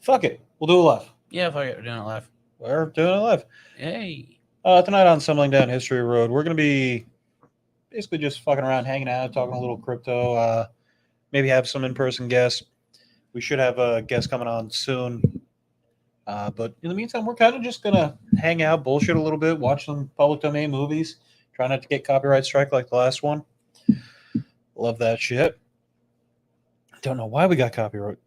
Fuck it. We'll do it live. Yeah, fuck it. We're doing it live. We're doing it live. Hey. Tonight on Stumbling Down History Road, we're going to be basically just fucking around, hanging out, talking a little crypto, maybe have some in-person guests. We should have a guest coming on soon. But in the meantime, we're kind of just going to hang out, bullshit a little bit, watch some public domain movies, try not to get copyright strike like the last one. Love that shit. Don't know why we got copyright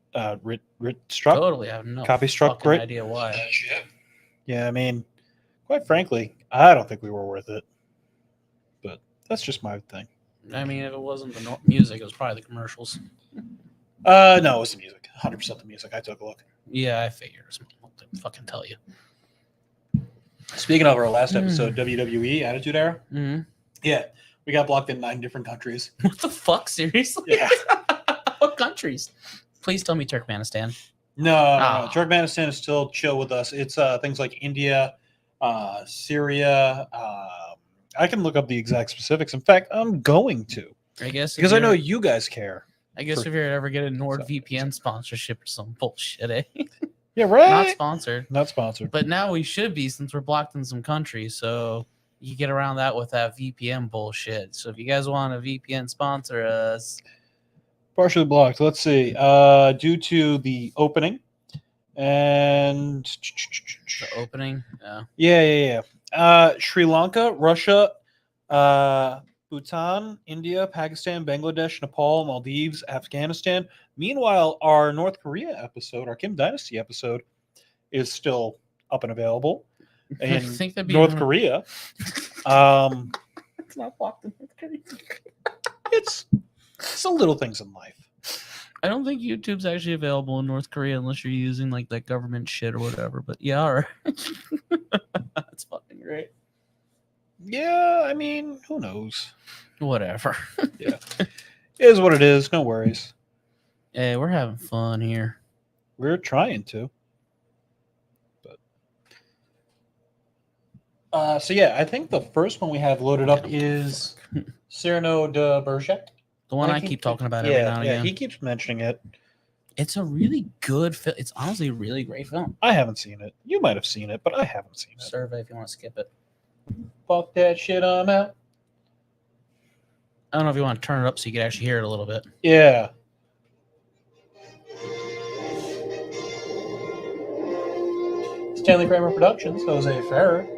struck. Totally. I have no Copy struck fucking grit. idea why. Yeah, I mean, quite frankly, I don't think we were worth it. But that's just my thing. I mean, if it wasn't the music, it was probably the commercials. No, it was the music. 100% the music. I took a look. Yeah, I figured. What to fucking tell you. Speaking of our last episode, WWE Attitude Era. Mm-hmm. Yeah, we got blocked in 9 different countries. What the fuck? Seriously? Yeah. What countries? Please tell me Turkmenistan. No. Turkmenistan is still chill with us. It's things like India, Syria. I can look up the exact specifics. In fact, I'm going to. I guess because I know you guys care. I guess if you're ever get a NordVPN sponsorship or some bullshit, eh? Yeah, right. Not sponsored. Not sponsored. But now we should be, since we're blocked in some countries. So you get around that with that VPN bullshit. So if you guys want a VPN sponsor us. Partially blocked. Let's see. Due to the opening. And The opening? Yeah. Sri Lanka, Russia, Bhutan, India, Pakistan, Bangladesh, Nepal, Maldives, Afghanistan. Meanwhile, our North Korea episode, our Kim Dynasty episode, is still up and available in North Korea. It's not blocked in North Korea. It's the little things in life. I don't think YouTube's actually available in North Korea unless you're using like that government shit or whatever. But yeah, all right. That's fucking great. Yeah, I mean, who knows? Whatever. Yeah. It is what it is. No worries. Hey, we're having fun here. We're trying to. But so yeah, I think the first one we have loaded up is Cyrano de Bergerac. The one I keep talking about every now and again. He keeps mentioning it. It's a really good film. It's honestly a really great film. I haven't seen it. You might have seen it, but I haven't seen it. Survey if you want to skip it. Fuck that shit, I'm out. I don't know if you want to turn it up so you can actually hear it a little bit. Yeah. Stanley Kramer Productions, Jose Ferrer.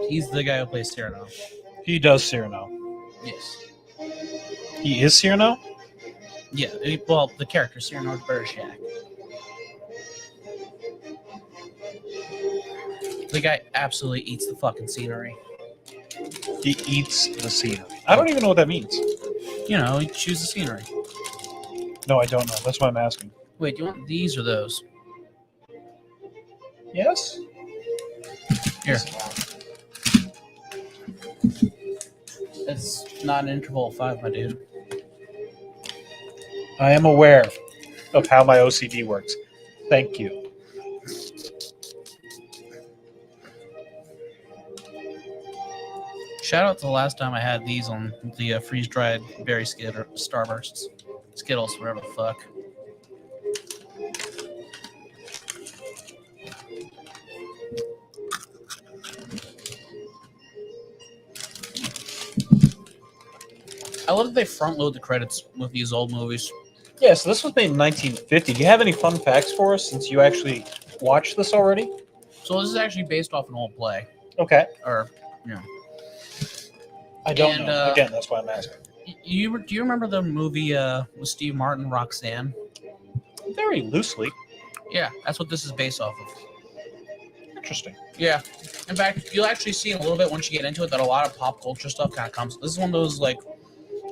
He's the guy who plays Cyrano. He does Cyrano. Yes. He is Cyrano? Yeah, well, the character, Cyrano de Bergerac. The guy absolutely eats the fucking scenery. He eats the scenery. I don't even know what that means. You know, he chews the scenery. No, I don't know. That's why I'm asking. Wait, do you want these or those? Yes? Here. It's not an interval of 5, my dude. I am aware of how my OCD works. Thank you. Shout out to the last time I had these on the freeze-dried berry Starbursts. Skittles, whatever the fuck. I love that they front-load the credits with these old movies. Yeah, so this was made in 1950. Do you have any fun facts for us since you actually watched this already? So this is actually based off an old play. Okay. Or, you know. I don't know. Again, that's why I'm asking. Do you remember the movie with Steve Martin, Roxanne? Very loosely. Yeah, that's what this is based off of. Interesting. Yeah. In fact, you'll actually see in a little bit once you get into it that a lot of pop culture stuff kind of comes. This is one of those, like,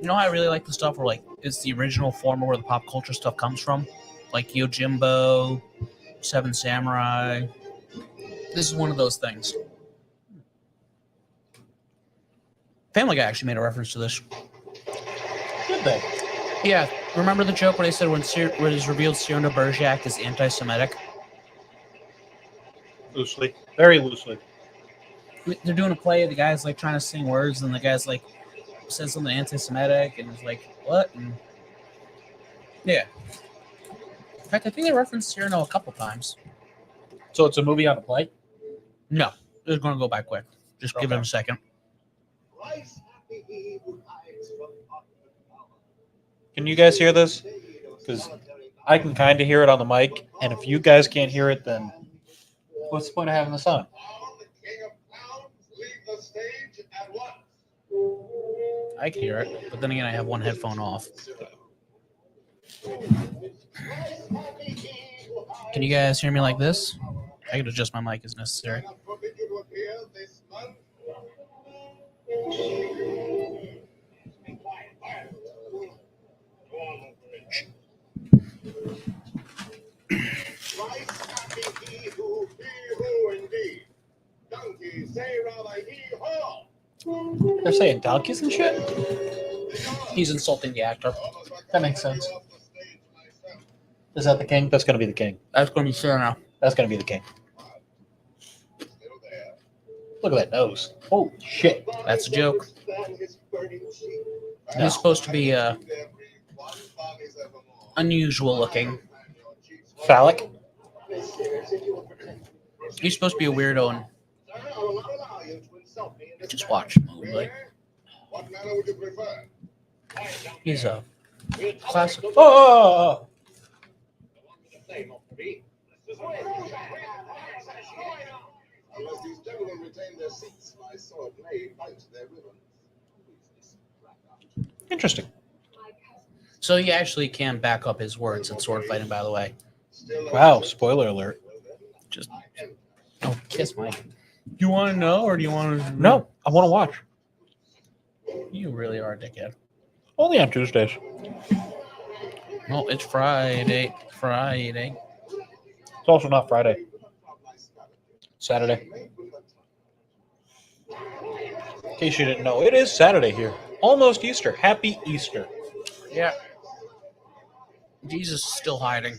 you know how I really like the stuff where, like, it's the original form of where the pop culture stuff comes from? Like Yojimbo, Seven Samurai. This is one of those things. Family Guy actually made a reference to this. Did they? Yeah. Remember the joke where they said when it is revealed Cyrano de Bergerac is anti-Semitic? Loosely. Very loosely. They're doing a play, the guy's like trying to sing words, and the guy's like says something anti-Semitic, and is like, what? And yeah. In fact, I think they referenced Cyrano a couple times. So it's a movie on a play? No, it's going to go by quick. Just give Okay. him a second. Can you guys hear this? Because I can kind of hear it on the mic, and if you guys can't hear it, then what's the point of having this on? I can hear it, but then again, I have one headphone off. Can you guys hear me like this? I can adjust my mic as necessary. They're saying donkeys and shit? He's insulting the actor. That makes sense. Is that the king? That's going to be the king. That's going to be fair now. That's going to be the king. Look at that nose. Holy shit. That's a joke. He's supposed to be unusual looking. Phallic? He's supposed to be a weirdo and just watch Moonlight. He's a classic. Oh! Unless these gentlemen retain their seats, my sword may bite their ribbons. Interesting. So he actually can back up his words in sword fighting, by the way. Wow, spoiler alert. Just kiss Mike. You want to know, or do you want to? No, I want to watch. You really are a dickhead. Only on Tuesdays. Well, it's Friday. Friday. It's also not Friday. Saturday. In case you didn't know, it is Saturday here. Almost Easter. Happy Easter. Yeah. Jesus is still hiding.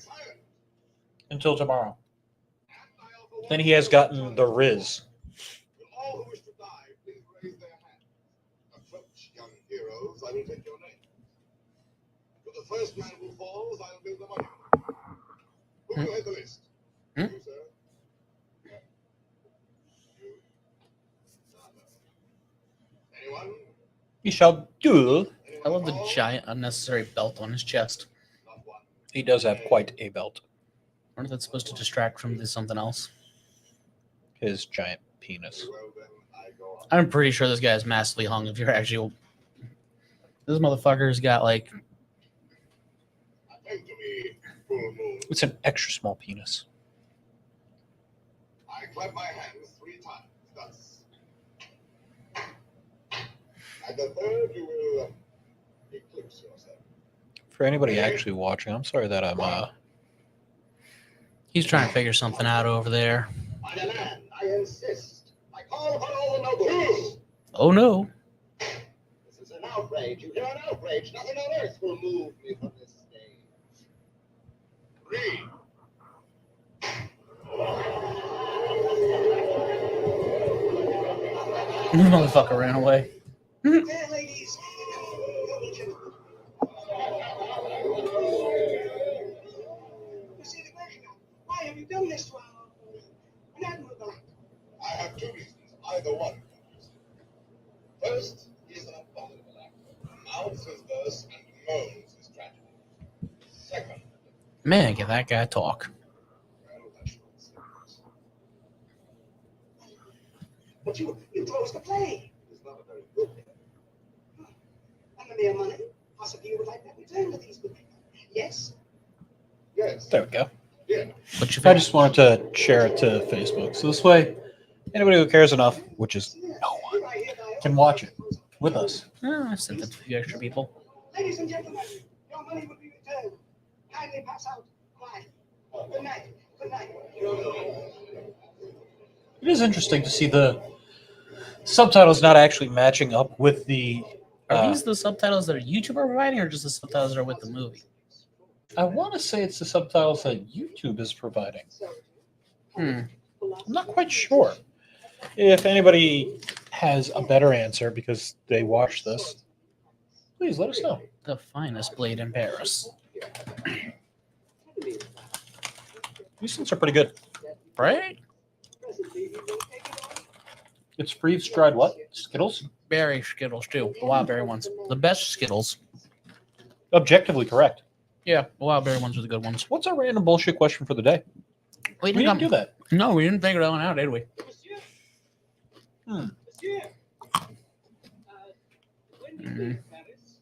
Until tomorrow. Then he has gotten the Riz. All who wish to die, please raise their hands. Approach, young heroes, I will take your name. To the first man who falls, I will build the monument. Who will head the list? Hmm? You, sir? You? Anyone? He shall do. I love the giant unnecessary belt on his chest. Not one. He does have quite a belt. I wonder if that's supposed to distract from something else. His giant penis. Well then, I go on. I'm pretty sure this guy is massively hung. If you're actually, this motherfucker's got like Attend to me, full moon. It's an extra small penis. I clap my hands 3 times, thus. At the third, you will eclipse yourself. For anybody actually watching, I'm sorry that I'm he's trying to figure something out over there. I demand, I insist. I call upon all the nobles. Oh no! This is an outrage. You hear an outrage. Nothing on earth will move me from this stage. Read. This motherfucker ran away. Fair ladies, noble gentlemen. Monsieur de Bergerac, why have you done this to our an admirable act? I have 2 reasons. Either one. First, he is an abominable actor. Mouths his verse and moans his tragedy. Second, Man, can that guy talk? well, that short series. But you closed the play. It's not a very good thing. And the mere money, possibly you would like that return to these good people. Yes? Yes. there we go. Yeah. But you I just wanted to share it to Facebook. So this way, anybody who cares enough, which is no one, can watch it with us. I sent it to a few extra people. Ladies and gentlemen, your money will be returned. Kindly pass out quietly. Good night. Good night. It is interesting to see the subtitles not actually matching up with the. Are these the subtitles that are YouTube are providing, or just the subtitles that are with the movie? I want to say it's the subtitles that YouTube is providing. Hmm. I'm not quite sure. If anybody has a better answer because they watched this, please let us know. The finest blade in Paris. These things are pretty good. Right? It's freeze-dried what? Skittles? Berry Skittles, too. The wild berry ones. The best Skittles. Objectively correct. Yeah, the wild berry ones are the good ones. What's our random bullshit question for the day? We didn't do that. No, we didn't figure that one out, did we? When do you leave Paris?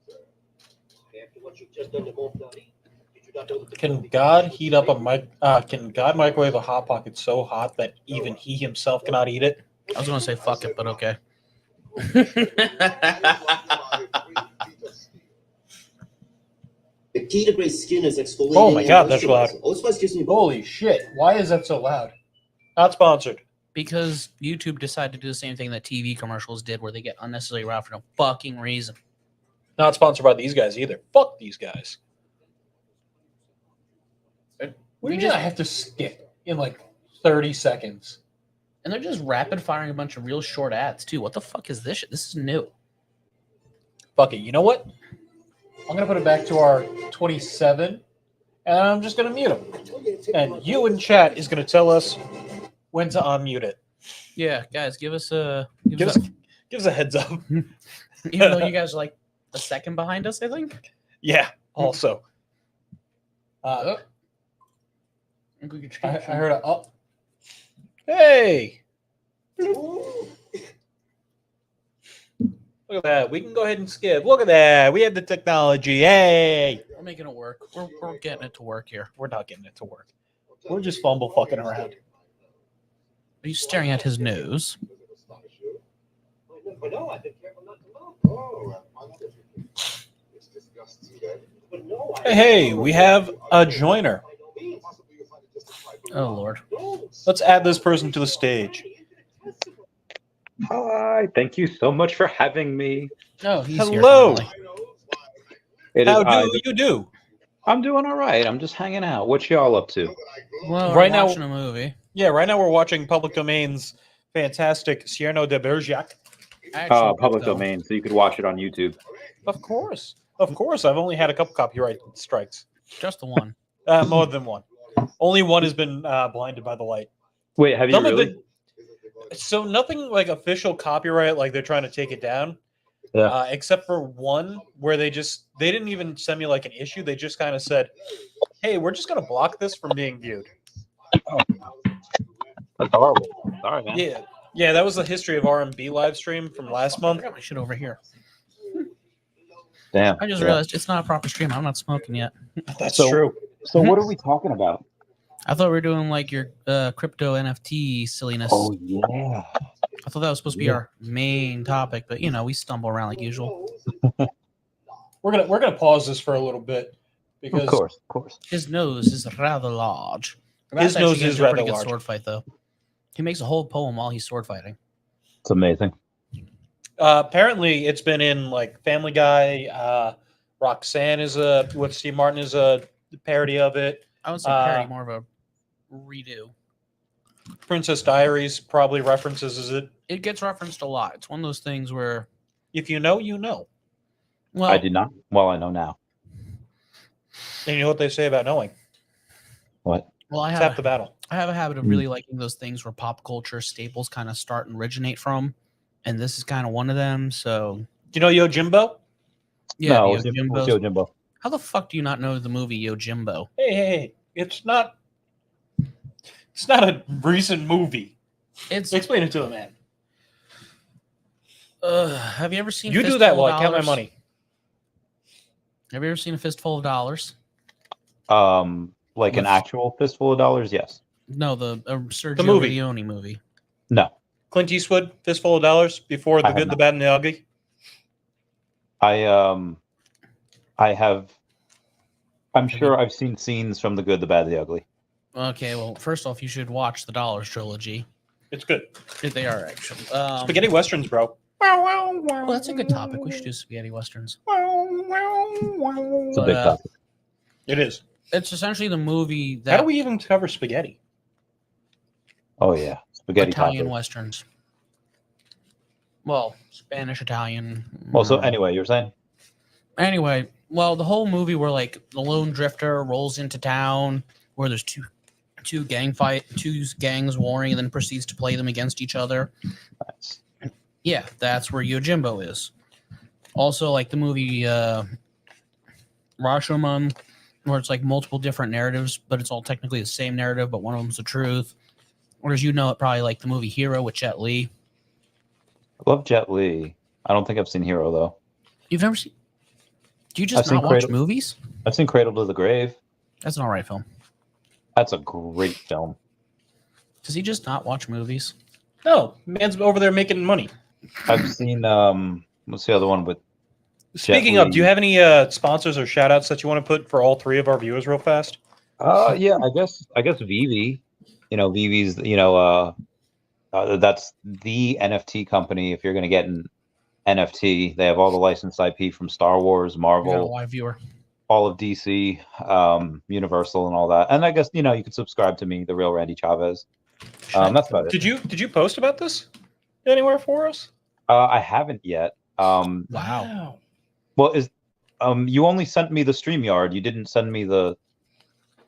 After what you've just done to Mont Paris, did you not know that the Can God heat up a mic? Can God microwave a hot pocket so hot that even he himself cannot eat it? I was going to say fuck it, but okay. The key to great skin is exfoliating. Oh my God, that's loud. Old Spice gives me Holy shit! Why is that so loud? Not sponsored. Because YouTube decided to do the same thing that TV commercials did, where they get unnecessarily loud for no fucking reason. Not sponsored by these guys either. Fuck these guys. What do you mean I have to skip in like 30 seconds? And they're just rapid firing a bunch of real short ads too. What the fuck is this shit? This is new. Fuck it. You know what? I'm going to put it back to our 27, and I'm just going to mute them. And you in chat is going to tell us when to unmute it. Yeah, guys, give us a Give us a heads up. even though you guys are like a second behind us, I think. Yeah, also. I I heard a up. Hey! Look at that. We can go ahead and skip. Look at that. We have the technology. Hey! We're making it work. We're getting it to work here. We're not getting it to work. We're just fumble fucking around. Are you staring at his nose? But no, I've been careful not to look. Oh, it's disgusting, then. But no, Hey, we have a joiner. Possibly you'll find it justified. Oh Lord. Let's add this person to the stage. Hi, thank you so much for having me. Oh, he's Hello. here. finally. How I, do you do? I'm doing all right. I'm just hanging out. What y'all up to? Well, Right we're now- watching a movie. Yeah, right now we're watching Public Domain's fantastic Cyrano de Bergerac. Public domain, so you could watch it on YouTube. Of course. Of course. I've only had a couple copyright strikes. Just the one. More than one. Only one has been blinded by the light. Wait, have you Some of really? So nothing like official copyright, like they're trying to take it down. Yeah. Except for one where they didn't even send me like an issue. They just kind of said, "Hey, we're just gonna block this from being viewed." That's horrible. Sorry, man. Yeah. That was the history of RMB live stream from last I month. got my shit over here. Damn. I just Yeah. realized it's not a proper stream. I'm not smoking yet. That's So- true. So what are we talking about? I thought we were doing like your crypto NFT silliness. Oh yeah. I thought that was supposed to be our main topic, but you know, we stumble around like usual. We're gonna pause this for a little bit because Of course. His nose is rather large. We're His about to nose actually get is into a pretty rather good large. sword fight, though. He makes a whole poem while he's sword fighting. It's amazing. apparently it's been in like Family Guy. Roxanne is with Steve Martin is a parody of it. I would say parody, more of a redo. Princess Diaries probably references it. It gets referenced a lot. It's one of those things where, If you know, you know. well, I did not. Well, I know now. And you know what they say about knowing. What? well, I It's have half the battle. I have a habit of really liking those things where pop culture staples kind of start and originate from, and this is kind of one of them. So, Do you know Yo Jimbo? yeah, no, Yo it's Jimbo's- Yo Jimbo. How the fuck do you not know the movie Yo Jimbo? Hey. It's not a recent movie. It's Explain it to a man. have you ever seen? You do Fistful that of while I count my Dollars? money. Have you ever seen A Fistful of Dollars? Like an With- actual fistful of dollars? Yes. No, the Sergio movie. Leone movie. No. Clint Eastwood, Fistful of Dollars, before The I have Good, the not. Bad, and the Ugly. I have. I'm sure I've seen scenes from The Good, the Bad, the Ugly. Okay, well, first off, you should watch the Dollars trilogy. It's good. They are actually. Spaghetti westerns, bro. Well, that's a good topic. We should do spaghetti westerns. It's a But, big topic. It is. It's essentially the movie How that do we even cover spaghetti? Oh yeah, spaghetti Italian tacos. westerns. Well, Spanish, Italian. Well, so anyway, you're saying? Anyway, well, the whole movie where like the lone drifter rolls into town where there's two two gangs warring, and then proceeds to play them against each other. Nice. Yeah, that's where Yojimbo is. Also, like the movie Rashomon, where it's like multiple different narratives, but it's all technically the same narrative, but one of them's the truth. Or as you know it, probably like the movie Hero with Jet Li. I love Jet Li. I don't think I've seen Hero though. You've never seen? Do you just I've seen not watch Cradle- movies? I've seen Cradle to the Grave. That's an alright film. That's a great film. Does he just not watch movies? No, man's over there making money. I've seen what's the other one with Speaking Jet of, do you Li. have any sponsors or shout outs that you want to put for all three of our viewers real fast? Yeah, I guess Vivi. Vivi's, that's the NFT company. If you're going to get an NFT, they have all the licensed IP from Star Wars, You're not a Marvel, live viewer. all of DC, Universal, and all that. And I guess you can subscribe to me, the real Randy Chavez. That's about it. Did you post about this anywhere for us? I haven't yet. Wow. Well, you only sent me the StreamYard. You didn't send me the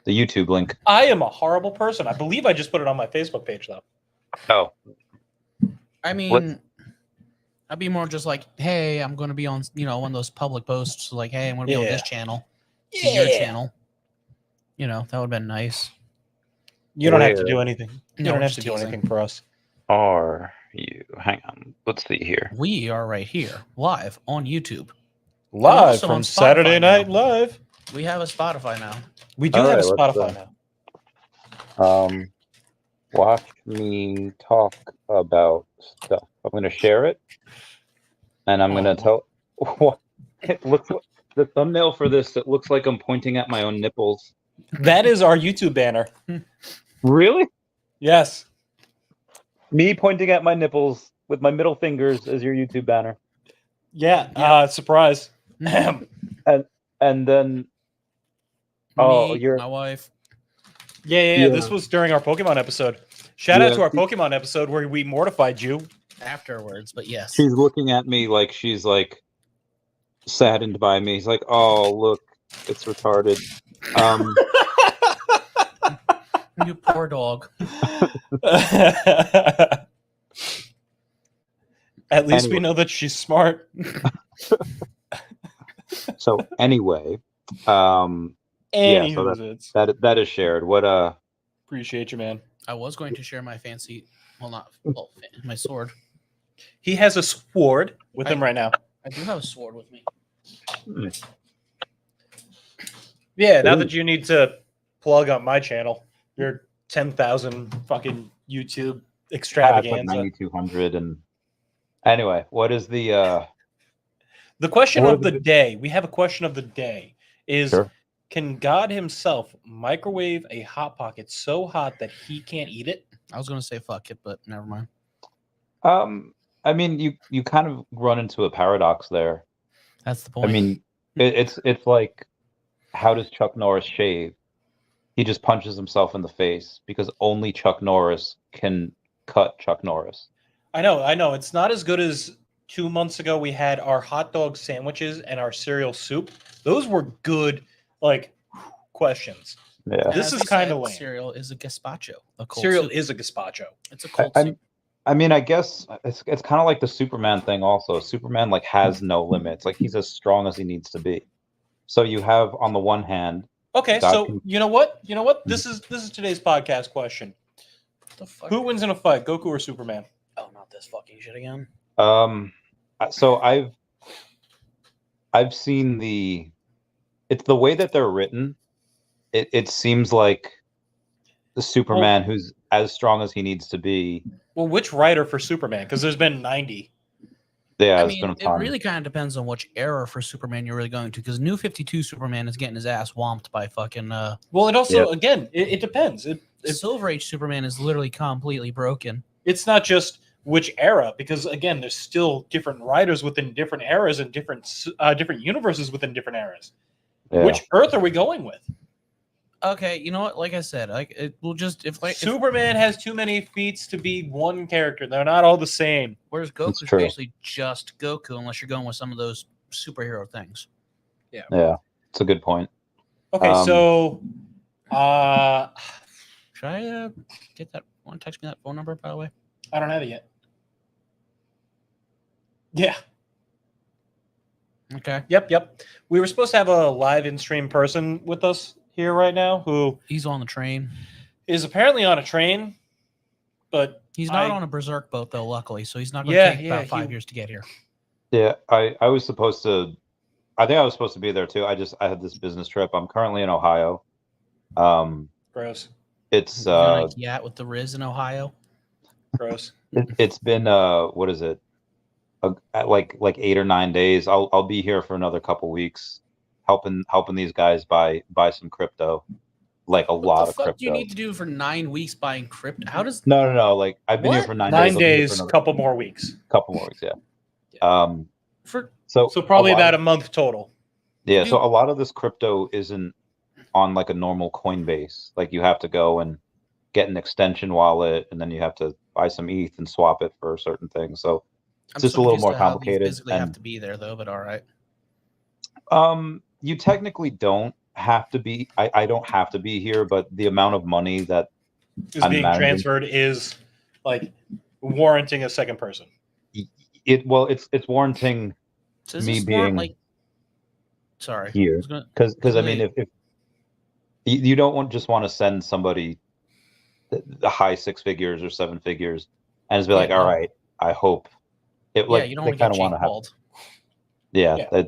YouTube link. I am a horrible person. I believe I just put it on my Facebook page though. Oh, I mean, What? I'd be more just like, hey, I'm going to be on, one of those public posts, like, hey, I'm going to be on this channel, to your channel. That would have been nice. You don't have to Where do anything. You No, don't have just to do teasing. anything for us. are you? Hang on. Let's see here. We are right here, live on YouTube. Live also from on Spotify Saturday now. Night Live. We have a Spotify now. We do All have a right, let's, Spotify now. Watch me talk about stuff. I'm going to share it, and I'm going to tell. What it looks like the thumbnail for this. It looks like I'm pointing at my own nipples. That is our YouTube banner. Really? Yes. Me pointing at my nipples with my middle fingers as your YouTube banner, Yeah. Surprise. and then oh, Me, you're my wife. Yeah. This was during our Pokemon episode. Shout out Yeah. to our Pokemon episode where we mortified you. Afterwards, but yes. she's looking at me like she's like saddened by me. He's like, "Oh, look, it's retarded." You poor dog. At least we Anyway. know that she's smart. So anyway, so Anywho, that is shared. What appreciate you, man. I was going to share my my sword. He has a sword with him right now. I do have a sword with me. Yeah, now Ooh. that you need to plug on my channel, your 10,000 fucking YouTube it's like extravaganza. 9,200 and anyway, what is the The question What of is the it? day, we have a question of the day, is Sure. can God himself microwave a Hot Pocket so hot that he can't eat it? I was going to say fuck it, but never mind. I mean, you kind of run into a paradox there. That's the point. I mean, it's like, how does Chuck Norris shave? He just punches himself in the face because only Chuck Norris can cut Chuck Norris. I know. It's not as good as 2 months ago we had our hot dog sandwiches and our cereal soup. Those were good, questions. Yeah. This As is we kinda said, lame. Cereal is a gazpacho. A cold Cereal soup. is a gazpacho. It's a cold I soup. mean, I guess it's kind of like the Superman thing. Also, Superman has no limits. Like he's as strong as he needs to be. So you have on the one hand, Okay, God so can- you know what? This is today's podcast question. What the fuck? Who wins in a fight, Goku or Superman? Oh, not this fucking shit again. so I've seen it's the way that they're written. It seems like the Superman who's as strong as he needs to be. Well, which writer for Superman? Because there's been 90. Yeah, I it's been mean, a it ton. really kind of depends on which era for Superman you're really going to, because New 52 Superman is getting his ass whomped by fucking. Well, it also again, it depends. Silver Age Superman is literally completely broken. It's not just which era, because again, there's still different writers within different eras and different universes within different eras. Yeah. Which Earth are we going with? Okay, you know what? Like I said, it will just if Superman has too many feats to be one character. They're not all the same. whereas That's Goku's true. basically just Goku, unless you're going with some of those superhero things. Yeah, it's a good point. Okay, so Should I get that? Want to text me that phone number, by the way? I don't have it yet. Yeah. Okay. Yep. We were supposed to have a live in-stream person with us here right now who He's on the train. is apparently on a train, but He's not on a berserk boat though, luckily, so he's not going to take about 5 years to get here. Yeah, I was supposed to. I think I was supposed to be there too. I had this business trip. I'm currently in Ohio. Gross. It's You're gonna yacht with the Riz in Ohio. Gross. it's been what is it? Like 8 or 9 days. I'll be here for another couple weeks, helping these guys buy some crypto, like a lot of crypto. What the fuck do you need to do for 9 weeks buying crypto? How does No. Like I've been here for 9 days. 9 days, couple more weeks. Couple more weeks, yeah. So probably about a month total. Yeah, so a lot of this crypto isn't on like a normal Coinbase. Like you have to go and get an extension wallet, and then you have to buy some ETH and swap it for certain things. So it's just a little more complicated. You physically have to be there though, but all right. You technically don't have to be. I don't have to be here, but the amount of money that is being transferred is like warranting a second person. It's warranting me being like. Sorry, here because I mean if you don't just want to send somebody the high 6 figures or 7 figures and just be like, all right, I hope it like you don't they want to want to have. Yeah.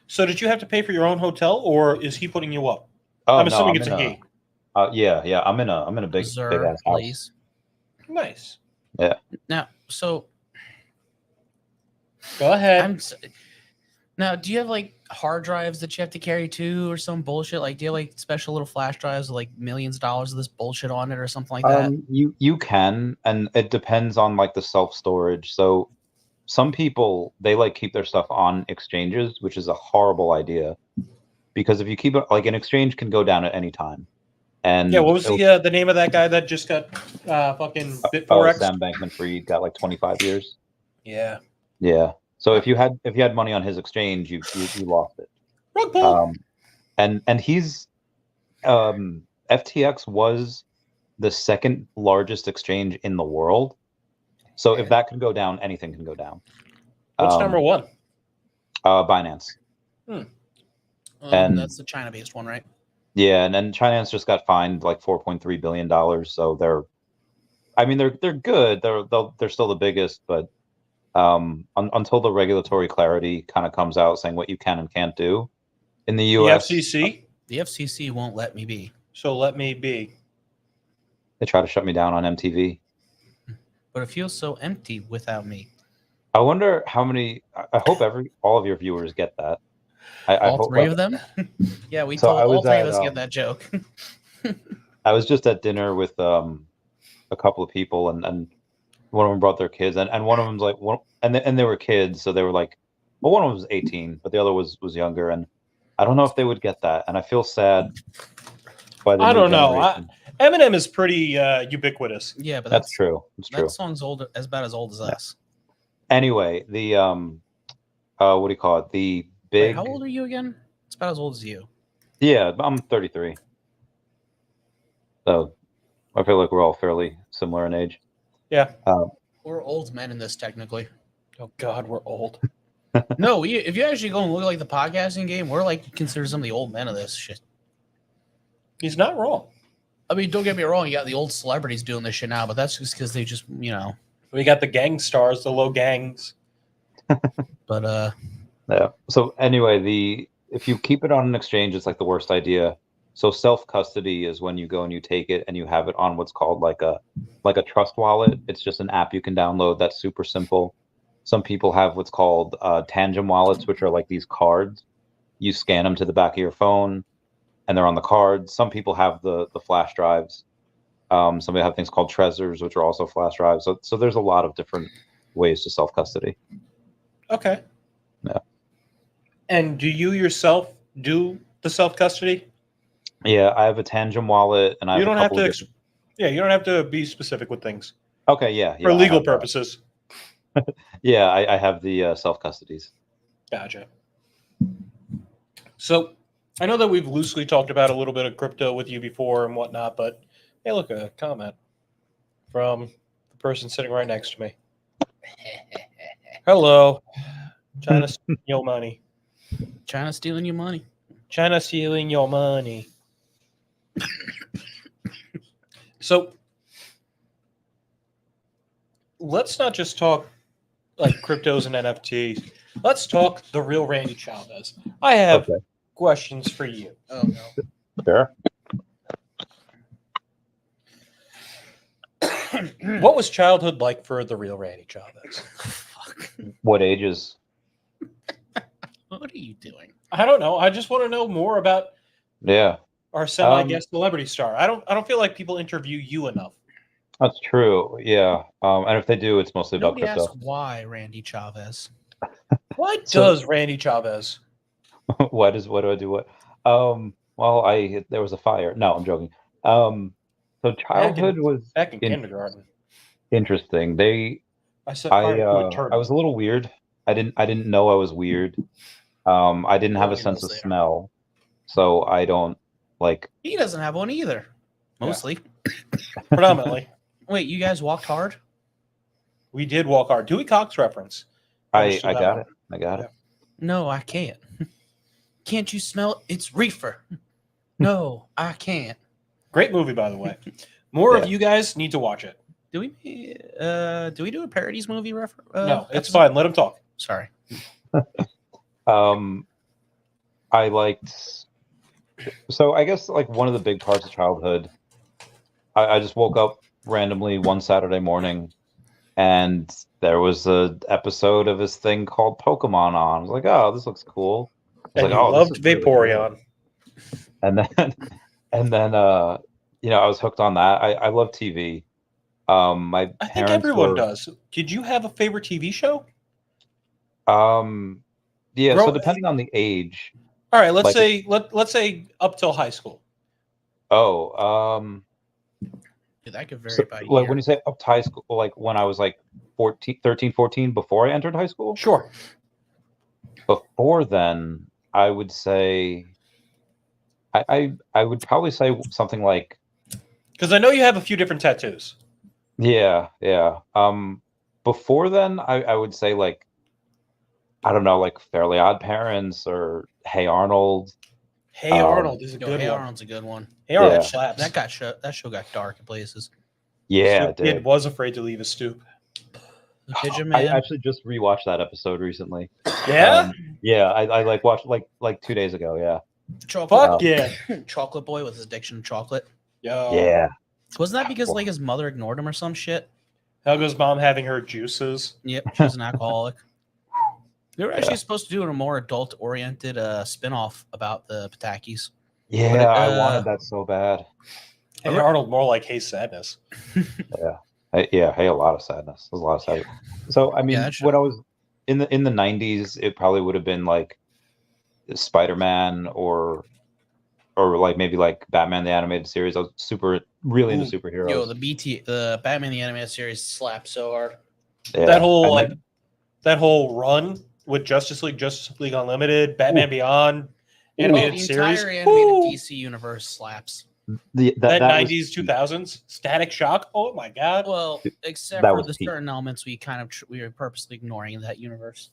So did you have to pay for your own hotel, or is he putting you up? Oh, I'm assuming it's a he. Yeah. I'm in a big ass house. Place. Nice. Yeah. Now, so go ahead. Now, do you have like hard drives that you have to carry too, or some bullshit? Like, do you have like special little flash drives with like millions of dollars of this bullshit on it, or something like that? You can, and it depends on like the self storage. So, some people they like keep their stuff on exchanges, which is a horrible idea, because if you keep it like an exchange can go down at any time. And yeah, what was the name of that guy that just got fucking bit forex? Sam Bankman-Fried got like 25 years. Yeah. Yeah. So if you had money on his exchange, you lost it. Rug pull. And he's FTX was the second largest exchange in the world. So if that can go down, anything can go down. What's number one? Binance. And that's the China-based one, right? Yeah, and then Binance just got fined like $4.3 billion. So they're good. They're still the biggest, but until the regulatory clarity kind of comes out saying what you can and can't do in the U.S. The FCC? The FCC won't let me be. So let me be. They try to shut me down on MTV. But it feels so empty without me. I wonder how many. I hope all of your viewers get that. I all hope, three of them? Yeah, we told all three of us get that joke. I was just at dinner with a couple of people, and one of them brought their kids, and one of them's like, and they were kids, so they were like, well, one of them was 18, but the other was younger, and I don't know if they would get that, and I feel sad. I don't know. Eminem is pretty ubiquitous. Yeah, but that's true. It's true. That song's about as old as us. Anyway, the what do you call it? The big. Wait, how old are you again? It's about as old as you. Yeah, I'm 33. So I feel like we're all fairly similar in age. Yeah. We're old men in this, technically. Oh God, we're old. No, if you actually go and look at like the podcasting game, we're like considered some of the old men of this shit. He's not wrong. I mean, don't get me wrong. You got the old celebrities doing this shit now, but that's just because they just, We got the gang stars, the low gangs. But yeah. So anyway, if you keep it on an exchange, it's like the worst idea. So self custody is when you go and you take it and you have it on what's called like a trust wallet. It's just an app you can download that's super simple. Some people have what's called tangent wallets, which are like these cards. You scan them to the back of your phone, and they're on the card. Some people have the flash drives. Some people have things called Trezors, which are also flash drives. So there's a lot of different ways to self custody. Okay. Yeah. And do you yourself do the self custody? Yeah, I have a tangent wallet, and you don't have to. You don't have to be specific with things. Okay. Yeah. For legal purposes. Yeah, I have the self custodies. Gotcha. So I know that we've loosely talked about a little bit of crypto with you before and whatnot, but Hey, look, a comment from the person sitting right next to me. Hello. China stealing your money. China stealing your money. China stealing your money. So let's not just talk like cryptos and NFTs. Let's talk the real Randy Chavez. I have questions for you. Oh no. Sure. What was childhood like for the real Randy Chavez? Fuck. What ages? What are you doing? I don't know. I just want to know more about Yeah, our semi-guest celebrity star. I don't feel like people interview you enough. that's true. Yeah, and if they do, it's mostly about Nobody crypto. asked why Randy Chavez. Why So- does Randy Chavez? What do I do? What? Well, there was a fire. No, I'm joking. So childhood was Back in kindergarten, interesting. I set fire to a turtle. I was a little weird. I didn't know I was weird. I didn't have a Nobody sense knows of they are. smell, so I don't like. He doesn't have one either. Mostly. Predominantly. Wait, you guys walked hard? We did walk hard. Dewey Cox reference. I got it. I got it. No, I can't. Can't you smell it? It's reefer. No, I can't. Great movie, by the way. More of Yeah. you guys need to watch it. Do we do a parodies movie reference? No, it's fine. Let him talk. Sorry. I liked. So I guess like one of the big parts of childhood, I just woke up randomly one Saturday morning, and there was a episode of this thing called Pokemon on. I was like, oh, this looks cool. I was And like, you oh, loved this is really Vaporeon. cool. And then I was hooked on that. I love TV. My I think parents everyone does. Did you have a favorite TV show? Yeah, Grow- so depending on the age. All right, let's Like- say let's say up till high school. Oh, Dude, that could vary so, by like year. when you say up to high school, like when I was like 13, 14, before I entered high school? Sure. Before then, I would say I would probably say something like Because I know you have a few different tattoos. yeah. Before then, I would say like I don't know, like Fairly Odd Parents or Hey Arnold. Hey Arnold is a Yo, good Hey one. Arnold's a good one. Hey Arnold Yeah. slaps. That show got dark in places. Yeah, Stoop it Kid did. was afraid to leave his stoop. The Pigeon I Man. actually just rewatched that episode recently. Yeah? Yeah, I like watched like 2 days ago. Yeah. Chocolate. Fuck yeah. Chocolate Boy with his addiction to chocolate. Yo. Yeah. Wasn't that because like his mother ignored him or some shit? Helga's mom having her juices. Yep, she was an alcoholic. They were actually supposed to do a more adult-oriented spin-off about the Patakis. Yeah, I wanted that so bad. Hey Arnold more like Hey Sadness. Hey, a lot of sadness. There's a lot of sadness. So I mean, Yeah, that should- when I was in the 90s, it probably would have been like Spider-Man or like maybe like Batman the animated series. I was really into superheroes. Yo, the Batman the Animated Series slapped so hard. Yeah. That whole And then- that whole run with Justice League Unlimited, Batman Beyond, animated the series. entire animated Woo! DC universe slaps. That was- 90s, 2000s, Static Shock. Oh my god. Well, except That for was the peak. certain elements we were purposely ignoring in that universe.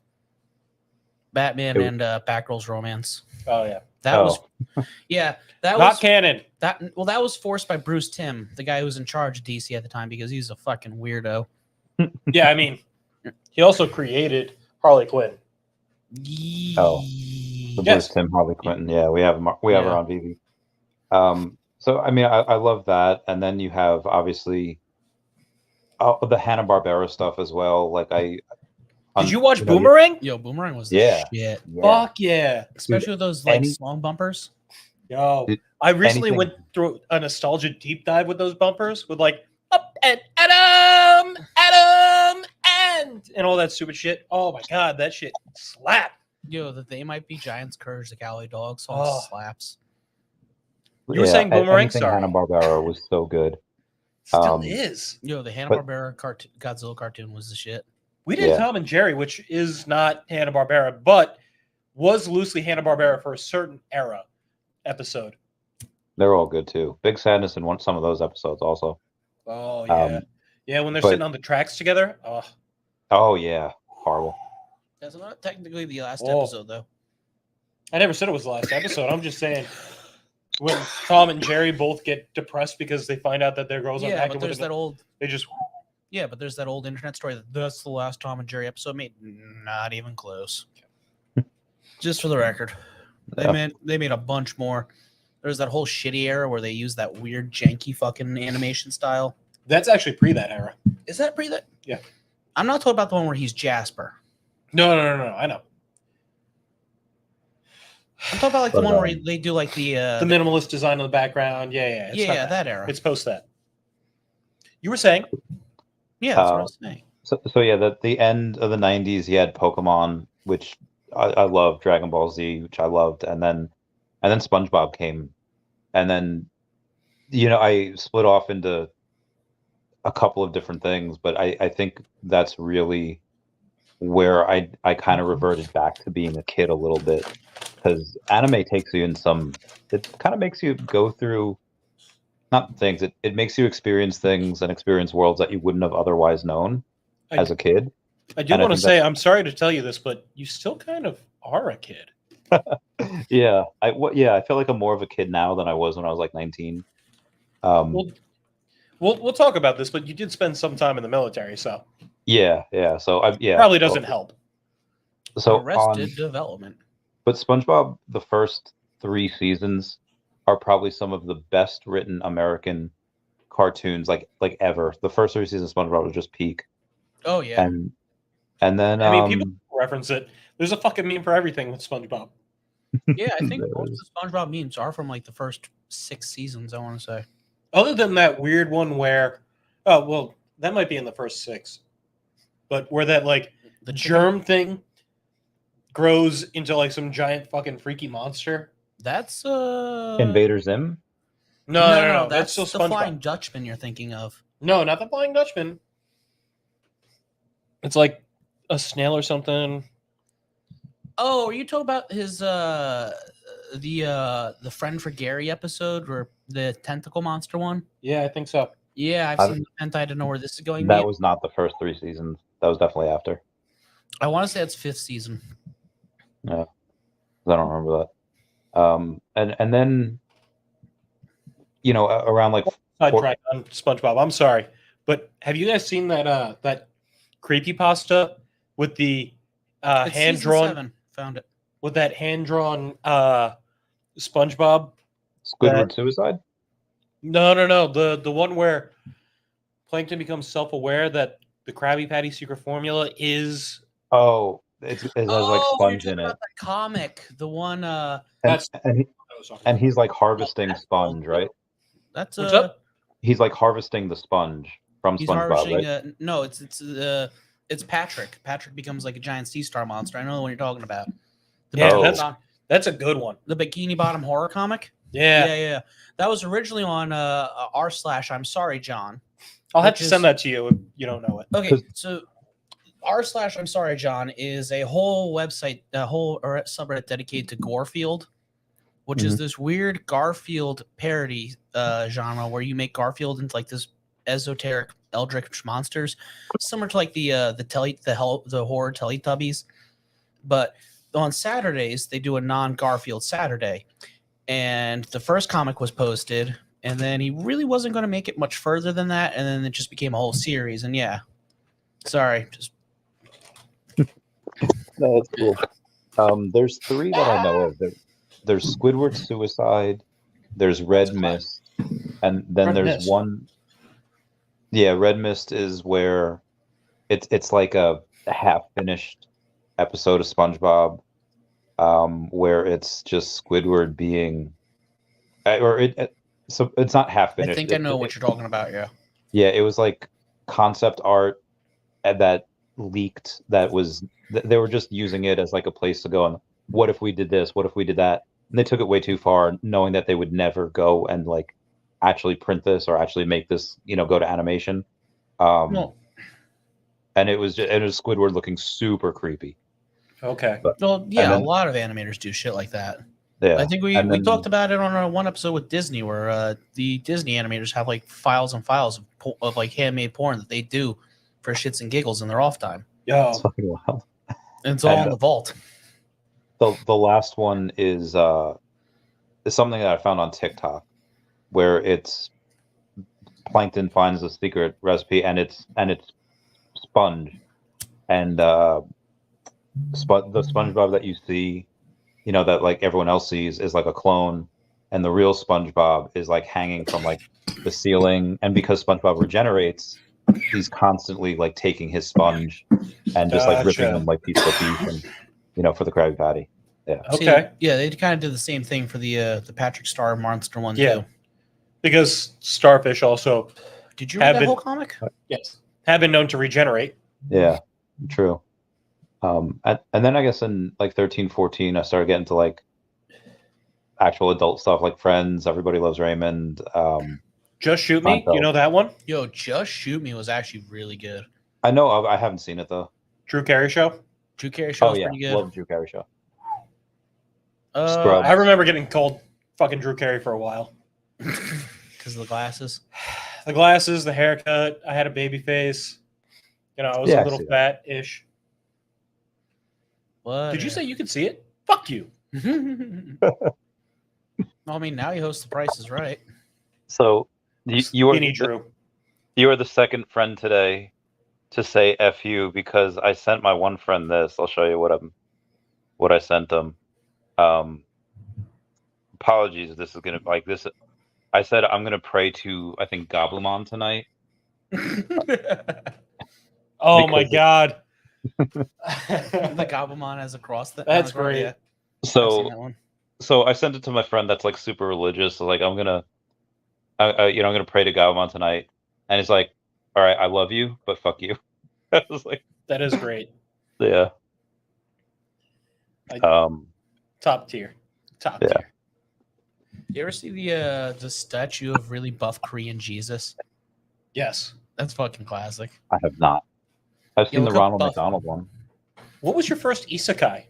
Batman It was- and Batgirl's romance. Oh yeah. That Oh. was, yeah, that Not was canon. that. Well, that was forced by Bruce Timm, the guy who was in charge of DC at the time, because he's a fucking weirdo. Yeah, I mean, he also created Harley Quinn. Oh. The Yes. Bruce Timm, Harley Quinn. Yeah, we have her Yeah. on VV. So I mean, I love that, and then you have obviously the Hanna-Barbera stuff as well. Like Did you watch know, Boomerang? Yo, Boomerang was the Yeah. shit. Fuck yeah. Especially with those like any- long bumpers. Yo. Dude, I recently anything- went through a nostalgia deep dive with those bumpers with like up and Adam and all that stupid shit. Oh my god, that shit slap. Yo, that They Might Be Giants, Courage the Cowardly Dog song Oh. slaps. You were saying Boomerang? Anything Sorry. Hanna-Barbera was so good. Still is. Yo, the Hanna-Barbera Godzilla cartoon was the shit. We did Yeah. Tom and Jerry, which is not Hanna-Barbera, but was loosely Hanna-Barbera for a certain era episode. They're all good too. Big Sadness in some of those episodes also. Oh yeah, yeah. When they're sitting on the tracks together. Oh, oh yeah, horrible. That's not technically the last Oh. episode, though. I never said it was the last episode. I'm just saying when Tom and Jerry both get depressed because they find out that their girls Yeah, unpacking but with there's them, that old. they just Yeah, but there's that old internet story that that's the last Tom and Jerry episode made. Not even close. Just for the record, they made a bunch more. There's that whole shitty era where they use that weird janky fucking animation style. that's actually pre that era. Is that pre that? Yeah. I'm not talking about the one where he's Jasper. No. I know I'm talking about like the But, one where they do like the the minimalist design in the background. Yeah. It's not that era. It's post that. You were saying? Yeah, that's what I was saying. So yeah, the end of the 90s, he had Pokemon, which I loved, Dragon Ball Z, which I loved, and then SpongeBob came, and then I split off into a couple of different things, but I think that's really where I kind of reverted back to being a kid a little bit, because anime takes you in it kind of makes you go through not things, it makes you experience things and experience worlds that you wouldn't have otherwise known as a kid. I do want to say, I'm sorry to tell you this, but you still kind of are a kid. Yeah, I feel like I'm more of a kid now than I was when I was like 19. We'll talk about this, but you did spend some time in the military, so yeah. So probably doesn't help. So Arrested Development. But SpongeBob, the first 3 seasons are probably some of the best written American cartoons like ever. The first 3 seasons of SpongeBob was just peak. Oh yeah. And then I mean, people reference it. There's a fucking meme for everything with SpongeBob. Yeah, I think most of the SpongeBob memes are from like the first 6 seasons, I want to say. Other than that weird one where, oh, well, that might be in the first 6. But where that, like, the germ thing grows into, like, some giant fucking freaky monster. That's, Invader Zim? No. That's still the SpongeBob. Flying Dutchman you're thinking of. No, not the Flying Dutchman. It's like a snail or something. Oh, are you talking about his the Friend for Gary episode or the tentacle monster one? Yeah, I think so. Yeah, I've seen the hentai. I don't know where this is going. That was not the first 3 seasons. That was definitely after. I want to say it's 5th season. Yeah, I don't remember that. And then around like Sidetrack on SpongeBob. I'm sorry, but have you guys seen that creepypasta with the It's hand season drawn 7. Found it. with that hand drawn SpongeBob? Squidward Suicide? No. The one where Plankton becomes self-aware that the Krabby Patty secret formula is. Oh, it has like sponge you're in talking it. about that comic, the one. And he's like harvesting sponge, right? That's What's up? He's like harvesting the sponge from He's SpongeBob, harvesting. right? No, it's Patrick. Patrick becomes like a giant sea star monster. I know the one you're talking about. That's a good one. The Bikini Bottom horror comic. Yeah. Yeah. That was originally on r/I'm sorry, John. I'll have to send that to you if you don't know it. Okay, so r/I'm sorry, John is a whole website, a whole subreddit dedicated to Garfield, which is this weird Garfield parody genre where you make Garfield into like this esoteric eldritch monsters, similar to like the horror Teletubbies. But on Saturdays they do a non-Garfield Saturday, and the first comic was posted, and then he really wasn't going to make it much further than that, and then it just became a whole series. And yeah, sorry, just No, that's cool. There's 3 that I know of. There's Squidward Suicide, there's Red Mist, and then Red there's Mist. one. Yeah, Red Mist is where it's like a half-finished episode of SpongeBob, where it's just Squidward being, so it's not half-finished. I think I know what you're talking about. Yeah. Yeah, it was like concept art that leaked. They were just using it as like a place to go and what if we did this? What if we did that? And they took it way too far, knowing that they would never go and like actually print this or actually make this, go to animation. No. And it was Squidward looking super creepy. Okay. Well, yeah, then- a lot of animators do shit like that. Yeah, I think we And then- talked about it on our one episode with Disney, where the Disney animators have like files and files of like handmade porn that they do for shits and giggles in their off time. Yo, It's fucking wild. And it's all in the vault. The last one is something that I found on TikTok, where it's Plankton finds a secret recipe, and it's sponge, and the SpongeBob that you see, that like everyone else sees, is like a clone, and the real SpongeBob is like hanging from like the ceiling, and because SpongeBob regenerates, he's constantly like taking his sponge and just like ripping Gotcha. them like piece by piece, and for the Krabby Patty. Yeah. Okay. Yeah, they kind of did the same thing for the Patrick Star monster one Yeah. too. Because starfish also Did you read Have that been- whole comic? have been known to regenerate. Yeah, true. And then I guess in like 13, 14, I started getting to like actual adult stuff like Friends, Everybody Loves Raymond. Just Shoot Me. Seinfeld. You know that one? Yo, Just Shoot Me was actually really good. I know I haven't seen it though. Drew Carey Show. Drew Carey show Oh was yeah, pretty good. love Drew Carey show. Scrubs. I remember getting called fucking Drew Carey for a while. Because of the glasses. The glasses, the haircut. I had a baby face. I was Yeah, a I little see that. fat-ish. What? Did you say you could see it? Fuck you. I mean, now you host The Price is Right. So you are Skinny Drew. you are the second friend today to say "F you" because I sent my one friend this. I'll show you what I sent them. Apologies. This is gonna like this. I said I'm gonna pray to I think Goblimon tonight. Oh my Because- god. The Gobblemon has a cross. That's great. Yeah, I've seen So that one. so I sent it to my friend that's like super religious. So like I'm gonna I'm gonna pray to Goblimon tonight, and it's like, all right, I love you, but fuck you. I was like, That is great. yeah. Top tier. Top Yeah. tier. You ever see the statue of really buff Korean Jesus? Yes. That's fucking classic. I have not. I've Yeah, seen the look up Ronald Buff. McDonald one. What was your first isekai?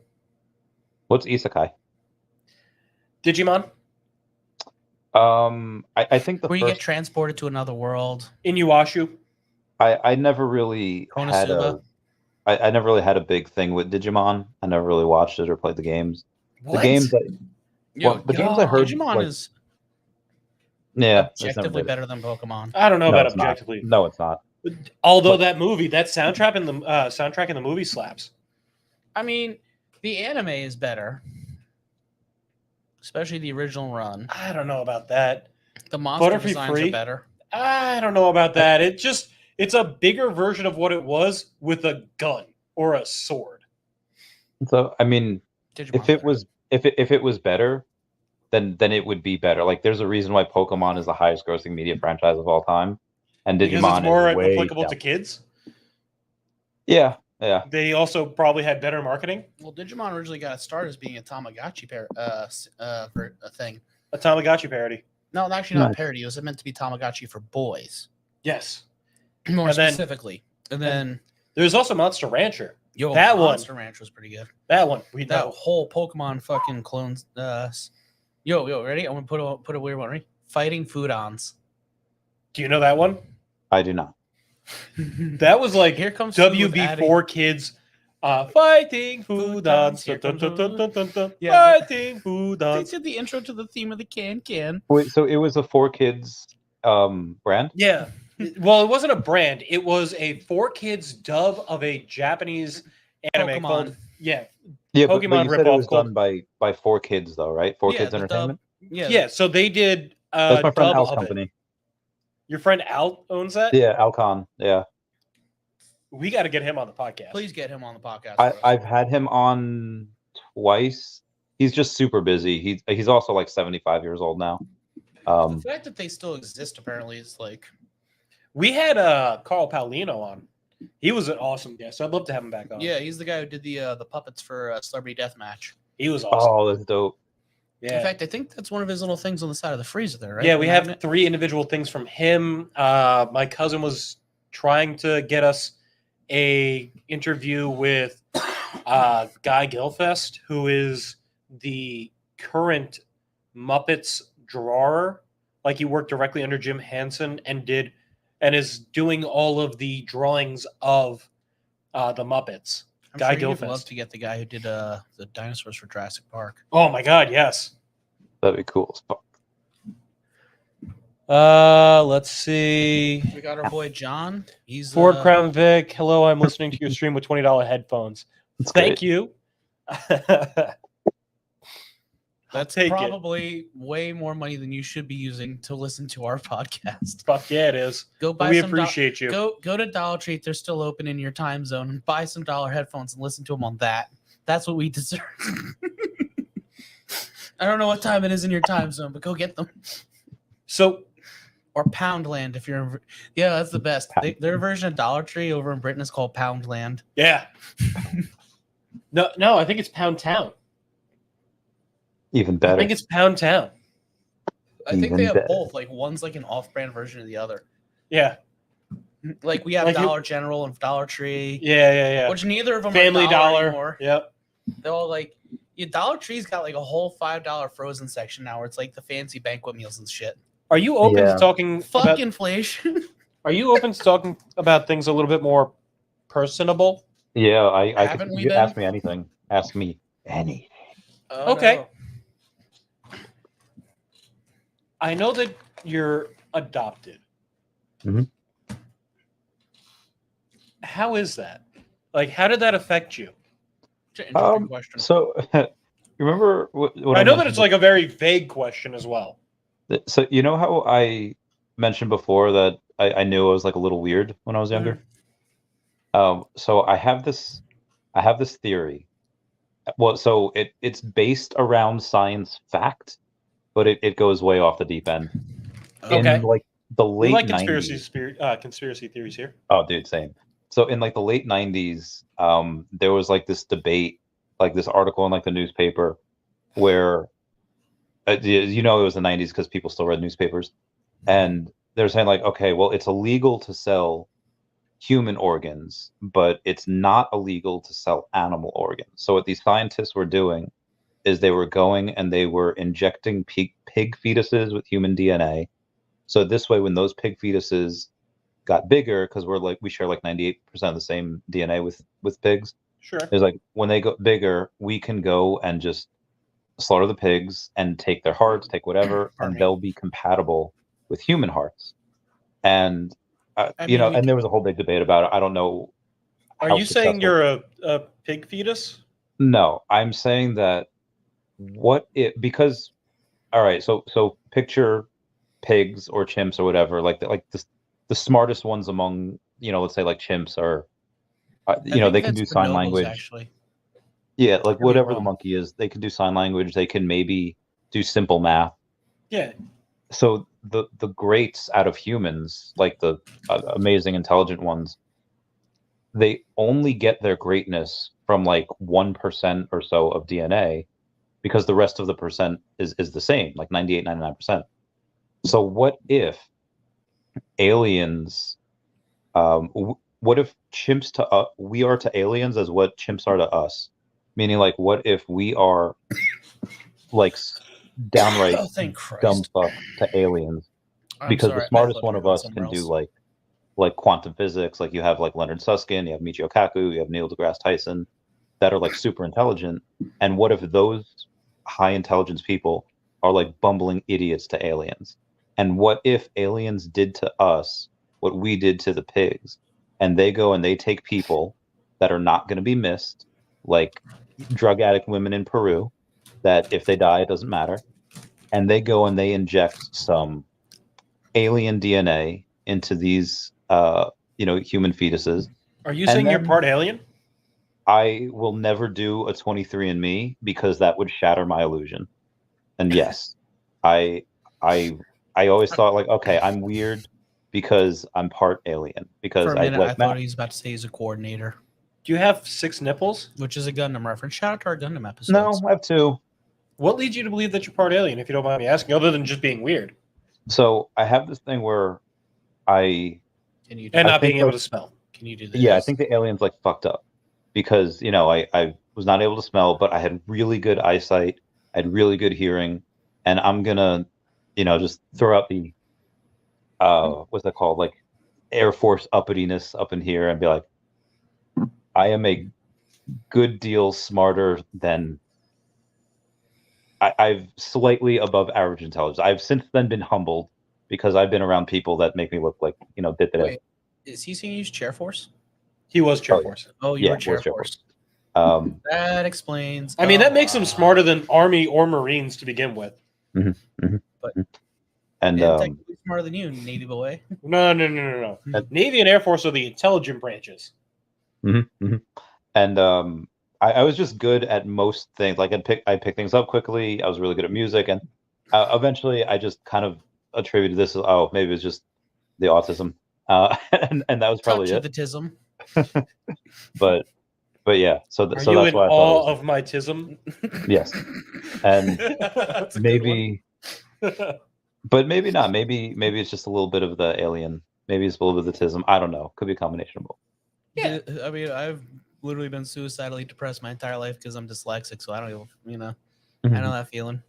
What's Isekai? Digimon? I think the Where you first get transported to another world. Inuyasha? I never really had Konosuba? I never really had a big thing with Digimon. I never really watched it or played the games. What? The games that Yo, the games I heard, Digimon like, is yeah, it's never objectively did it. better than Pokemon. I don't know No, about it's not. objectively. No, it's not. Although But- that soundtrack in the movie slaps. I mean, the anime is better, especially the original run. I don't know about that. The monster Butterfree designs free? are better. I don't know about that. It's a bigger version of what it was with a gun or a sword. So I mean, Digimon's if it better. was if it was better, then it would be better. Like there's a reason why Pokemon is the highest grossing media franchise of all time, and Because Digimon it's more is way applicable down. to kids. Yeah. They also probably had better marketing. Well, Digimon originally got its start as being a Tamagotchi a thing. A Tamagotchi parody. No, actually not Nice. a parody. It was meant to be Tamagotchi for boys, Yes. more And then- specifically. And then, There's also Monster Rancher. yo, that one- Monster Ranch was pretty good. That one. We That know. whole Pokemon fucking clones. Yo, ready? I'm gonna put a weird one. Ready? Fighting Foodons. Do you know that one? I do not. That was like Here comes Food with WB4 kids fighting food dance. Here comes Food. Yeah. Fighting food They dance. did the intro to the theme of the can. Wait, so it was a 4Kids brand? Yeah. Well, it wasn't a brand. It was a 4Kids dub of a Japanese anime Pokemon. called Yeah, Pokemon but you said it ripoff was called- done by 4Kids though, right? 4Kids the dub. Entertainment. Yeah, so they did That's my friend dub Al's of it. company. Your friend Al owns that? Yeah, Alcon. Yeah, We got to get him on the podcast. Please get him on the podcast. I've had him on twice. He's just super busy. He's also like 75 years old now. The fact that they still exist apparently is like We had Carl Paulino on. He was an awesome guest. I'd love to have him back on. yeah, he's the guy who did the puppets for Celebrity Deathmatch. He was awesome. Oh, that's dope. Yeah. In fact, I think that's one of his little things on the side of the freezer there, right? Yeah, we The have magnet? 3 individual things from him. My cousin was trying to get us a interview with Guy Gilfest, who is the current Muppets drawer. Like he worked directly under Jim Henson and is doing all of the drawings of the Muppets. I'm Guy sure you'd Gilfest. love to get the guy who did the dinosaurs for Jurassic Park. Oh my God, yes. That'd be cool as fuck. Let's see. We got our boy John. He's Ford Crown Vic. Hello, I'm listening to your stream with $20 headphones. That's Thank great. you. That's take it. probably way more money than you should be using to listen to our podcast. Fuck yeah, it is. Go But buy we some. appreciate you. Go to Dollar Tree if they're still open in your time zone and buy some dollar headphones and listen to them on that. That's what we deserve. I don't know what time it is in your time zone, but go get them. So, Or Poundland if you're. Yeah, that's the best. Their version of Dollar Tree over in Britain is called Poundland. yeah. No, I think it's Pound Town. Even I better. think it's Pound Town. I think Even they have better. both. Like one's like an off-brand version of the other. Yeah. Like we have Like Dollar General and Dollar Tree. Yeah. Which neither of them Family are Dollar. anymore. Yep. They're all like, Dollar Tree's got like a whole $5 frozen section now where it's like the fancy banquet meals and shit. Are you open Yeah. to talking Fuck about, inflation. Are you open to talking about things a little bit more personable? Yeah, I Haven't could, we you been? ask me anything. Ask me anything. Oh, Okay. no. I know that you're adopted. Mhm. How is that? Like, how did that affect you? Interesting question. So, you remember what I know that mentioned it's like a very vague question as well. So you know how I mentioned before that I knew I was like a little weird when I was younger? So I have this theory. Well, so it's based around science fact, but it goes way off the deep end. Okay. In like the We late like 90s. conspiracy theories here. Oh, dude, same. So in like the late 90s, there was like this debate, like this article in like the newspaper where you know it was the 90s because people still read newspapers, and they're saying like, okay, well, it's illegal to sell human organs, but it's not illegal to sell animal organs. So what these scientists were doing is they were going and they were injecting pig fetuses with human DNA. So this way, when those pig fetuses got bigger, because we share like 98% of the same DNA with pigs, Sure. it's like when they go bigger, we can go and just slaughter the pigs and take their hearts, take whatever, and they'll be compatible with human hearts. And and there was a whole big debate about it. I don't know. Are you saying you're a pig fetus? No, I'm saying that because all right, so picture pigs or chimps or whatever, like the smartest ones among, let's say like chimps are, they can do sign language. Actually. Yeah, like whatever the monkey is, they can do sign language. They can maybe do simple math. Yeah. So the greats out of humans, like the amazing intelligent ones, they only get their greatness from like 1% or so of DNA, because the rest of the percent is the same, like 98, 99%. So what if aliens, what if chimps we are to aliens as what chimps are to us? Meaning, like, what if we are like downright dumb fuck to aliens? Because the smartest one of us can do like quantum physics. Like you have like Leonard Susskind, you have Michio Kaku, you have Neil deGrasse Tyson, that are like super intelligent. And what if those high intelligence people are like bumbling idiots to aliens? And what if aliens did to us what we did to the pigs, and they go and they take people that are not going to be missed, like drug addict women in Peru, that if they die, it doesn't matter. And they go and they inject some alien DNA into these, human fetuses. Are you saying you're part alien? I will never do a 23andMe because that would shatter my illusion. And yes, I always thought like, okay, I'm weird because I'm part alien. Because for a minute, I thought he was about to say he's a coordinator. Do you have 6 nipples? Which is a Gundam reference. Shout out to our Gundam episodes. No, I have 2. What leads you to believe that you're part alien, if you don't mind me asking, other than just being weird? So I have this thing where not being able to smell. Can you do this? Yeah, I think the aliens like fucked up because I was not able to smell, but I had really good eyesight. I had really good hearing, and I'm gonna, just throw out the what's that called, like Air Force uppityness up in here, and be like, I am a good deal smarter than I've slightly above average intelligence. I've since then been humbled because I've been around people that make me look like Wait, is he saying he's Chair Force? He was Chair Oh, yeah. Force. Oh, you Yeah, were Chair was Chair Force. That explains. I mean, that makes him smarter than Army or Marines to begin with. and And technically smarter than you, Navy boy. No. Navy and Air Force are the intelligent branches. and I was just good at most things. Like I pick things up quickly. I was really good at music, and eventually I just kind of attributed this as, oh, maybe it's just the autism, and that was probably Touch it. of the tism. But yeah, so Are that's you why in I thought awe it was, of my tism? yes, and That's a good maybe, one. but maybe not. Maybe it's just a little bit of the alien. Maybe it's a little bit of the tism. I don't know. Could be a combination of both. Yeah, I mean, I've literally been suicidally depressed my entire life because I'm dyslexic, so I don't even, I know that feeling.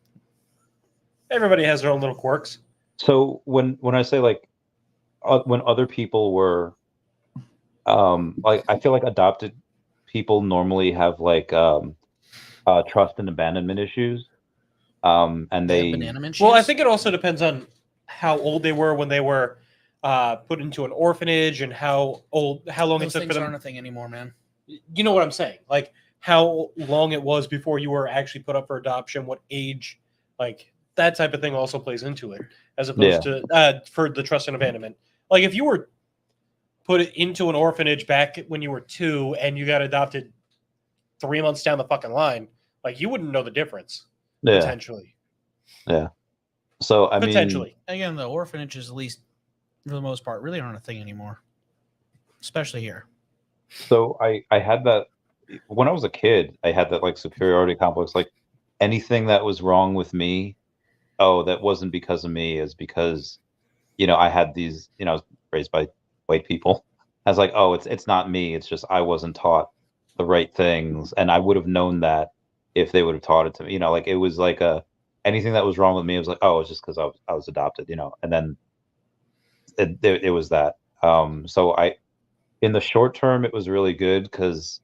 Everybody has their own little quirks. So when I say like when other people were like, I feel like adopted people normally have like trust and abandonment issues, and They they have banana mint Well, I shoes? think it also depends on how old they were when they were put into an orphanage and how long those it took for things them. aren't a thing anymore, man. You know what I'm saying? Like how long it was before you were actually put up for adoption, what age, like that type of thing also plays into it, as opposed to for the trust and abandonment. Like if you were put into an orphanage back when you were 2 and you got adopted 3 months down the fucking line, like you wouldn't know the difference potentially. Yeah. So I mean, Potentially. Again, the orphanages, at least for the most part, really aren't a thing anymore, especially here. so I had that when I was a kid. I had that like superiority complex. Like anything that was wrong with me, oh, that wasn't because of me, is because I had these. I was raised by white people. I was like, oh, it's not me. It's just I wasn't taught the right things, and I would have known that if they would have taught it to me. Like it was like anything that was wrong with me. It was like, oh, it's just because I was adopted. And then it was that. So in the short term, it was really good because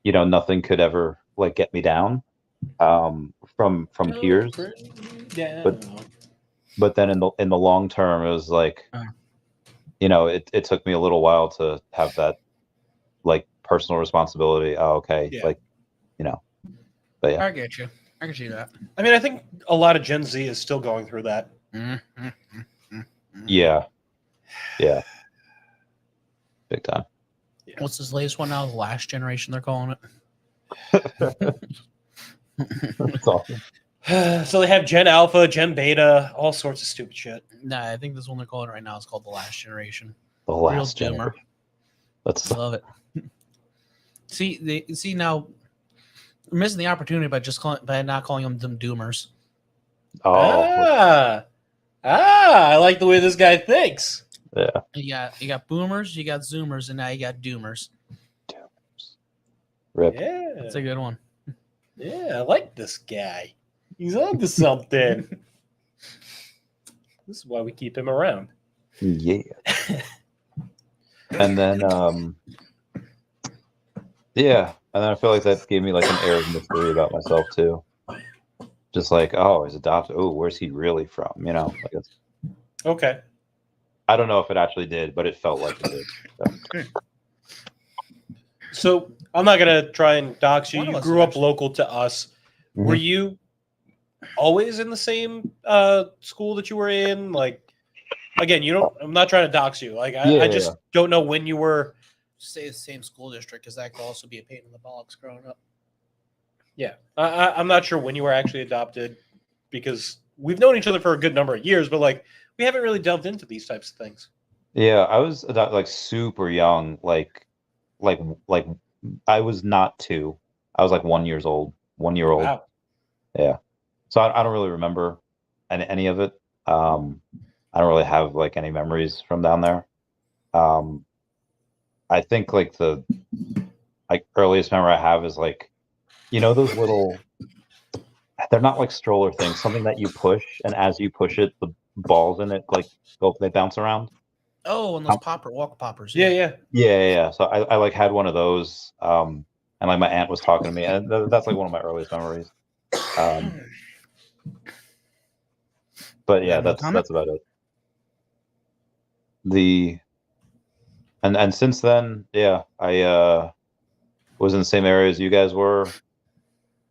nothing could ever like get me down from peers. But then in the long term, it was like, it took me a little while to have that like personal responsibility. Oh, okay, Yeah. like but yeah. I get you. I can see that. I mean, I think a lot of Gen Z is still going through that. Yeah, big time. What's this latest one now? The last generation, they're calling it. That's awesome. So they have Gen Alpha, Gen Beta, all sorts of stupid shit. Nah, I think this one they're calling it right now is called the last generation. The Real last doomer. generation. That's Love it. See now, we're missing the opportunity by not calling them doomers. oh I like the way this guy thinks. yeah. You got boomers, you got zoomers, and now you got doomers. Rip. Yeah, That's a good one. yeah, I like this guy. He's onto something. This is why we keep him around. Yeah. And then yeah, and then I feel like that gave me like an air of mystery about myself too. Just like, oh, he's adopted. Oh, where's he really from? Like it's, Okay. I don't know if it actually did, but it felt like it did. So I'm not gonna try and dox you. One of You us grew up actually. local to us. Mhm. Were you always in the same school that you were in? Like, again, you don't. I'm not trying to dox you. Like, I just don't know when you were. Say the same school district because that could also be a pain in the bollocks growing up. Yeah, I'm not sure when you were actually adopted because we've known each other for a good number of years, but like we haven't really delved into these types of things. Yeah, I was adopted like super young, like I was not 2. I was like 1 year old. Wow. Yeah. So I don't really remember any of it. I don't really have like any memories from down there. I think like the earliest memory I have is like, those little, they're not like stroller things. Something that you push, and as you push it, the balls in it like they bounce around. Oh, and those walk poppers. Yeah. Yeah. So I like had one of those, and like my aunt was talking to me, and that's like one of my earliest memories. But yeah, that's about it. And since then, yeah, I was in the same area as you guys were.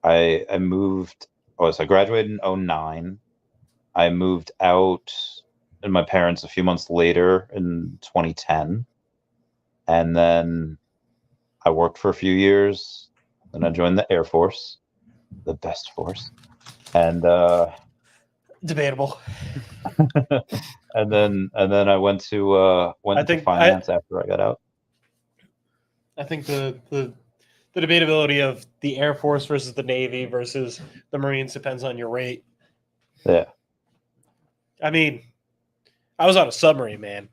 I moved. Oh, so I graduated in 2009. I moved out and my parents a few months later in 2010. And then I worked for a few years. Then I joined the Air Force, the best force. And Debatable. and then I went to finance after I got out. I think the debatability of the Air Force versus the Navy versus the Marines depends on your rate. Yeah. I mean, I was on a submarine, man.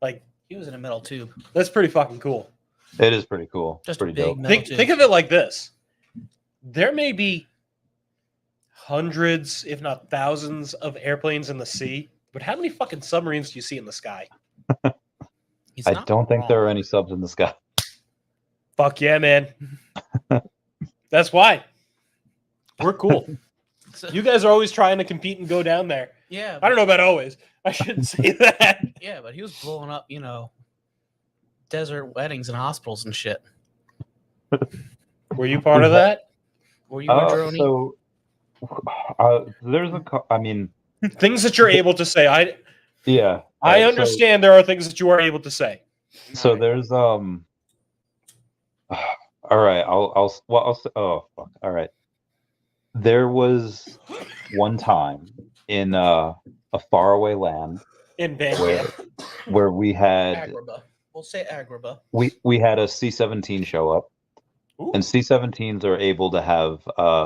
Like, He was in a metal tube. that's pretty fucking cool. It is pretty cool. Just pretty a big dope. metal Think of it like this. There may be hundreds, if not thousands, of airplanes in the sea, but how many fucking submarines do you see in the sky? I don't think there are any subs in the sky. Fuck yeah, man. That's why. We're cool. You guys are always trying to compete and go down there. Yeah. I don't know about always. I shouldn't say that. Yeah, but he was blowing up, desert weddings and hospitals and shit. Were you part of that? Were you a drone? So there's I mean, things that you're able to say. I understand there are things that you are able to say. So there's all right, I'll say, oh fuck. All right. There was one time in a faraway land in Bangkok where we had Agrabah. We'll say Agrabah. We had a C-17 show up. Ooh. And C-17s are able to have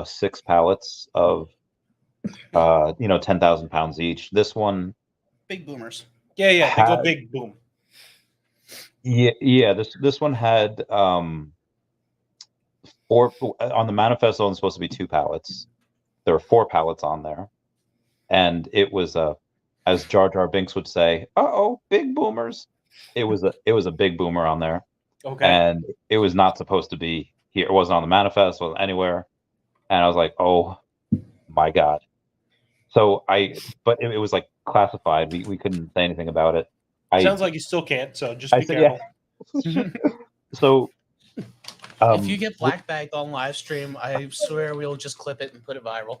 6 pallets of 10,000 pounds each. This one, big boomers. Yeah, they go big boom. Yeah. This one had 4 on the manifest. Only supposed to be 2 pallets. There were 4 pallets on there, and it was as Jar Jar Binks would say, "Uh-oh, big boomers." It was a big boomer on there. Okay. And it was not supposed to be here. It wasn't on the manifest, wasn't anywhere. And I was like, oh my God. So but it was like classified. We couldn't say anything about it. Sounds like you still can't, so just be careful. Yeah. So if you get black bagged on live stream, I swear we'll just clip it and put it viral.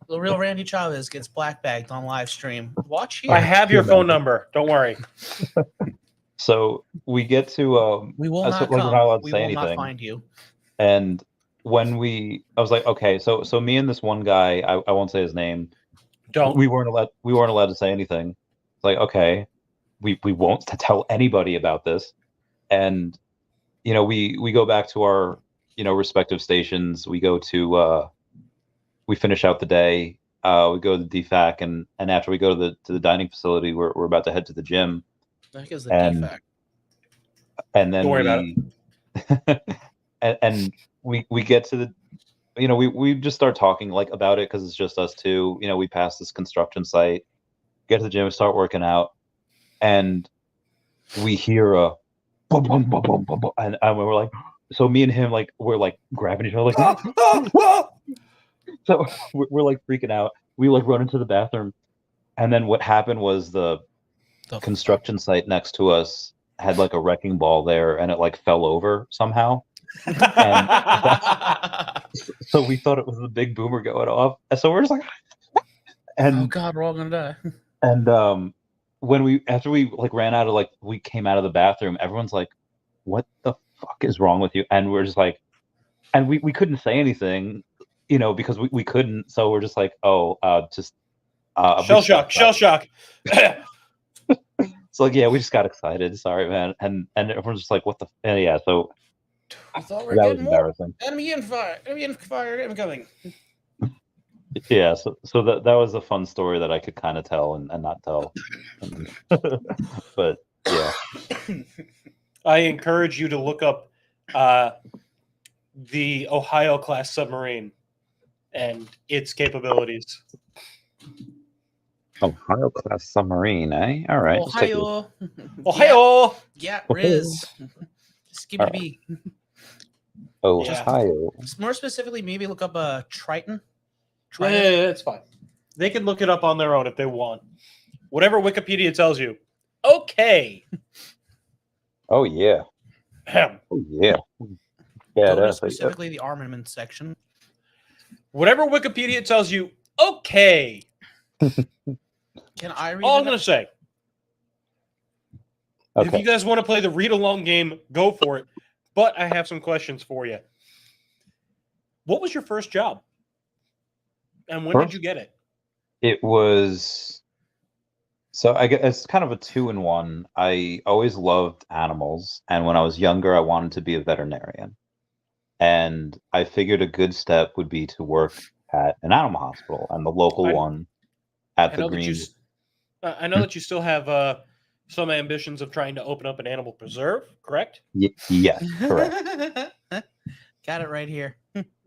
The real Randy Chavez gets black bagged on live stream. Watch here. I have your phone number. Don't worry. So we get to we will not we're not allowed to we say will anything. Not find you. And when I was like, okay, so me and this one guy, I won't say his name. We weren't allowed to say anything. It's like, okay, we won't tell anybody about this. And we go back to our respective stations. We go to we finish out the day. We go to the DFAC, and after we go to the dining facility, we're about to head to the gym. That is the DFAC. And then don't worry about it. and we get to the we just start talking like about it because it's just us two. We pass this construction site, get to the gym, start working out, and we hear a boom, boom, boom, boom, boom, boom, and we're like, so me and him we're grabbing each other so we're freaking out. We run into the bathroom, and then what happened was the construction site next to us had a wrecking ball there, and it fell over somehow. So we thought it was the big boomer going off, and so we're just and oh God, we're all gonna die. And after we ran out of we came out of the bathroom, everyone's like, what the fuck is wrong with you? And we're just and we couldn't say anything, because we couldn't, so we're just just shell shock. So yeah, we just got excited. Sorry, man. And everyone's just what the yeah. So I thought we that were was getting more. embarrassing. Enemy fire incoming. Yeah, so that was a fun story that I could kind of tell and not tell. But yeah, I encourage you to look up the Ohio class submarine. and its capabilities. Ohio class submarine, eh? All right. let's take a look. Ohio. Ohio! Yeah, Riz. Just give me the B. Ohio. More specifically, maybe look up Triton. Yeah, it's fine. They can look it up on their own if they want. Whatever Wikipedia tells you. Okay. Oh yeah. Ahem. Oh yeah. Go Yeah. to specifically the armament section. Whatever Wikipedia tells you. Okay. Can I read All it? I'm going to say. If Okay. you guys want to play the read-along game, go for it. But I have some questions for you. What was your first job? And when did you get it? It was. So I guess it's kind of a 2-in-1. I always loved animals, and when I was younger, I wanted to be a veterinarian. And I figured a good step would be to work at an animal hospital, and the local one at the Green. I know that you still have some ambitions of trying to open up an animal preserve, correct? Yes, correct. Got it right here.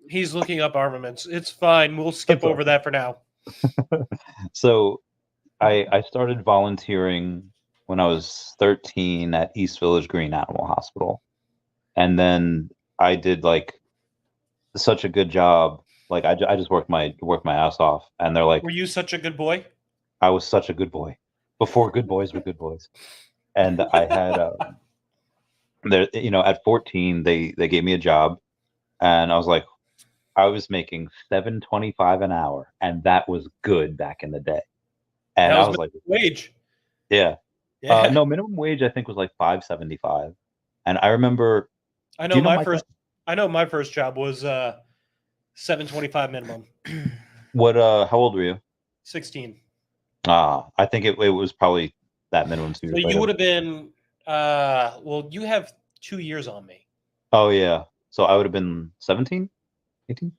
He's looking up armaments. It's fine. We'll skip over that for now. So I started volunteering when I was 13 at East Village Green Animal Hospital. And then I did like such a good job. Like I just worked my ass off, and they're like, Were you such a good boy? I was such a good boy before good boys were good boys. And I had there, at 14 they gave me a job, and I was like, I was making $7.25 an hour, and that was good back in the day. And That I was like, wage. yeah. Yeah. No, minimum wage I think was like $5.75. And I remember I know my first job was $7.25 minimum. what how old were you? 16. I think it was probably that minimum too. So you would have been well, you have 2 years on me. Oh yeah. So I would have been 17, 18?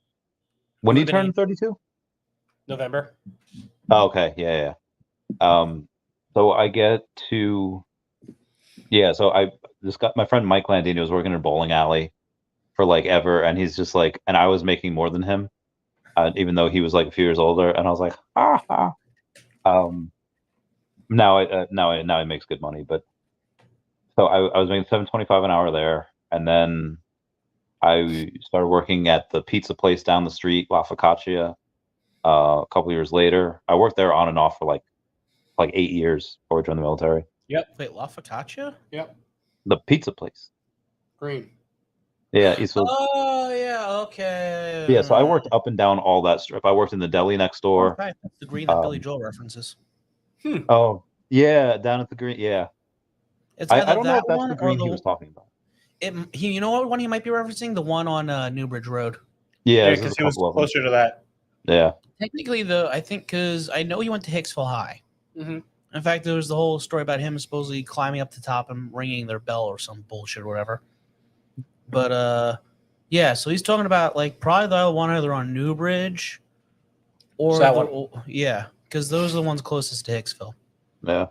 When do you turn 32? November. Oh, okay. Yeah. So I get to so I just got my friend Mike Landini was working in a bowling alley for like ever, and he's just like, and I was making more than him, even though he was like a few years older, and I was like, ha. Now he makes good money, but so I was making $7.25 an hour there, and then I started working at the pizza place down the street, La Focaccia. A couple years later, I worked there on and off for like 8 years before I joined the military. Yep. Wait, La Focaccia? Yep. The pizza place. Green. Yeah, Eastfield. Oh yeah, okay. Yeah, so I worked up and down all that strip. I worked in the deli next door. Right, that's the Green that Billy Joel references. Oh, yeah, down at the Green. Yeah, It's I either don't know that if that's one the or Green he was talking about. You know what one he might be referencing? The one on Newbridge Road. Yeah, because he was closer to that. Yeah. Technically, though, I think because I know he went to Hicksville High. Mm-hmm. In fact, there was the whole story about him supposedly climbing up the top and ringing their bell or some bullshit or whatever. But yeah, so he's talking about like probably the one either on Newbridge or that one. Yeah, because those are the ones closest to Hicksville. Yeah.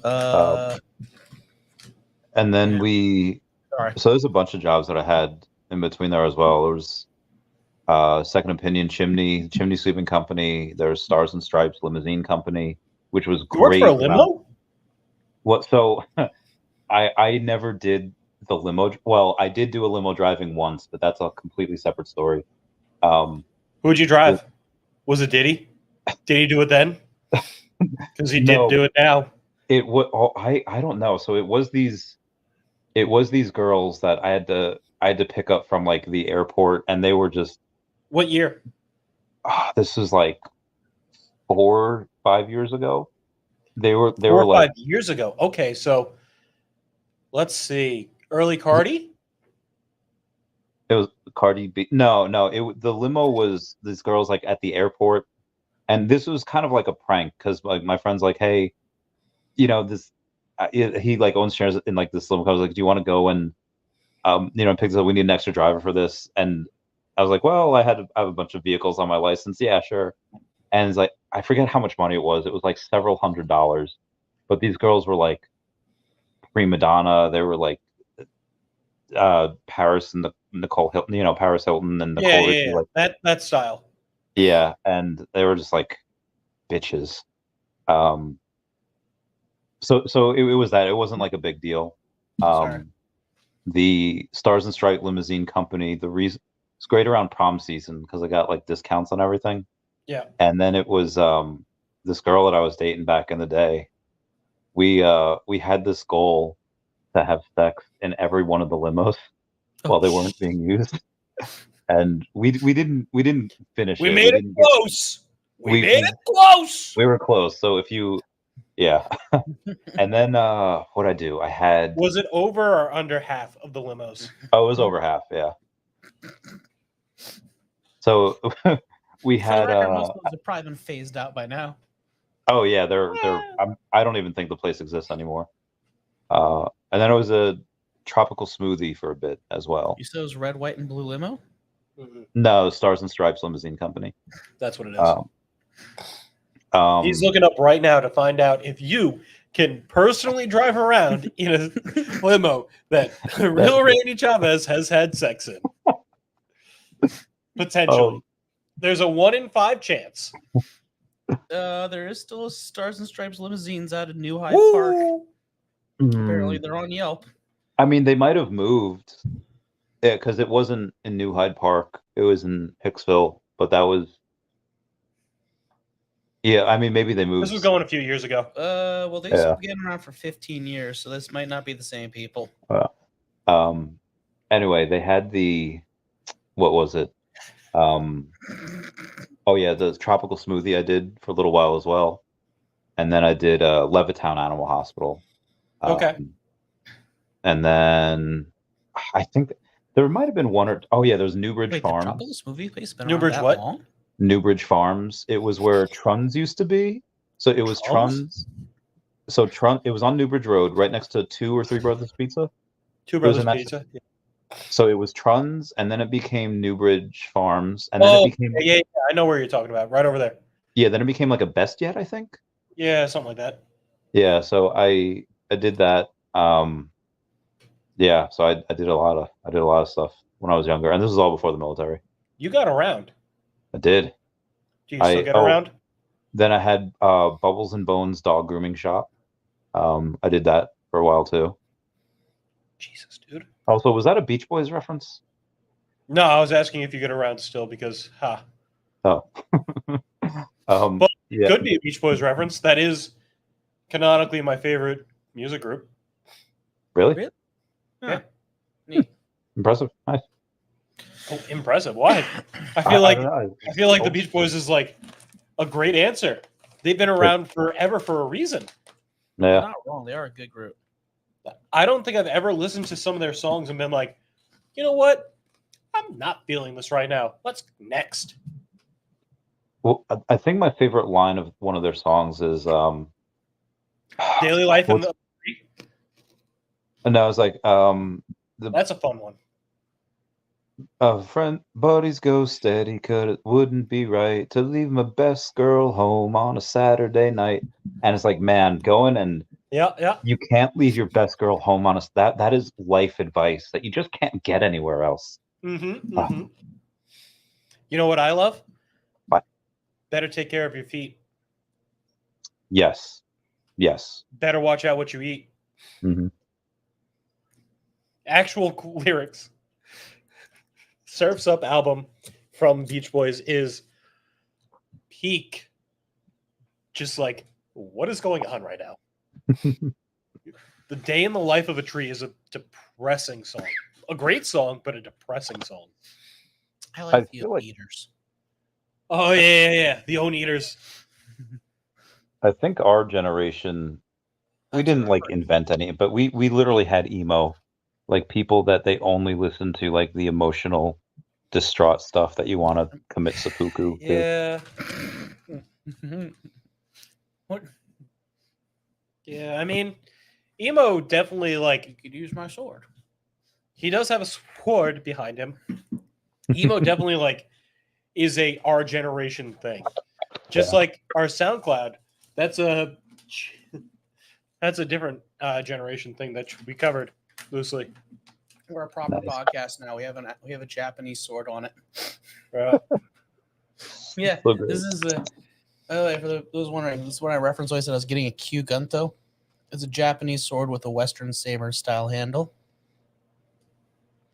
Yeah. And then so there's a bunch of jobs that I had in between there as well. There was Second Opinion Chimney Sweeping Company. There's Stars and Stripes Limousine Company, which was great. You worked for a limo? What? So I never did the limo. Well, I did do a limo driving once, but that's a completely separate story. Who'd you drive? Was it Diddy? Did he do it then? Because he did do it now. It was. I don't know. So it was these girls that I had to pick up from like the airport, and they were just. What year? This was like 4 or 5 years ago. They were 4 or 5 like years ago. Okay, so let's see. Early Cardi? It was Cardi B. No. The limo was these girls like at the airport, and this was kind of like a prank because like my friend's like, hey, this. He like owns shares in like this limo. I was like, do you want to go and pick this up? We need an extra driver for this. And I was like, well, I have a bunch of vehicles on my license. Yeah, sure. And it's like, I forget how much money it was. It was like several $100s. But these girls were like prima donna. They were like Paris and Nicole Hilton, Paris Hilton and Nicole Richie. Yeah. Like, That style. Yeah, and they were just like bitches. So it was that. It wasn't like a big deal. Sorry. The Stars and Stripe limousine company, the reason it's great around prom season because I got like discounts on everything. Yeah. And then it was this girl that I was dating back in the day. We had this goal to have sex in every one of the limos while they weren't being used. And we didn't finish We it. made it didn't get- close. We we- made it close. we were close. So if you yeah. And then what'd I do? I had Was it over or under half of the limos? oh, it was over half, yeah. So we For had the record, most of those have probably been phased out by now. oh yeah, they're I don't even think the place exists anymore. And then it was a tropical smoothie for a bit as well. You said it was red, white, and blue limo? No, Stars and Stripes Limousine Company. That's what it is. Um, He's looking up right now to find out if you can personally drive around in a limo that real Randy Chavez has had sex in. Potentially. There's a 1 in 5 chance. There is still a Stars and Stripes limousines out of New Hyde Woo! Park. mm, Apparently, they're on Yelp. I mean, they might have moved. Yeah, because it wasn't in New Hyde Park. It was in Hicksville, but that was. Yeah, I mean, maybe they moved. This was going a few years ago. Well, they've Yeah. been around for 15 years, so this might not be the same people. Anyway, they had the. What was it? Oh yeah, the tropical smoothie I did for a little while as well, and then I did Levittown Animal Hospital. Okay. And then I think there might have been one or oh yeah, there's Newbridge Wait, the Farms. Tropical Smoothie place been Newbridge around that what? long? Newbridge Farms. It was where Trun's used to be. So it was Trun's? Trun's. So Trun. It was on Newbridge Road, right next to 2 or 3 Brothers Pizza. Two was Brothers in that- Pizza. So it was Trun's, and then it became Newbridge Farms, and then Oh, it became yeah, I know where you're talking about. Right over there. yeah, then it became like a Best Yet, I think. Yeah, something like that. Yeah, so I did that. Yeah, so I did a lot of stuff when I was younger, and this was all before the military. You got around. I did. Do you still get oh, around? Then I had Bubbles and Bones dog grooming shop. I did that for a while too. Jesus, dude. Also, was that a Beach Boys reference? No, I was asking if you get around still because, Oh. But yeah. could be a Beach Boys reference. That is canonically my favorite music group. Really? Really? Yeah. Neat. Impressive. Nice. Oh, impressive. Why? I feel like don't know. I feel like the Beach Boys is like a great answer. They've been around forever for a reason. Yeah. Not wrong. They are a good group. I don't think I've ever listened to some of their songs and been like, you know what? I'm not feeling this right now. What's next? Well, I think my favorite line of one of their songs is Daily Life in the Street. no, it's like That's a fun one. a friend buddies go steady, 'cause it wouldn't be right to leave my best girl home on a Saturday night. And it's like, man, going and Yeah. you can't leave your best girl home on a that is life advice that you just can't get anywhere else. Mm-hmm. You know what I love? What? Better take care of your feet. Yes. Better watch out what you eat. Mhm. Actual lyrics. Surf's Up album from Beach Boys is peak. Just like, what is going on right now? The Day in the Life of a Tree is a depressing song. A great song, but a depressing song. I I like the feel like- Eaters. Oh, yeah. The Own Eaters. I think our generation, we didn't like invent any, but we literally had emo, like people that they only listen to like the emotional, distraught stuff that you want to commit seppuku to. Yeah. What? Yeah, I mean, emo definitely like You could use my sword. he does have a sword behind him. Emo definitely like is our generation thing. Just like our SoundCloud, that's a different generation thing that we covered loosely. We're a proper Nice. podcast now. We have a Japanese sword on it. Yeah, So great. this is a. By the way, for those wondering, this is what I referenced when I said I was getting a Kyugunto. It's a Japanese sword with a Western saber style handle.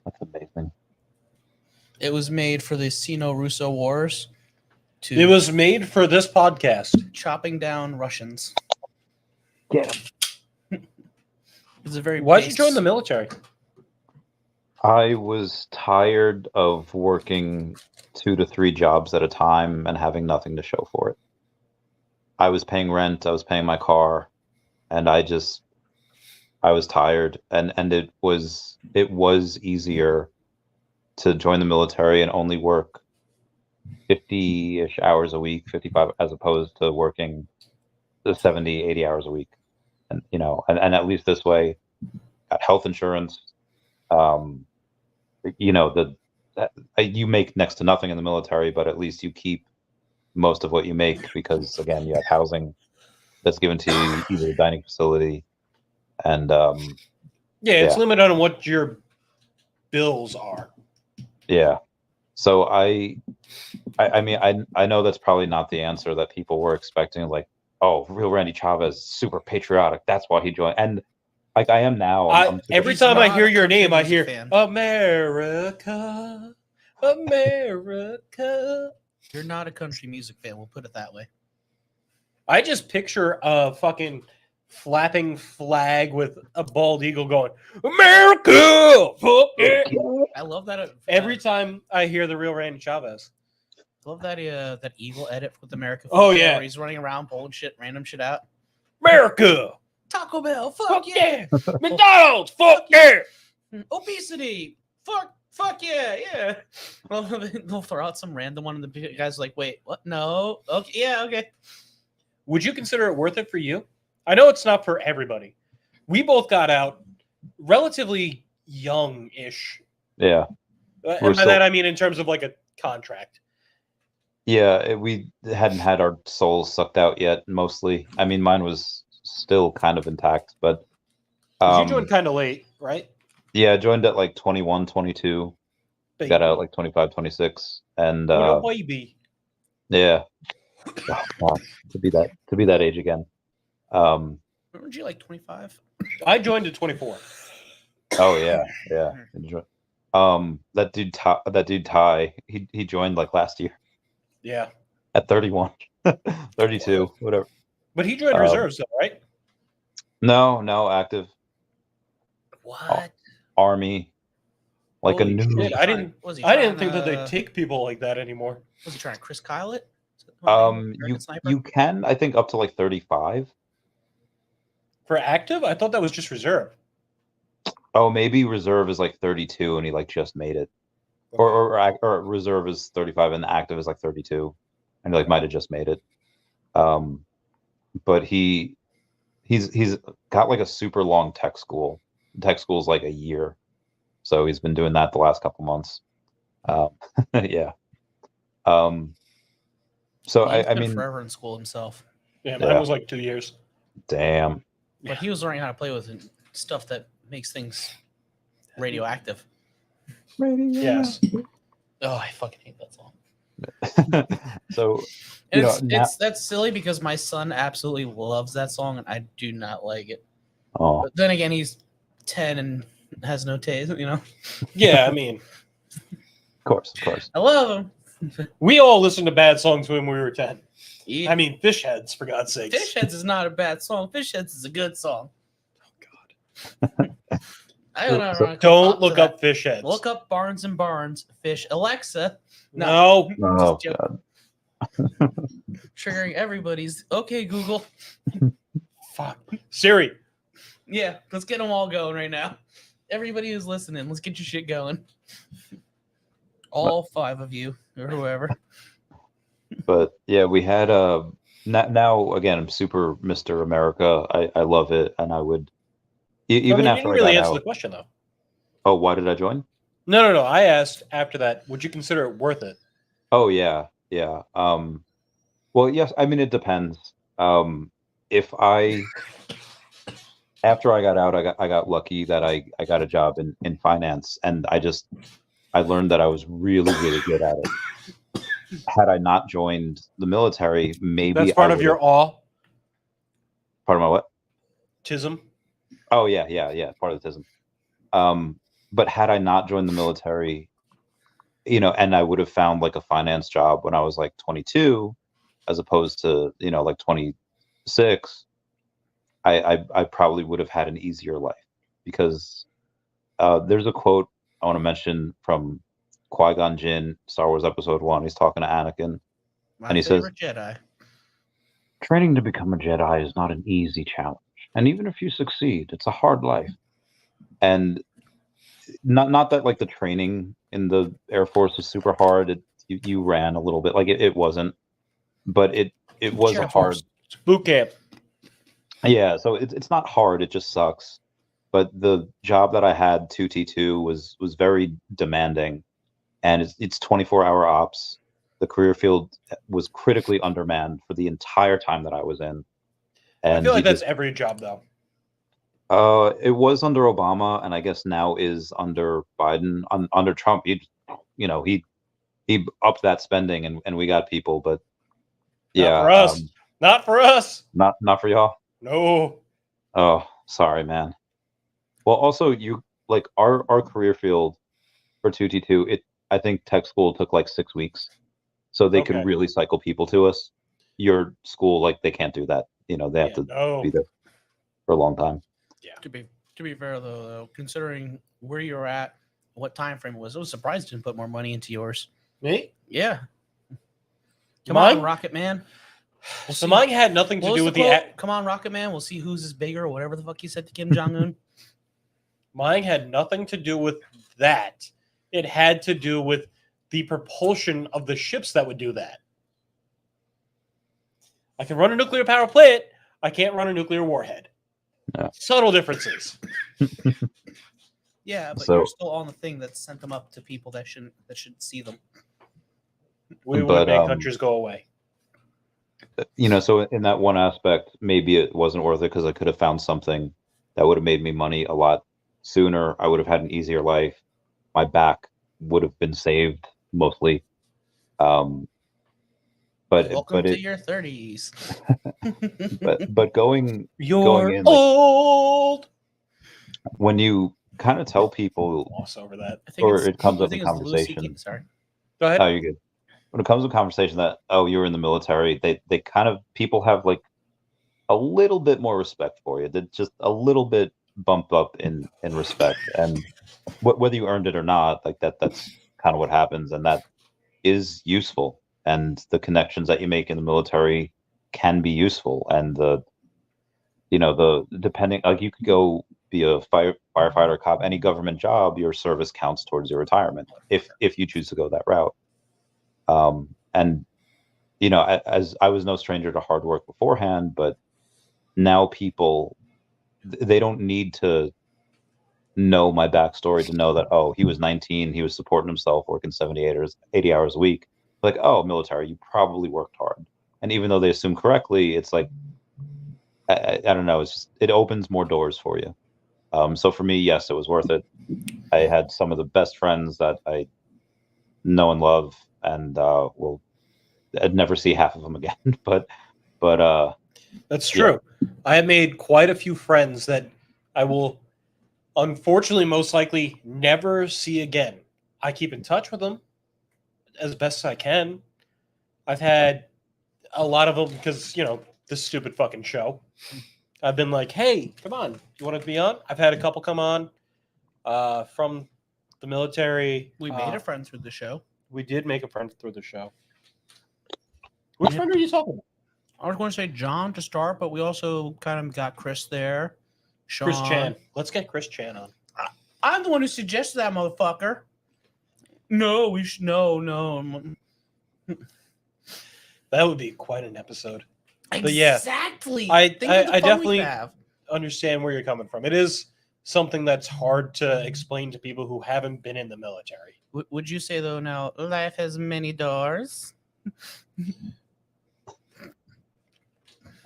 That's amazing. It was made for the Sino-Russo Wars. It was made for this podcast. Chopping down Russians. Get him. It's a very. Why'd you join the military? I was tired of working 2 to 3 jobs at a time and having nothing to show for it. I was paying rent, I was paying my car, and I was tired, and it was easier to join the military and only work 50-ish hours a week, 55, as opposed to working the 70, 80 hours a week. And and at least this way, got health insurance. You make next to nothing in the military, but at least you keep most of what you make because, again, you have housing that's given to you, either a dining facility, and It's limited on what your bills are. yeah. So I mean, I know that's probably not the answer that people were expecting. Like, oh, real Randy Chavez, super patriotic. That's why he joined. And like I am now. Every He's time I not hear a your country name, I music hear fan. America, America. You're not a country music fan. We'll put it that way. I just picture a fucking flapping flag with a bald eagle going, America! Fuck yeah! I love that. Every time I hear the real Randy Chavez. I love that that Eagle edit with America. Oh, Fuck yeah. Where he's running around pulling shit, random shit out. America! Taco Bell, Fuck fuck yeah. yeah! McDonald's! Fuck yeah! Obesity, fuck yeah, yeah. Well, they'll throw out some random one, and the guy's like, "Wait, what? No, okay, yeah, okay." Would you consider it worth it for you? I know it's not for everybody. We both got out relatively young-ish. Yeah. And by that, I mean in terms of like a contract. Yeah, we hadn't had our souls sucked out yet. Mostly, I mean, mine was still kind of intact, but 'Cause you joined kind of late, right? yeah, I joined at like 21, 22. Baby. Got out like 25, 26, and Baby. yeah, oh, God, to be that age again. Weren't you like 25? I joined at 24. Oh yeah. That dude Ty, he joined like last year Yeah. at 31, 32, whatever. But he joined reserves, though, right? No, active What? Army, like Holy a new. Shit, I didn't think that they take people like that anymore. Was he trying to Chris Kyle it? You can, I think, up to like 35. For active, I thought that was just reserve. Oh, maybe reserve is like 32, and he like just made it, or reserve is 35, and the active is like 32, and he like might have just made it. But he's got like a super long tech school. Tech school is like a year, so he's been doing that the last couple months. Yeah. So He's I been mean, forever in school himself, Yeah, mine Yeah. was like 2 years. damn. but he was learning how to play with stuff that makes things radioactive. Yes. Oh, I fucking hate that song. So And now- that's silly because my son absolutely loves that song, and I do not like it. oh, But then again, he's 10 and has no taste. Yeah, I mean, of course. I love him. we all listened to bad songs when we were 10. He- I mean, Fish Heads, for God's sakes. Fish Heads is not a bad song. Fish Heads is a good song. Oh, God. I don't know. Don't look up Fish Heads. Look up Barnes and Barnes Fish. Alexa, No. Oh Just God. triggering everybody's. Okay, Google. Fuck. Siri. Yeah, let's get them all going right now. Everybody who's listening, let's get your shit going. All 5 of you or whoever. But yeah, we had now again, I'm super Mr. America. I love it, and I would even you after didn't I really got answer out. the question, though. Oh, why did I join? No. I asked after that, would you consider it worth it? Oh yeah. Well, yes. I mean, it depends. If after I got out, I got lucky that I got a job in finance, and I learned that I was really, really good at it. had I not joined the military, maybe That's part I of would your have, awe, part of my what? tism. Oh yeah, part of the TISM. But had I not joined the military, and I would have found like a finance job when I was like 22, as opposed to like 26, I probably would have had an easier life because there's a quote I want to mention from Qui-Gon Jinn, Star Wars Episode 1. He's talking to Anakin, My and he says, favorite Jedi. "Training to become a Jedi is not an easy challenge, and even if you succeed, it's a hard life." And not that like the training in the Air Force was super hard. You ran a little bit, like it wasn't, but it was a Air hard. Force. It's boot camp. Yeah, so it's not hard. It just sucks. But the job that I had 2T2 was very demanding, and it's 24-hour ops. The career field was critically undermanned for the entire time that I was in, I and feel like you that's just every job though. it was under Obama, and I guess now is under Biden. Under Trump, he upped that spending, and we got people, but yeah, Not for us. Not for us. not for y'all. No. Oh, sorry, man. Well, also you like our career field for 2T2. I think tech school took like 6 weeks, so they Okay. could really cycle people to us. Your school, like they can't do that. They have Yeah, to no. be there for a long time. To be fair though, considering where you're at, what time frame it was surprised you didn't put more money into yours. Me? Yeah. Come Mine? on, Rocket Man. So mine had nothing to What was do the with the. quote? Come on, Rocket Man. We'll see whose is bigger, or whatever the fuck you said to Kim Jong Un. Mine had nothing to do with that. It had to do with the propulsion of the ships that would do that. I can run a nuclear power plant. I can't run a nuclear warhead. Yeah. Subtle differences. Yeah, but So- you're still on the thing that sent them up to people that should see them. We would But, make countries go away. So in that one aspect, maybe it wasn't worth it because I could have found something that would have made me money a lot sooner. I would have had an easier life. My back would have been saved mostly. But Welcome to it your 30s. but going You're in, like, old. when you kind of tell people, Gloss over that. I think or it's, it comes I up in think it's Louis CK. conversation. Sorry. Go ahead. Oh, you're good. When it comes to conversation that, oh, you were in the military, they kind of, people have like a little bit more respect for you. They're just a little bit bumped up in respect, and whether you earned it or not, like that's kind of what happens, and that is useful. And the connections that you make in the military can be useful, and the depending, like, you could go be a firefighter, cop, any government job, your service counts towards your retirement if you choose to go that route. And as I was no stranger to hard work beforehand, but now people, they don't need to know my backstory to know that, oh, he was 19, he was supporting himself, working 80 hours a week. Like, oh, military, you probably worked hard. And even though they assume correctly, it's like, I don't know, it's just, it opens more doors for you. So for me, yes, it was worth it. I had some of the best friends that I know and love, and I'd never see half of them again. but That's true. Yeah. I have made quite a few friends that I will, unfortunately, most likely never see again. I keep in touch with them as best as I can. I've had a lot of them because, this stupid fucking show. I've been like, hey, come on. You want to be on? I've had a couple come on from the military. We made a friend through the show. We did make a friend through the show. Which friend are you talking about? I was going to say John to start, but we also kind of got Chris there. Sean. Chris Chan. Let's get Chris Chan on. I'm the one who suggested that motherfucker. No, we should. No. That would be quite an episode. Exactly. But yeah, I definitely understand where you're coming from. It is something that's hard to explain to people who haven't been in the military. Would you say, though, now life has many doors?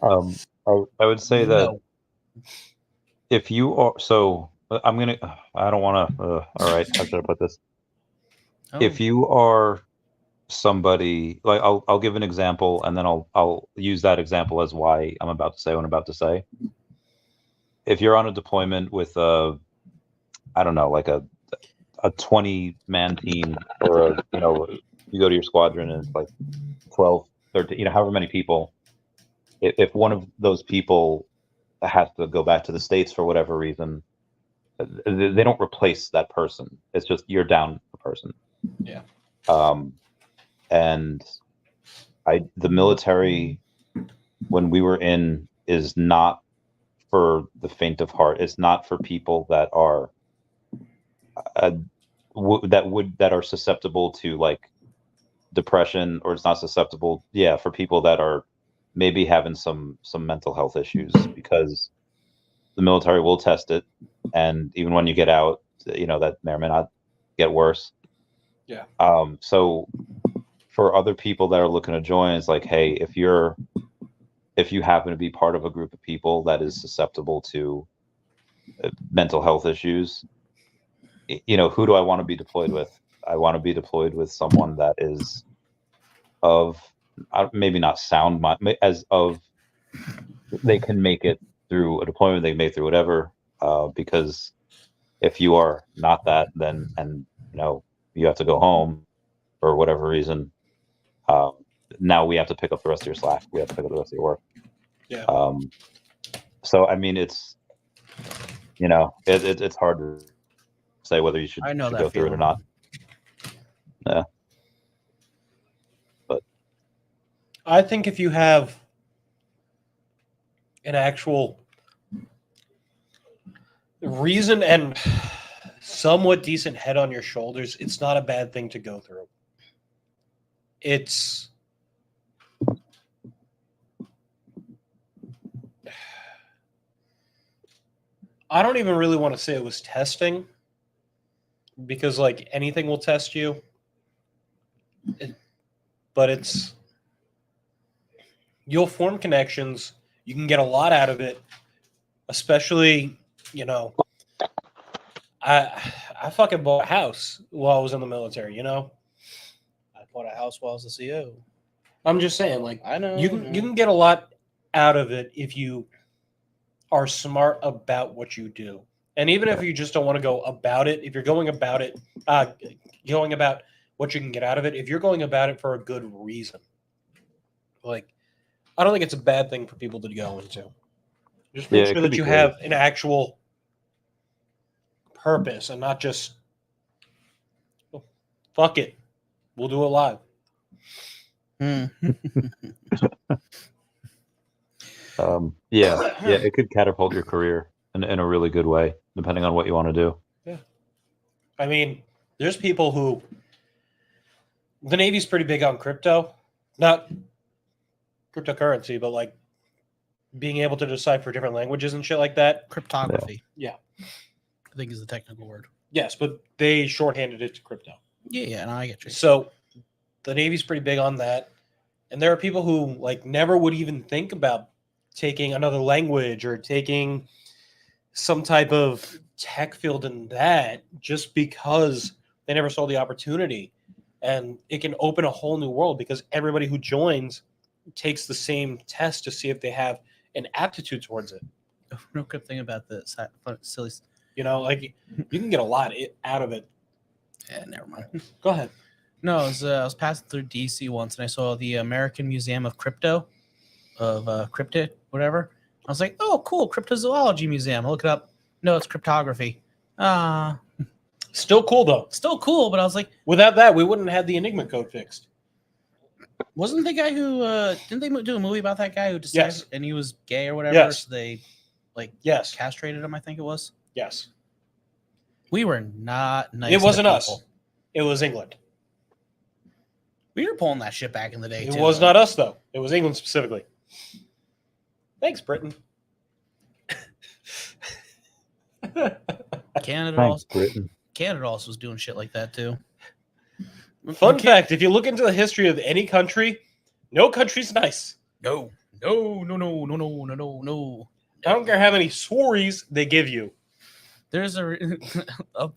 I would say that if you are, so I don't want to, all right, how should I put this? Oh. If you are somebody like I'll give an example, and then I'll use that example as why I'm about to say what I'm about to say. If you're on a deployment with I don't know, like a 20-man team, or you go to your squadron and it's like 12, 13, however many people. If one of those people has to go back to the States for whatever reason, they don't replace that person. It's just you're down a person. Yeah. And the military, when we were in, is not for the faint of heart. It's not for people that are that are susceptible to like depression, or it's not susceptible. Yeah, for people that are maybe having some mental health issues, because the military will test it, and even when you get out, that may or may not get worse. Yeah. So for other people that are looking to join, it's like, hey, if you happen to be part of a group of people that is susceptible to mental health issues, who do I want to be deployed with? I want to be deployed with someone that is of maybe not sound mind, as of they can make it through a deployment, they can make it through whatever. Because if you are not that, then you have to go home for whatever reason. Now we have to pick up the rest of your slack. We have to pick up the rest of your work. Yeah. So I mean, it's it's hard to say whether you should go through it or not. Yeah. But I think if you have an actual reason and somewhat decent head on your shoulders, it's not a bad thing to go through. It's I don't even really want to say it was testing, because like anything will test you. But you'll form connections. You can get a lot out of it, especially, I fucking bought a house while I was in the military, I bought a house while I was a CO. I'm just saying, like, I know. you can get a lot out of it if you are smart about what you do. And even if you just don't want to go about it, if you're going about it, going about what you can get out of it, if you're going about it for a good reason, like, I don't think it's a bad thing for people to go into. Just make sure that you have an actual purpose and not just, oh, fuck it, we'll do it live. It could catapult your career in a really good way, depending on what you want to do. Yeah. I mean, there's people who, the Navy's pretty big on crypto, not cryptocurrency, but like being able to decipher different languages and shit like that. Cryptography. Yeah. I think is the technical word. Yes, but they shorthanded it to crypto. Yeah, no, I get you. So the Navy's pretty big on that. And there are people who like never would even think about taking another language or taking some type of tech field in that, just because they never saw the opportunity. And it can open a whole new world, because everybody who joins takes the same test to see if they have an aptitude towards it. Real quick thing about this silly. Like, you can get a lot out of it. Yeah, never mind. Go ahead. No, I was passing through DC once, and I saw the American Museum of Crypto, of Cryptid, whatever. I was like, oh, cool, Cryptozoology Museum. I look it up. No, it's cryptography. Still cool, though. Still cool, but I was like, without that, we wouldn't have the Enigma code fixed. Wasn't the guy who didn't they do a movie about that guy who decided, Yes, and he was gay or whatever? Yes. So they yes, castrated him, I think it was. Yes. We were not nice. It wasn't to us. people. It was England. We were pulling that shit back in the day, It too. was not us, though. It was England specifically. Canada Thanks, Britain. Thanks, Britain. Canada also was doing shit like that, too. Fun fact, if you look into the history of any country, no country's nice. No. I don't care how many sorries they give you. There's I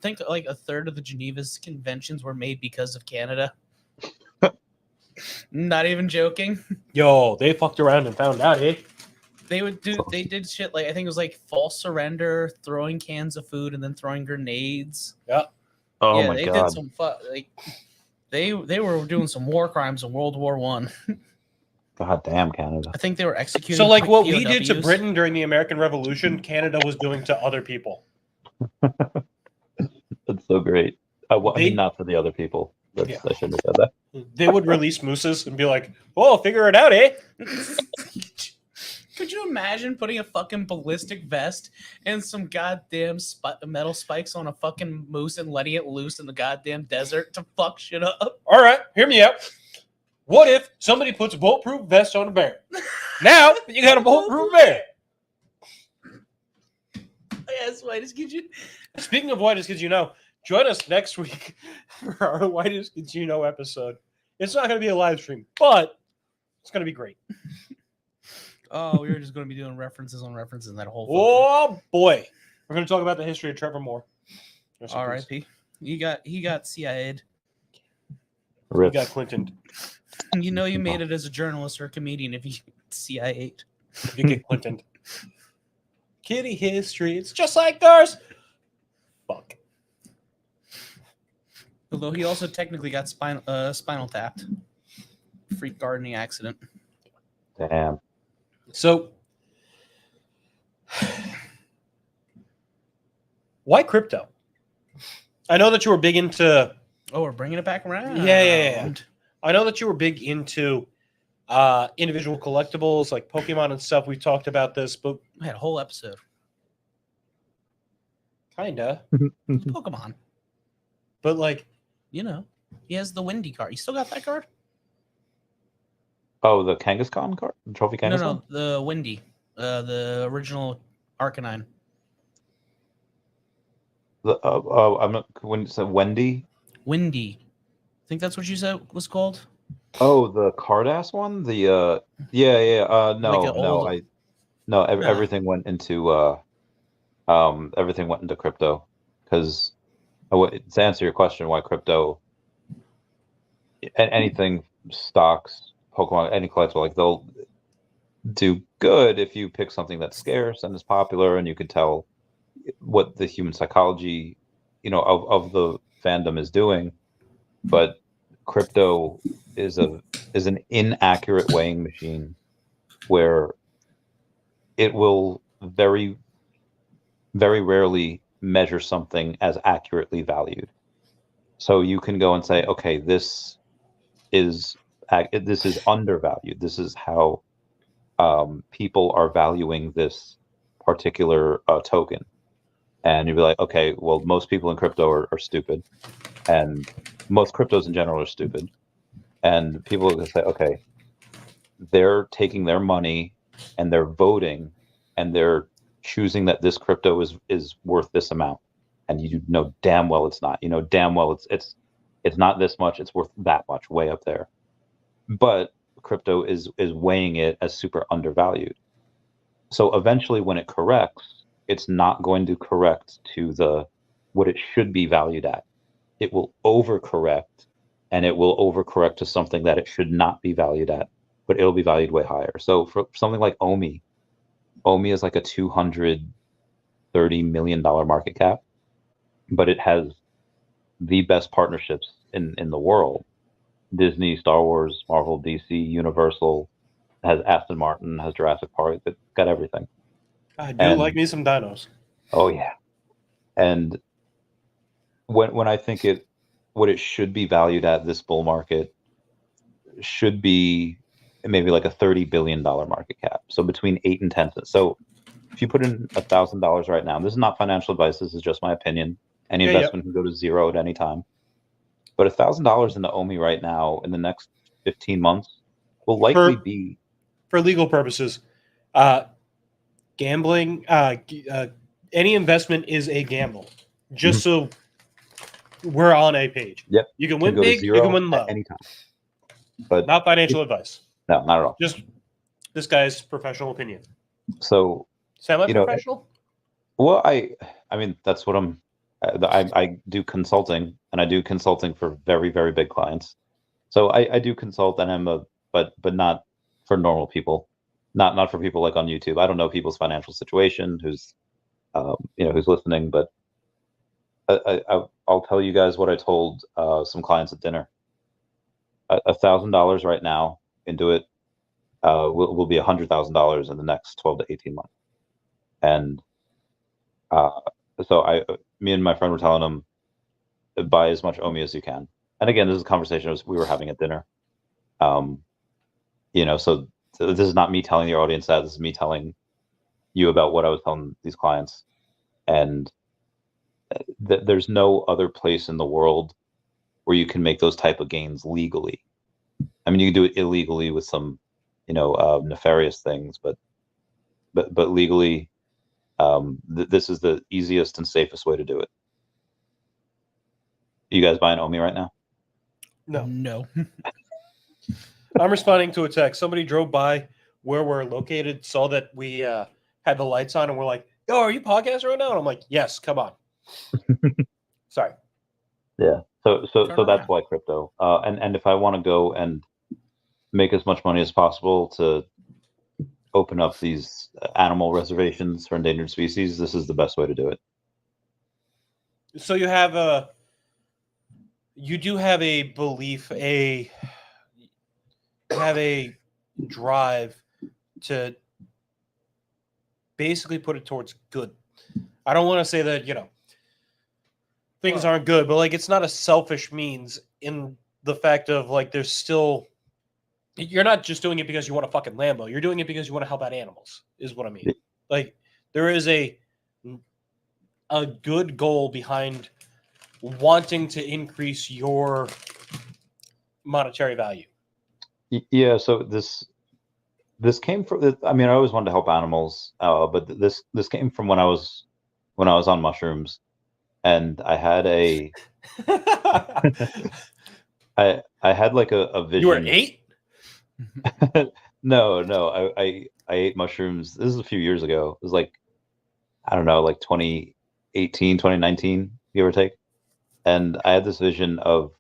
think like a third of the Geneva's conventions were made because of Canada. Not even joking. Yo, they fucked around and found out, eh? They did shit like I think it was like false surrender, throwing cans of food, and then throwing grenades. Oh yeah, my they god. did some they were doing some war crimes in World War One. God damn Canada. I think they were executing. So, like, what POWs. we did to Britain during the American Revolution, Canada was doing to other people. That's so great. I mean, They- not for the other people. Yeah. I shouldn't have said that. They would release mooses and be like, "Oh, figure it out, eh?" Could you imagine putting a fucking ballistic vest and some goddamn metal spikes on a fucking moose and letting it loose in the goddamn desert to fuck shit up? All right, hear me out. What if somebody puts a bulletproof vest on a bear? Now you got a bulletproof bear. Yes, whitest kid you. Speaking of whitest kids, you know, join us next week for our whitest kids you know episode. It's not going to be a live stream, but it's going to be great. Oh, we were just going to be doing references on references that whole. Oh boy, we're going to talk about the history of Trevor Moore. R.I.P. He got CIA'd. We got Clinton. You know you made it as a journalist or a comedian if you CIA'd. You get Clinton. Kitty history. It's just like ours. Fuck. Although he also technically got spinal tapped. Freak gardening accident. Damn. So, why crypto? I know that you were big into. Oh, we're bringing it back around. Yeah. I know that you were big into individual collectibles like Pokemon and stuff. We've talked about this, but I had a whole episode. Kinda. Pokemon. But like, You know, he has the Windy card. You still got that card? Oh, the Kangaskhan card? The trophy Kangaskhan? No, the Windy. The original Arcanine. I'm not, when you said Wendy? Windy. I think that's what you said was called. Oh, the Cardass one? The no, Like an old- everything went into everything went into crypto because to answer your question, why crypto? Anything stocks, Pokemon, any collectible, like they'll do good if you pick something that's scarce and is popular, and you can tell what the human psychology, of the fandom is doing. But crypto is an inaccurate weighing machine where it will very, very rarely measure something as accurately valued. So you can go and say, okay, this is undervalued. This is how people are valuing this particular token. And you'd be like, okay, well, most people in crypto are stupid, and most cryptos in general are stupid. And people are going to say, okay, they're taking their money and they're voting and they're choosing that this crypto is worth this amount. And you know damn well it's not. You know damn well it's not this much. It's worth that much, way up there. But crypto is weighing it as super undervalued. So eventually, when it corrects, it's not going to correct to what it should be valued at. It will overcorrect, and it will overcorrect to something that it should not be valued at, but it'll be valued way higher. So for something like Omi is like a $230 million market cap, but it has the best partnerships in the world. Disney, Star Wars, Marvel, DC, Universal, has Aston Martin, has Jurassic Park. It's got everything. I do like me some dinos. Oh yeah. And when I think what it should be valued at, this bull market should be maybe like a $30 billion market cap. So between 8 and 10. So if you put in $1,000 right now, this is not financial advice, this is just my opinion. Any investment can go to zero at any time. But $1,000 into Omi right now in the next 15 months will likely be, for legal purposes, gambling. Any investment is a gamble. Just so we're on a page. Yep. You can win go to big, you zero can win low. at any time. But Not financial advice. no, not at all. Just this guy's professional opinion. So Semi-professional? well, I mean that's what I do consulting, and I do consulting for very, very big clients. So I do consult, and but not for normal people, not for people like on YouTube. I don't know people's financial situation, who's who's listening, but I'll tell you guys what I told some clients at dinner. $1,000 right now into it will be $100,000 in the next 12 to 18 months. And so me and my friend were telling him, buy as much OMI as you can. And again, this is a conversation we were having at dinner. So this is not me telling your audience that. This is me telling you about what I was telling these clients. And there's no other place in the world where you can make those type of gains legally. I mean, you can do it illegally with some, nefarious things, but legally, this is the easiest and safest way to do it. You guys buying OMI right now? No. I'm responding to a text. Somebody drove by where we're located, saw that we had the lights on, and we're like, "Yo, are you podcasting right now?" And I'm like, "Yes, come on." Sorry. Yeah. So Turn that's around. why crypto. And if I want to go and make as much money as possible to open up these animal reservations for endangered species, this is the best way to do it. So you do have a belief, you have a drive to basically put it towards good. I don't want to say that, things aren't good, but like it's not a selfish means in the fact of like there's still, you're not just doing it because you want a fucking Lambo. You're doing it because you want to help out animals, is what I mean. Like there is a good goal behind wanting to increase your monetary value. Yeah. So this came from. I mean, I always wanted to help animals, but this came from when I was on mushrooms, and I had I had like a vision. You were 8? No. I ate mushrooms. This is a few years ago. It was like, I don't know, like 2018, 2019, give or take. And I had this vision of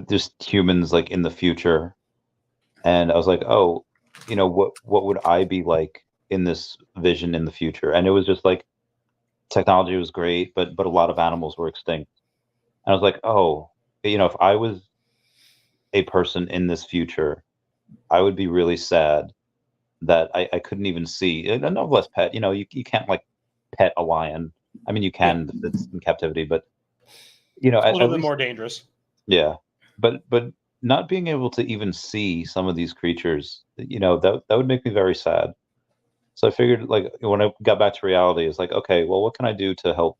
just humans like in the future. And I was like, oh, what would I be like in this vision in the future? And it was just like technology was great, but a lot of animals were extinct. And I was like, oh, if I was a person in this future, I would be really sad that I couldn't even see. And no less pet, you can't like pet a lion. I mean, you can if it's in captivity, but a little at bit least, more dangerous. yeah. But not being able to even see some of these creatures, that would make me very sad. So I figured, like, when I got back to reality, it's like, okay, well, what can I do to help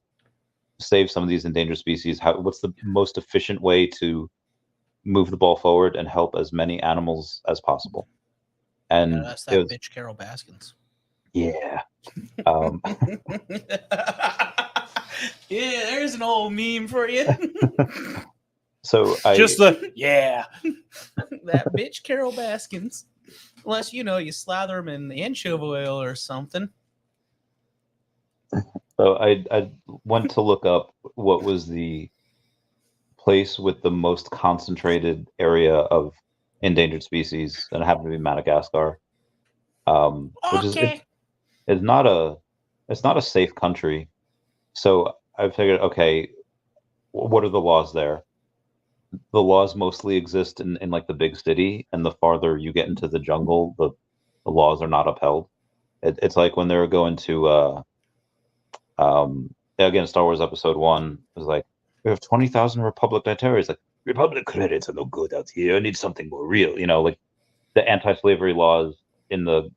save some of these endangered species? What's the most efficient way to move the ball forward and help as many animals as possible? And That's that bitch Carol Baskins. Yeah. Yeah, there's an old meme for you. So that bitch Carol Baskins. Unless you slather them in anchovy oil or something. So I went to look up what was the place with the most concentrated area of endangered species, and it happened to be Madagascar, which is not a safe country. So I figured, okay, what are the laws there? The laws mostly exist in like the big city, and the farther you get into the jungle, the laws are not upheld. It's like when they were going to again, Star Wars Episode 1 was like, we have 20,000 Republic dignitaries. Like, Republic credits are no good out here. I need something more real. Like the anti-slavery laws in the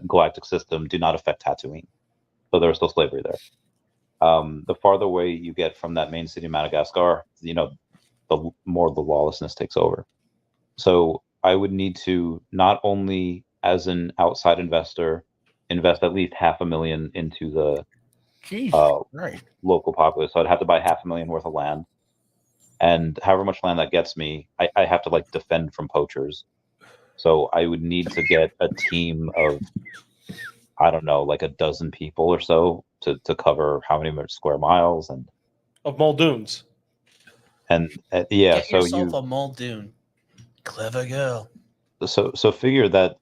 galactic system do not affect Tatooine, so there's still slavery there. The farther away you get from that main city, Madagascar, the more the lawlessness takes over. So I would need to, not only as an outside investor, invest at least $500,000 into the local populace. So I'd have to buy $500,000 worth of land, and however much land that gets me, I have to like defend from poachers. So I would need to get a team of, I don't know, like a dozen people or so to cover how many square miles and of Muldoons. And yeah, Get so yourself a Muldoon. Clever girl. so figure that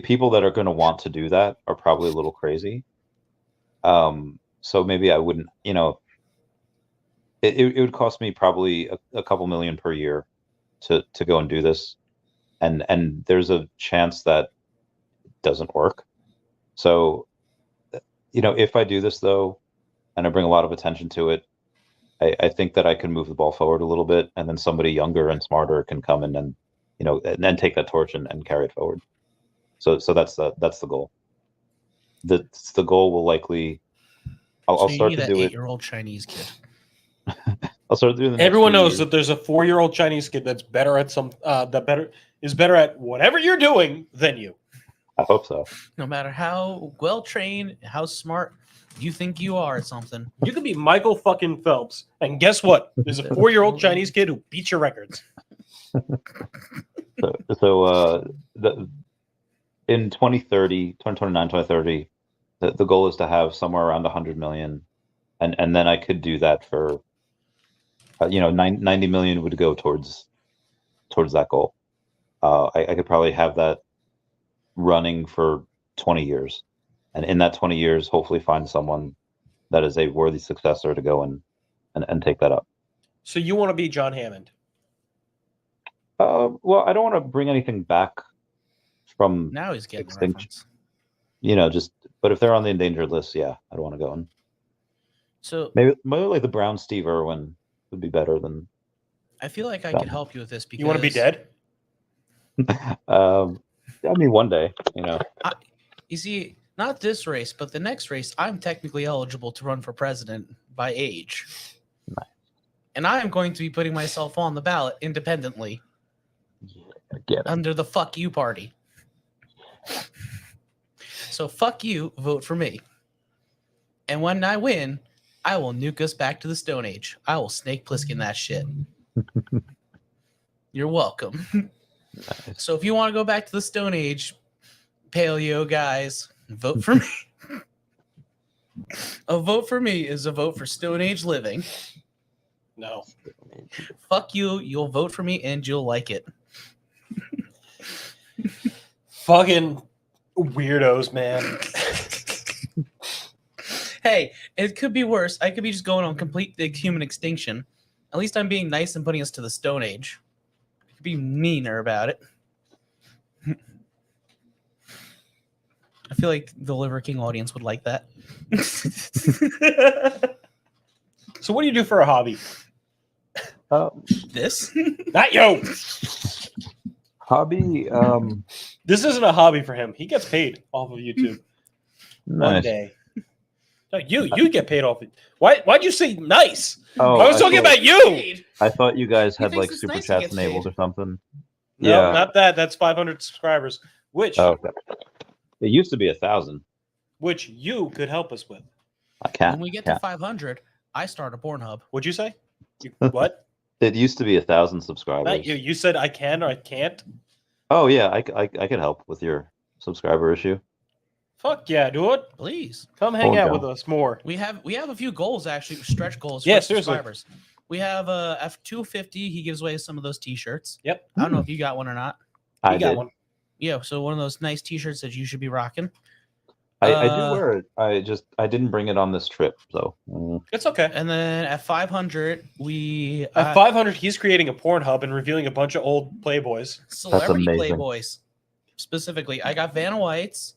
people that are going to want to do that are probably a little crazy. So maybe I wouldn't, it would cost me probably a couple million per year to go and do this. And there's a chance that it doesn't work. So, if I do this though, and I bring a lot of attention to it, I think that I can move the ball forward a little bit, and then somebody younger and smarter can come in and, and then take that torch and carry it forward. So that's the goal. The goal will likely, I'll you start need to that do it. 8-year-old Chinese kid. I'll start doing the next Everyone few knows years. that there's a 4-year-old Chinese kid that's better at is better at whatever you're doing than you. I hope so. No matter how well trained, how smart you think you are at something. You could be Michael fucking Phelps, and guess what? There's a 4-year-old Chinese kid who beats your records. In 2029, 2030, the goal is to have somewhere around 100 million, and then I could do that for, 90 million would go towards that goal. I could probably have that running for 20 years, and in that 20 years, hopefully find someone that is a worthy successor to go and take that up. So you want to be John Hammond? Well, I don't want to bring anything back from Now he's getting the extinction. reference. But if they're on the endangered list, yeah, I'd want to go in. So Maybe like the brown Steve Irwin would be better than. I feel like I could help you with this because You want to be dead? I mean, one day, You see, not this race, but the next race, I'm technically eligible to run for president by age. Nice. And I am going to be putting myself on the ballot independently I get it. under the fuck you party. So fuck you, vote for me. And when I win, I will nuke us back to the Stone Age. I will Snake Plissken that shit. You're welcome. Nice. So if you want to go back to the Stone Age, paleo guys, vote for me. A vote for me is a vote for Stone Age living. No. Fuck you. You'll vote for me and you'll like it. Fucking weirdos, man. Hey, it could be worse. I could be just going on complete human extinction. At least I'm being nice and putting us to the Stone Age. I could be meaner about it. I feel like the Liver King audience would like that. So what do you do for a hobby? This? Not yo. Hobby. This isn't a hobby for him. He gets paid off of YouTube one Nice. day. No, you get paid off it. Why'd you say nice? Oh, I was talking about you. I thought you guys He had thinks like it's super nice he chats gets enabled paid. or something. No, Yeah. not that. That's 500 subscribers, which Oh, okay. It used to be 1,000. you could help us with. I can't. When we get to 500, I start a Pornhub. What'd you say? What? It used to be 1,000 subscribers. Not you. You said I can or I can't. Oh yeah, I could help with your subscriber issue. Fuck yeah, dude. Please. Come hang Oh, out no. with us more. We have a few goals, actually, stretch goals Yeah, for seriously. subscribers. We have F250. He gives away some of those T-shirts. Yep. I don't know if you got one or not. You I got did. one. Yeah, so one of those nice T-shirts that you should be rocking. I do wear it. I didn't bring it on this trip, so. It's okay. And then at 500, we At 500, he's creating a Pornhub and revealing a bunch of old Playboys. celebrity amazing. Playboys. Specifically, I got Vanna White's,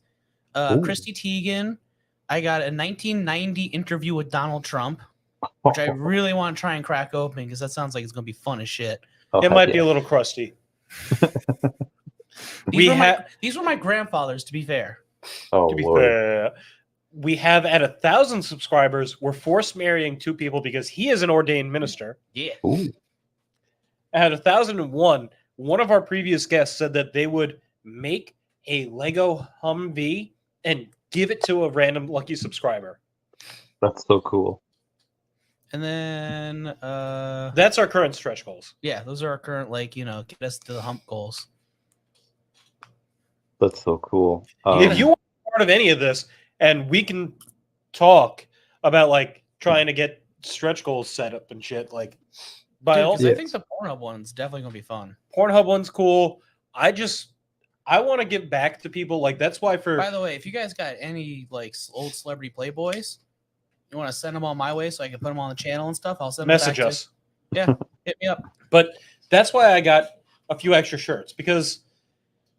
Ooh. Christy Teigen. I got a 1990 interview with Donald Trump, which I really want to try and crack open because that sounds like it's going to be fun as shit. Oh, It heck might yeah. be a little crusty. These were my grandfathers, to be fair. Oh To be Lord. fair, we have at 1,000 subscribers, we're force marrying 2 people because he is an ordained minister. Yeah. Ooh. At 1,001, one of our previous guests said that they would make a Lego Humvee and give it to a random lucky subscriber. That's so cool. And then, That's our current stretch goals. yeah, those are our current, get us to the hump goals. That's so cool. If you want to be part of any of this, and we can talk about trying to get stretch goals set up and shit, By Dude, all, 'cause I think the Pornhub one's definitely gonna be fun. Pornhub one's cool. I want to give back to people. Like that's why By the way, if you guys got any like old celebrity playboys, you want to send them on my way so I can put them on the channel and stuff, I'll send them message back us. Yeah, hit me up. But that's why I got a few extra shirts because,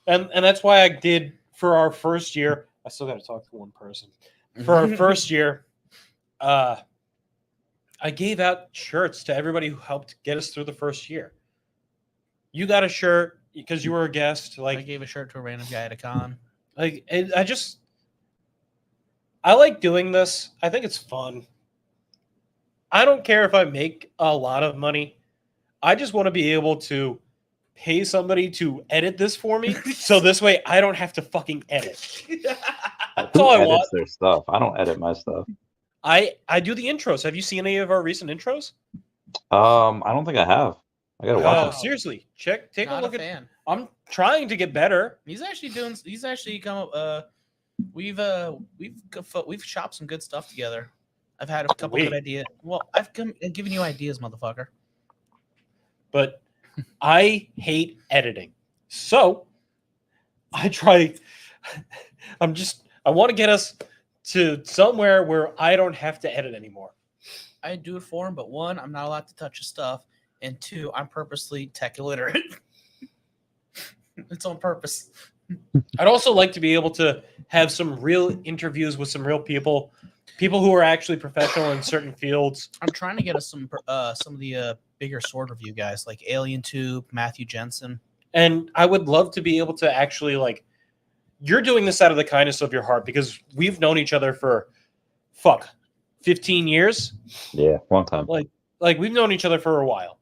and that's why I did for our first year. I still got to talk to one person for our first year. I gave out shirts to everybody who helped get us through the first year. You got a shirt because you were a guest. I Like, gave a shirt to a random guy at a con. like I like doing this. I think it's fun. I don't care if I make a lot of money. I just want to be able to pay somebody to edit this for me, so this way I don't have to fucking edit. That's Who all I edits want. their stuff? I don't edit my stuff. I do the intros. Have you seen any of our recent intros? I don't think I have. I gotta watch Oh, it. seriously, take Not a look a at. fan. I'm trying to get better. He's actually come up. We've chopped some good stuff together. I've had a couple good ideas. Well, I've given you ideas, motherfucker. But I hate editing. So I try. I want to get us to somewhere where I don't have to edit anymore. I do it for him, but one, I'm not allowed to touch his stuff, and two, I'm purposely tech illiterate. It's on purpose. I'd also like to be able to have some real interviews with some real people who are actually professional in certain fields. I'm trying to get us some of the bigger sword review guys like Alien Tube, Matthew Jensen. And I would love to be able to actually, like, you're doing this out of the kindness of your heart because we've known each other for 15 years. Yeah, long time. Like we've known each other for a while.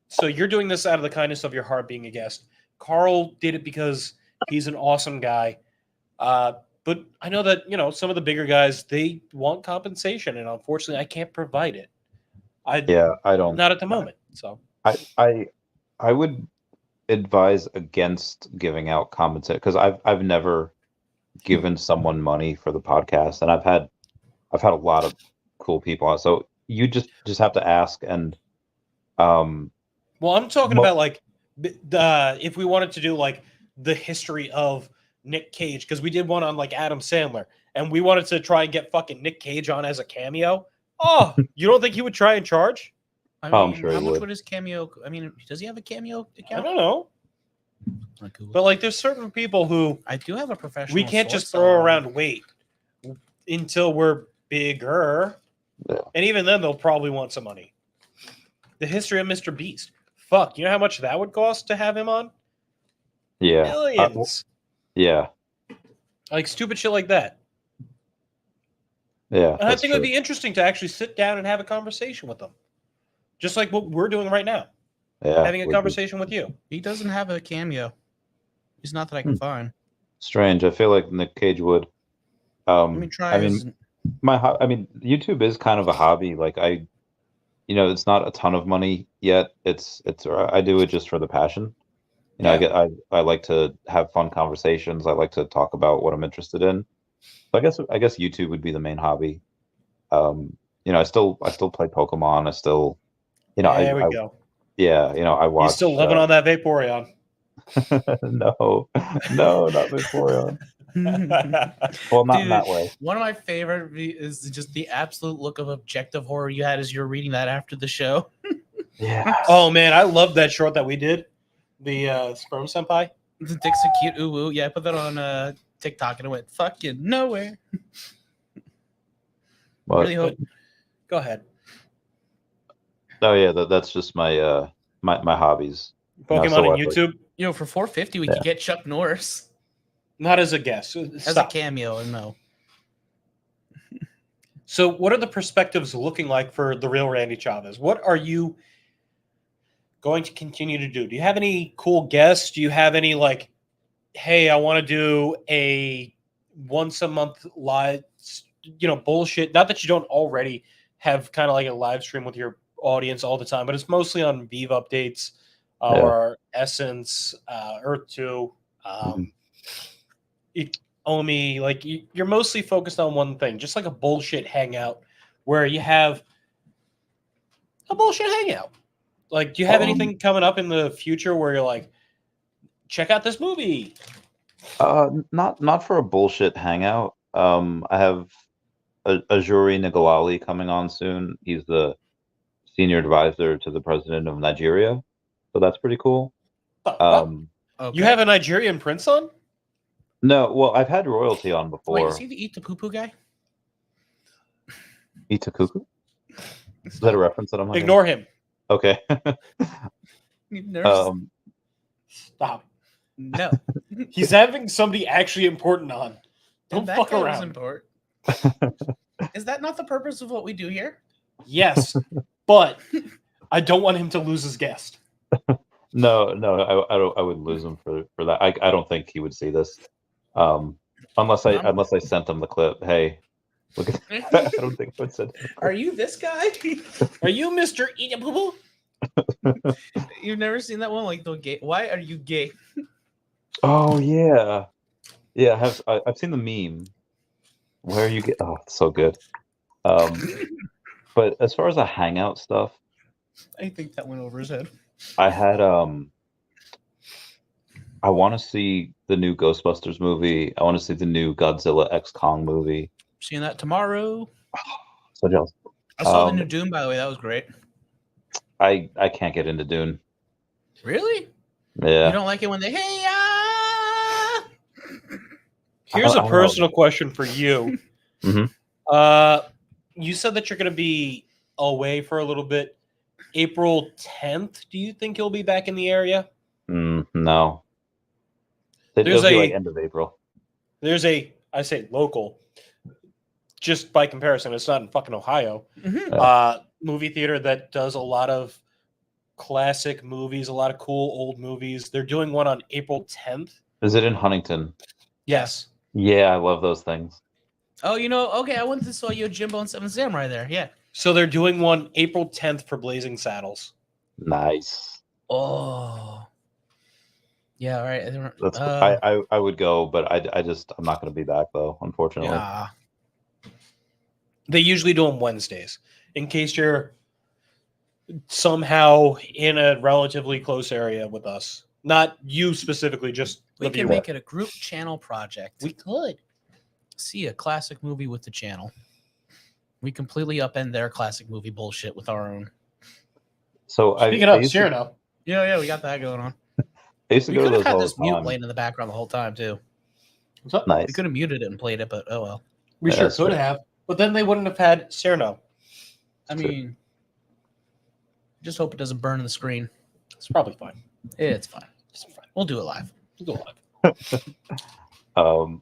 So you're doing this out of the kindness of your heart being a guest. Carl did it because he's an awesome guy. But I know that, some of the bigger guys, they want compensation, and unfortunately I can't provide it. I don't. Not at the moment. So I would advise against giving out compensation because I've never given someone money for the podcast, and I've had a lot of cool people on. So you just have to ask. And well, I'm talking about like if we wanted to do like the history of Nick Cage, because we did one on like Adam Sandler, and we wanted to try and get fucking Nick Cage on as a cameo. Oh, you don't think he would try and charge? I mean, I'm sure how he much would. would his cameo? I mean, does he have a cameo I account? don't know. But like, there's certain people who I do have a professional. we can't sword just throw seller. around weight until we're bigger. Yeah. And even then, they'll probably want some money. The history of Mr. Beast. Fuck, you know how much that would cost to have him on? Yeah. Millions. Yeah. Like stupid shit like that. Yeah. And I think it would be interesting to actually sit down and have a conversation with them. Just like what we're doing right now. Having a conversation with you. He doesn't have a cameo. He's not that I can find. Strange. I feel like Nick Cage would. Let me try. YouTube is kind of a hobby. Like it's not a ton of money yet. It's I do it just for the passion. I like to have fun conversations. I like to talk about what I'm interested in. So I guess YouTube would be the main hobby. I still play Pokemon. I still, There we go. Yeah, I watch. He's still living on that Vaporeon. No, not Vaporeon. Well, not in that way. One of my favorite is just the absolute look of objective horror you had as you were reading that after the show. Yeah. Oh man, I love that short that we did. The Sperm Senpai. The dick's a cute ooh woo. Yeah, I put that on TikTok and it went fucking nowhere. What? Really hope. Go ahead. Oh yeah, that's just my my hobbies. Pokemon on YouTube. For $4.50 we could get Chuck Norris Not as a guest. as a cameo. No. So, what are the perspectives looking like for the real Randy Chavez? What are you going to continue to do? Do you have any cool guests? Do you have any like, hey, I want to do a once a month live, bullshit? Not that you don't already have kind of like a live stream with your audience all the time, but it's mostly on Vive updates or Essence, Earth 2, Omi. Like you're mostly focused on one thing, just like a bullshit hangout where you have a bullshit hangout. Like, do you have anything coming up in the future where you're like, check out this movie? Not for a bullshit hangout. I have Ajuri Nigalali coming on soon. He's the senior advisor to the president of Nigeria, so that's pretty cool. You have a Nigerian prince on? No, well, I've had royalty on Wait, before. is he the eat the poo poo guy? Itakuku? Is that a reference that I'm having? Ignore him. Okay. You've never Stop. No. He's having somebody actually important on. Don't That fuck guy was around. important. Is that not the purpose of what we do here? Yes, but I don't want him to lose his guest. No, I would lose him for that. I don't think he would see this. Unless I sent him the clip. Hey, look at that. I don't think I would send him. Are you this guy? Are you Mr. Eat a Poo Poo? You've never seen that one? Like the gay. Why are you gay? Oh yeah, yeah. I've seen the meme. Where you get? Oh, it's so good. But as far as the hangout stuff, I think that went over his head. I had I want to see the new Ghostbusters movie. I want to see the new Godzilla X Kong movie. Seeing that tomorrow. So jealous. I saw the new Doom, by the way. That was great. I can't get into Dune. Really? Yeah. You don't like it when they Here's I a don't personal question for you. Mhm. You said that you're going to be away for a little bit. April 10th, do you think you'll be back in the area? No. There's It'll be a- like end of April. There's I say local, just by comparison, it's not in fucking Ohio, movie theater that does a lot of classic movies, a lot of cool old movies. They're doing one on April 10th. Is it in Huntington? Yes. Yeah, I love those things. Oh, okay, I went to saw you Jimbo and Seven Samurai there. Yeah. So they're doing one April 10th for Blazing Saddles. Nice. Oh. Yeah, all right. That's I would go, but I'm not going to be back though, unfortunately. Yeah. They usually do them Wednesdays. In case you're somehow in a relatively close area with us. Not you specifically, just We the can viewer. make it a group channel project. We could. See a classic movie with the channel. We completely upend their classic movie bullshit with our own. So Speaking of Cyrano, Yeah, we got that going on. I used to We go to could have those had all this the mute time. playing in the background the whole time too. what's up? Nice. We could have muted it and played it, but oh well. We Yeah, sure that's could fair. have, but then they wouldn't have had Cyrano. I mean, just hope it doesn't burn in the screen. It's probably fine. It's fine. It's fine. We'll do it live. We'll go live.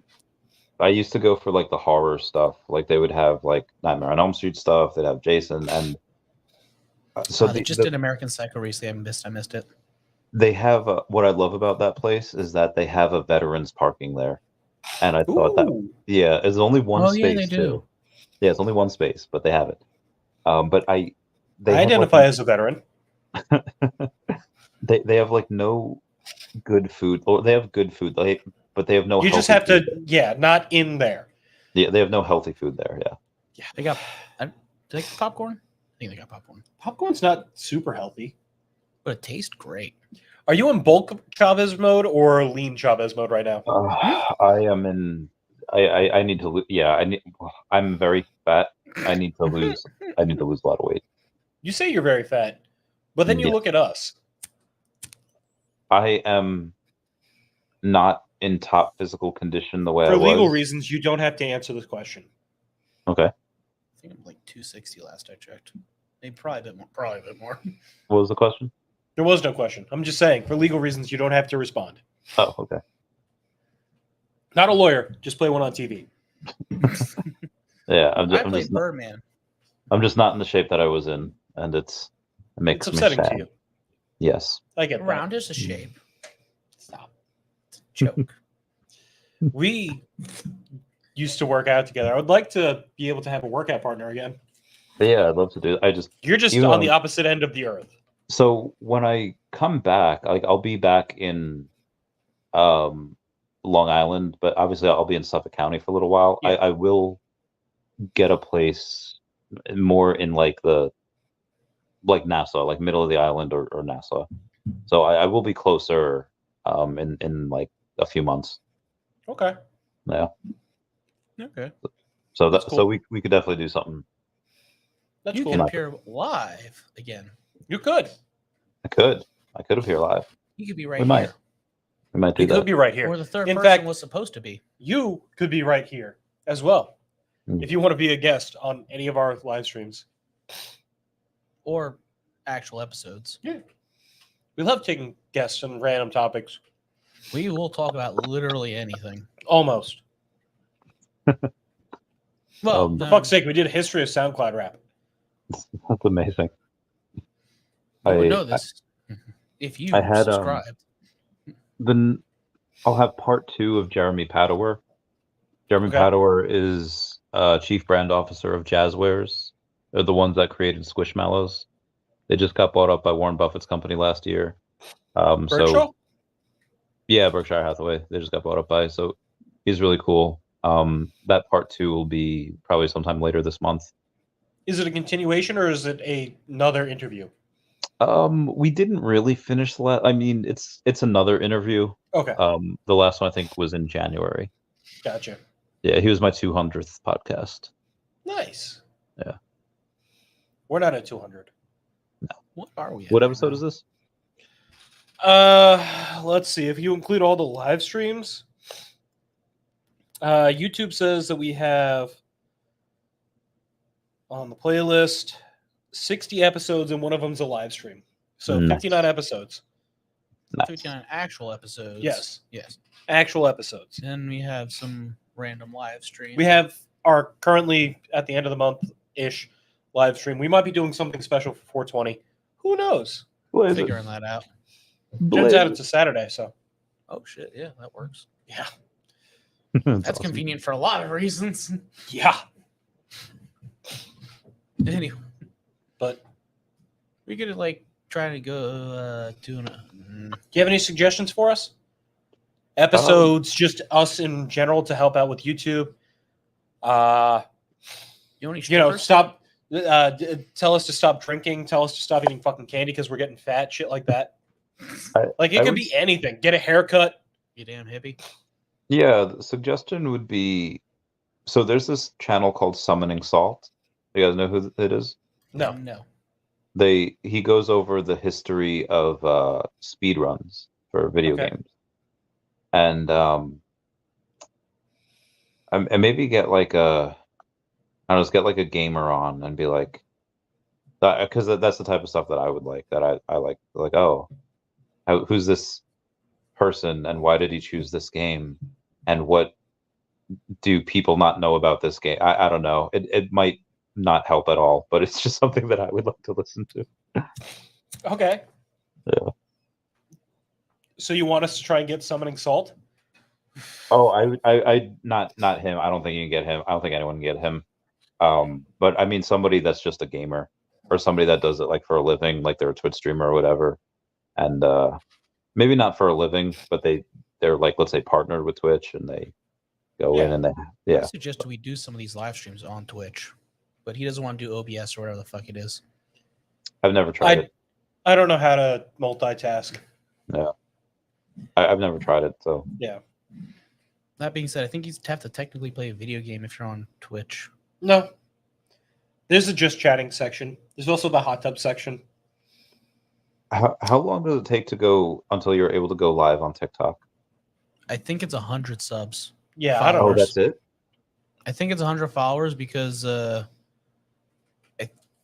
I used to go for like the horror stuff. Like they would have like Nightmare on Elm Street stuff. They'd have Jason, and so They just did American Psycho recently. I missed it. they have what I love about that place is that they have a veterans parking there, and I thought that Ooh. it's only one Oh, space yeah, they too. do. Yeah, it's only one space, but they have it. But they I have, identify as a veteran. they have like no good food, or they have good food, like, but they have no. You just healthy have food to, not in there. there. Yeah, they have no healthy food there. Yeah. Yeah, they got. Do they get popcorn? I think they got popcorn, Popcorn's not super healthy. but it tastes great. Are you in bulk Chavez mode or lean Chavez mode right now? I am in. I need to lose. Yeah, I'm very fat. I need to lose. I need to lose a lot of weight. You say you're very fat, but then you Yeah. look at us. I am not in top physical condition the way I For was. legal reasons, you don't have to answer this question. Okay. I think I'm like 260 last I checked. Maybe probably a bit more. Probably a bit more. What was the question? There was no question. I'm just saying, for legal reasons, you don't have to respond. Oh, okay. Not a lawyer. Just play one on TV. Yeah, I I'm played just not, Birdman. I'm just not in the shape that I was in, and it makes It's me upsetting sad. to you. Yes. I get that. Round is a shape. Stop. It's a joke. We used to work out together. I would like to be able to have a workout partner again. But yeah, I'd love to do it. You're just You, on the opposite end of the earth. So when I come back, like I'll be back in Long Island, but obviously I'll be in Suffolk County for a little while. Yeah. I will get a place more in like the like Nassau, like middle of the island or Nassau. So I will be closer in like a few months. Okay. Yeah. Okay. So That's that cool. so we could definitely do something. That's You cool. can appear live again. You could. I could appear live. You could be right We might. here. We might do You that. could be right here. Or the third In person fact, was supposed to be. you could be right here as well. Mm. If you want to be a guest on any of our live streams. Or actual episodes. We love taking guests on random topics. We will talk about literally anything. Almost. Well, For fuck's sake, we did a history of SoundCloud rap. That's amazing. you would I- know this if you I had, subscribed. Then I'll have part 2 of Jeremy Padower. Jeremy Okay. Padower is chief brand officer of Jazzwares. They're the ones that created Squishmallows. They just got bought up by Warren Buffett's company last year. Berkshire? So yeah, Berkshire Hathaway. They just got bought up by. So he's really cool. That part 2 will be probably sometime later this month. Is it a continuation or is it another interview? We didn't really finish the last. I mean, it's another interview. Okay. The last one I think was in January. Gotcha. Yeah, he was my 200th podcast. Nice. Yeah. We're not at 200. What are we at What right episode now? is this? Let's see. If you include all the live streams, YouTube says that we have on the playlist 60 episodes and one of them's a live stream. So Nice. 59 episodes. Nice. 59 actual episodes. Yes. Yes. Actual episodes. Then we have some random live streams. We have our currently at the end of the month-ish live stream. We might be doing something special for 420. Who knows? figuring that out. Turns out it's a Saturday, so Oh shit, yeah, that works. yeah. That's awesome. convenient for a lot of reasons. Yeah. Anyway, But we could like try to go do an. do you have any suggestions for us? Episodes, just us in general to help out with YouTube. You know, Stop. Tell us to stop drinking. Tell us to stop eating fucking candy because we're getting fat. Shit like that. It I could would- be anything. Get a haircut. you damn hippie. Yeah, the suggestion would be, so there's this channel called Summoning Salt. You guys know who it is? No. No. He goes over the history of speed runs for video Okay. games, and maybe get like I don't know, just get like a gamer on and be like, because that's the type of stuff that I would like. That I like oh, who's this person and why did he choose this game, and what do people not know about this game? I don't know. It might not help at all, but it's just something that I would like to listen to. Okay. Yeah. So you want us to try and get Summoning Salt? Oh, I not him. I don't think you can get him. I don't think anyone can get him. But I mean somebody that's just a gamer or somebody that does it like for a living, like they're a Twitch streamer or whatever. And maybe not for a living, but they're like, let's say, partnered with Twitch and they go in and I yeah. suggest we do some of these live streams on Twitch, but he doesn't want to do OBS or whatever the fuck it is. I've never tried it. I don't know how to multitask. Yeah. I've never tried it, so Yeah. That being said, I think you have to technically play a video game if you're on Twitch. No. There's a just chatting section. There's also the hot tub section. how long does it take to go until you're able to go live on TikTok? I think it's 100 subs. Yeah, I don't Oh, know. that's it? I think it's 100 followers because I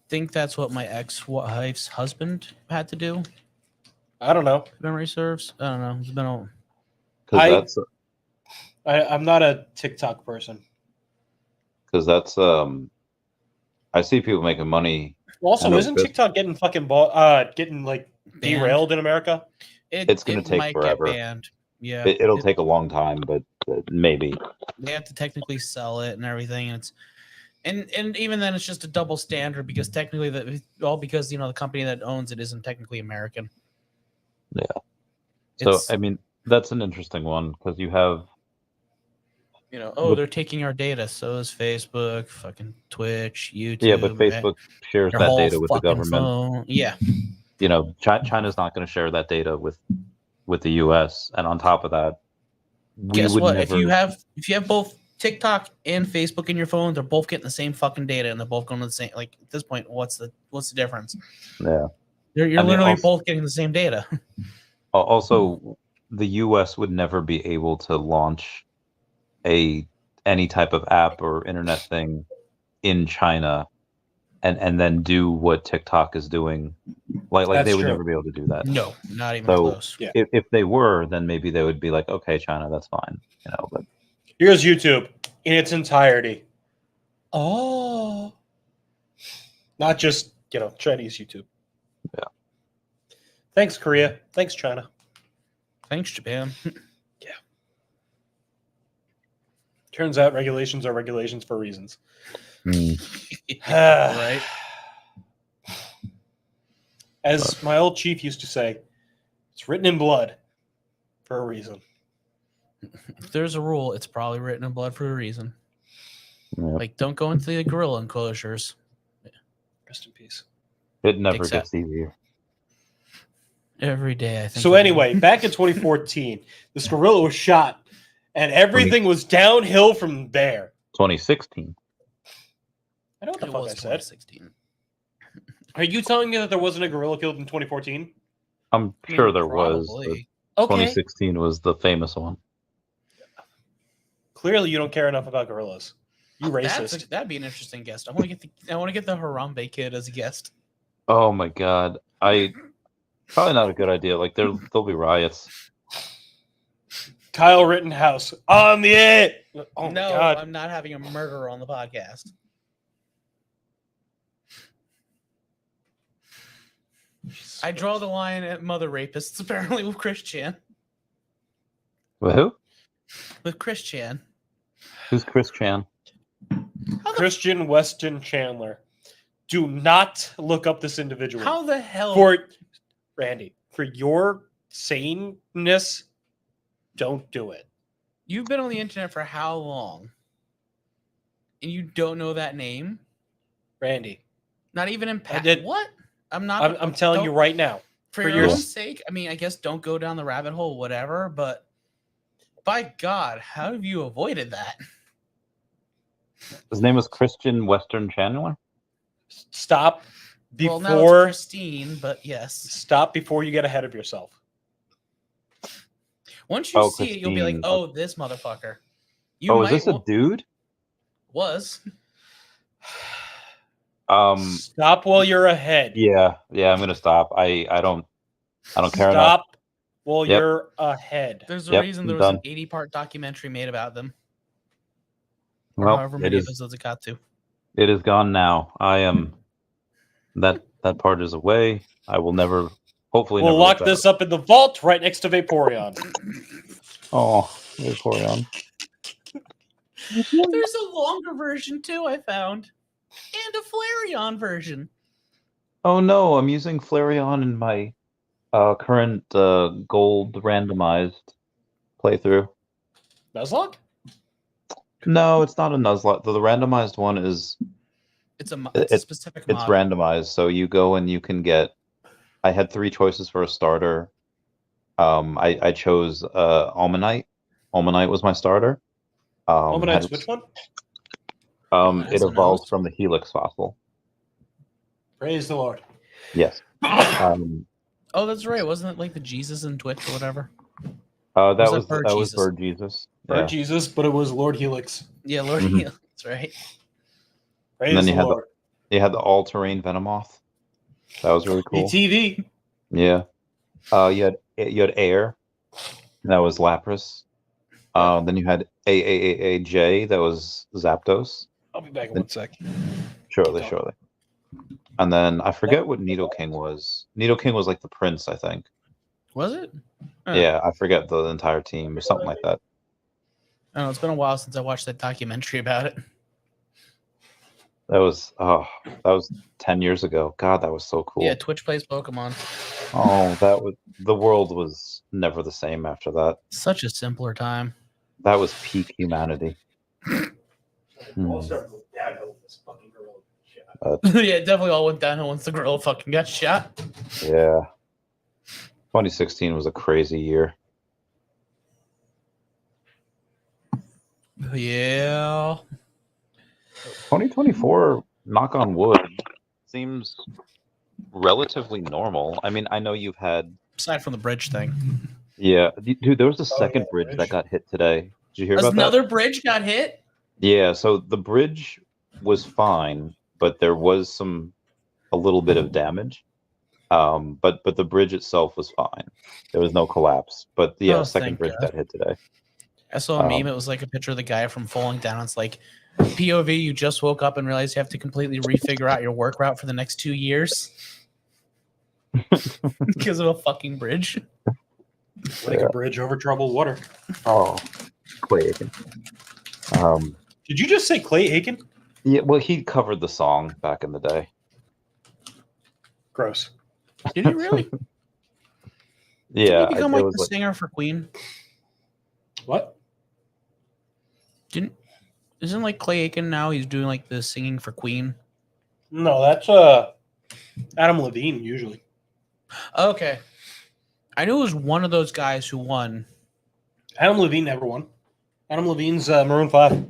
think that's what my ex-wife's husband had to do. I don't know. If memory serves. I don't know. It's been a Because I'm not a TikTok person. that's I see people making money. Also, I know, isn't Chris. TikTok getting fucking getting like band. derailed in America? It's gonna take might forever. Get banned. Yeah, It'll take a long time, but maybe. They have to technically sell it and everything, and and even then, it's just a double standard because technically, because the company that owns it isn't technically American. So It's- I mean, that's an interesting one because you have You know, oh, they're taking our data. So is Facebook, fucking Twitch, YouTube. Yeah, but Facebook shares their that whole data with the fucking government. phone. Yeah. You know, China's not going to share that data with the U.S. And on top of that, we Guess would what? never. If you have both TikTok and Facebook in your phone, they're both getting the same fucking data, and they're both going to the same. Like at this point, what's the difference? Yeah. You're literally both getting the same data. Also, the U.S. would never be able to launch any type of app or internet thing in China and then do what TikTok is doing. Like That's they would true. never be able to do that. No, not even So close. Yeah. if they were, then maybe they would be like, okay, China, that's fine. You know, but Here's YouTube in its entirety. Oh, not just Chinese YouTube. Yeah. Thanks, Korea. Thanks, China. Thanks, Japan. Turns out regulations are regulations for reasons. Right. As my old chief used to say, it's written in blood for a reason. If there's a rule, it's probably written in blood for a reason. yeah. Like, don't go into the gorilla enclosures. Rest in peace. It never Takes gets easier. Every day, I think. So anyway, back in 2014, this gorilla was shot, and everything was downhill from there. 2016. I know what the it fuck was I said. 2016. Are you telling me that there wasn't a gorilla killed in 2014? I'm sure there was. Probably. But Okay. 2016 was the famous one. Clearly, you don't care enough about gorillas. You racist. That'd be an interesting guest. I want to get the Harambe kid as a guest. Oh my god. Probably not a good idea. Like there'll be riots. Kyle Rittenhouse on the air. Oh no, my god. I'm not having a murderer on the podcast. I draw the line at mother rapists, apparently, with Chris Chan. With who? With Chris Chan. Who's Chris Chan? Christian Weston Chandler. Do not look up this individual. How the hell? Randy, for your saneness, don't do it. You've been on the internet for how long? And you don't know that name? Randy. Not even in what? I'm telling you right now. For your own sake, I mean, I guess don't go down the rabbit hole, whatever, but by God, how have you avoided that? His name was Christian Western Chandler? Stop before now it's Christine, but yes. Stop before you get ahead of yourself. Once you see Christine. it, you'll be like, oh, this motherfucker. Is this a dude? Was. Stop while you're ahead. Yeah, I'm gonna stop. I don't care enough. Stop while you're ahead. There's a reason there was an 80-part documentary made about them. Or Well, however many episodes it got to. It is gone now. I am that part is away. I will never hopefully we'll never lock this up in the vault right next to Vaporeon. Oh, Vaporeon. There's a longer version too, I found. And a Flareon version. Oh no, I'm using Flareon in my current gold randomized playthrough. Nuzlocke? No, it's not a Nuzlocke. The randomized one is it's a specific it's randomized, so you go and you can get I had 3 choices for a starter. I chose Almanite. Almanite was my starter. Almanite's which one? It evolves from the Helix fossil. Praise the Lord. Yes. Oh, that's right. Wasn't it like the Jesus in Twitch or whatever? That was Bird Jesus. Bird Jesus, but it was Lord Helix. Yeah, Lord Helix, right? Praise and then the Lord. You had the all-terrain Venomoth. That was really cool. ETV. Yeah. You had Air. That was Lapras. Then you had AAAJ. That was Zapdos. I'll be back in 1 sec. Surely. And then I forget what Nidoking was. Nidoking was like the prince, I think. Was it? Yeah, I forget the entire team or something like that. I don't know. It's been a while since I watched that documentary about it. That was 10 years ago. God, that was so cool. Yeah, Twitch plays Pokemon. Oh, the world was never the same after that. Such a simpler time. That was peak humanity. All started going downhill with this fucking gorilla shot. Yeah, it definitely all went downhill once the gorilla fucking got shot. Yeah. 2016 was a crazy year. Yeah. 2024, knock on wood, seems relatively normal. I mean, I know you've had... Aside from the bridge thing. Yeah. Dude, there was a second yeah, bridge bridge. that got hit today. Did you hear about Another that? bridge got hit? Yeah, so the bridge was fine, but there was a little bit of damage. But the bridge itself was fine. There was no collapse. But yeah, Oh, second thank bridge God. got hit today. I saw a meme. It was like a picture of the guy from falling down. It's like, POV, you just woke up and realized you have to completely refigure out your work route for the next 2 years because of a fucking bridge. Like a bridge over troubled water. Oh, Clay Aiken. Did you just say Clay Aiken? Yeah, well, he covered the song back in the day. Gross. Did he really? Yeah, Did he become it like was the singer for Queen? What? Isn't like Clay Aiken now? He's doing like the singing for Queen. No, that's Adam Levine usually. Okay, I knew it was one of those guys who won. Adam Levine never won. Adam Levine's Maroon 5.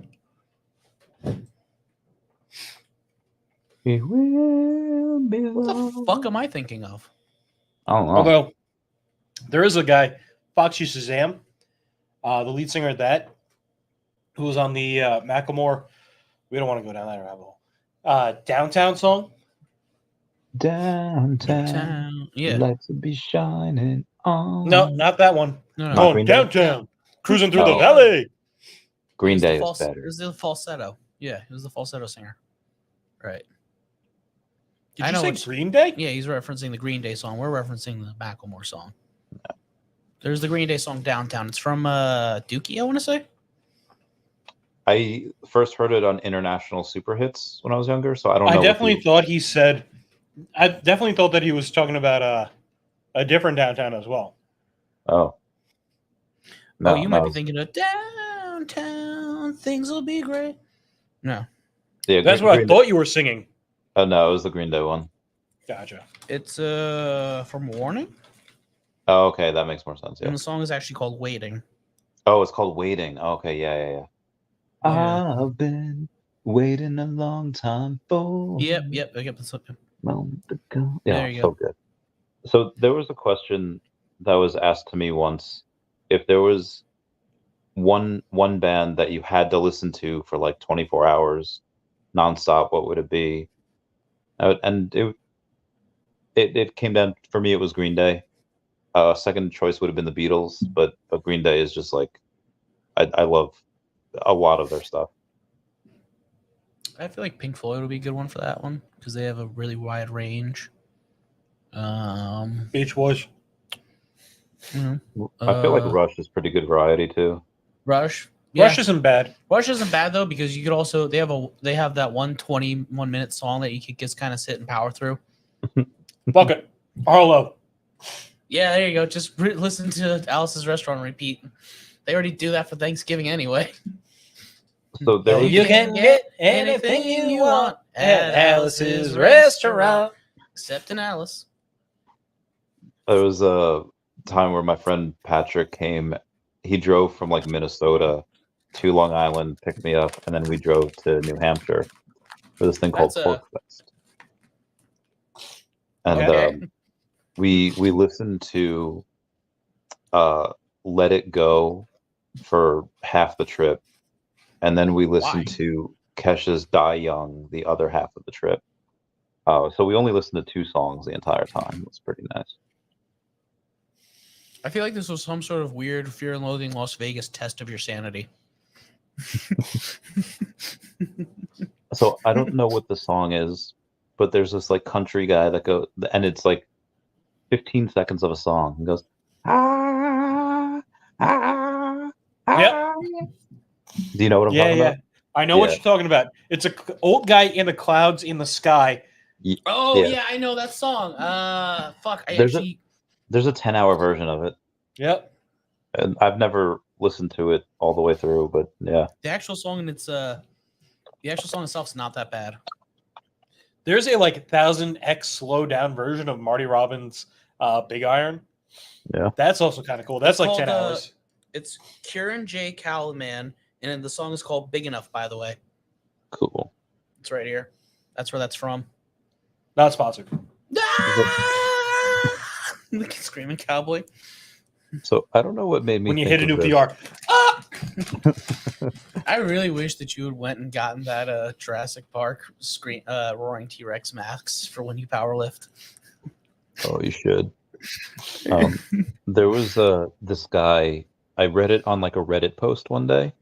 We will be What the loved. fuck am I thinking of? I don't know. Although there is a guy, Foxy Shazam, the lead singer of that, who was on the Macklemore. We don't want to go down that rabbit hole. Downtown song. Downtown, Yeah. lights will be shining on. No, not that one. No, Not Going Green Day? downtown, cruising through the Oh. valley. Green It was the Day is false- better. It was the falsetto. Yeah, it was the falsetto singer. Right. Did I you know say which- Green Day? Yeah, he's referencing the Green Day song. We're referencing the Macklemore song. There's the Green Day song Downtown. It's from Dookie, I want to say. I first heard it on International Super Hits when I was younger, so I don't know. I what definitely the- thought he said. I definitely thought that he was talking about a different downtown as well. Oh. Oh, you might be thinking of Downtown, things will be great. No, Yeah, That's what I thought you were singing. Oh no, it was the Green Day one. Gotcha. it's from Warning, Oh, okay, that makes more sense. Yeah. and the song is actually called Waiting. Oh, it's called Waiting. Oh, okay, yeah. Yeah. I've been waiting a long time for. Yep. That's Moment to go. Yeah, There you so good. So there was a question that was asked to me once: if there was one band that you had to listen to for like 24 hours nonstop, what would it be? And it came down for me. It was Green Day. Second choice would have been the Beatles, but Green Day is just like I love a lot of their stuff. I feel like Pink Floyd would be a good one for that one because they have a really wide range. Beach Boys. You know, I feel like Rush is pretty good variety too. Rush. Rush isn't bad. Rush isn't bad though because you could also they have that 121-minute song that you could just kind of sit and power through. Fuck it. Harlow. Yeah, there you go. Just listen to Alice's Restaurant and repeat. They already do that for Thanksgiving anyway. So there was, You can get anything you want at Alice's restaurant. Except in Alice. there was a time where my friend Patrick came. He drove from like Minnesota to Long Island, picked me up, and then we drove to New Hampshire for this thing called That's a- Pork Fest. And Okay. we listened to Let It Go for half the trip, and then we listened Why? to Kesha's Die Young the other half of the trip. So we only listened to 2 songs the entire time. It was pretty nice. I feel like this was some sort of weird Fear and Loathing Las Vegas test of your sanity. So I don't know what the song is, but there's this like country guy that goes, and it's like 15 seconds of a song. He goes, ah, ah, ah. Yep. Do you know what I'm Yeah, talking yeah. about? I know what Yeah. you're talking about. It's a old guy in the clouds in the sky. Oh Yeah. yeah, I know that song. Fuck. There's a 10-hour version of it, Yep. and I've never listen to it all the way through, but yeah. The actual song and the actual song itself's not that bad. There's a like 1000x slow down version of Marty Robbins' Big Iron. Yeah. That's also kind of cool. That's It's like called, 10 hours. It's Kieran J. Cowman, and the song is called Big Enough, by the way. Cool. It's right here. That's where that's from. Not sponsored. Look at Screaming Cowboy. So I don't know what made me When you think hit a of new this. PR. Ah! I really wish that you had went and gotten that Jurassic Park roaring T-Rex max for when you powerlift. Oh, you should. There was this guy. I read it on like a Reddit post one day,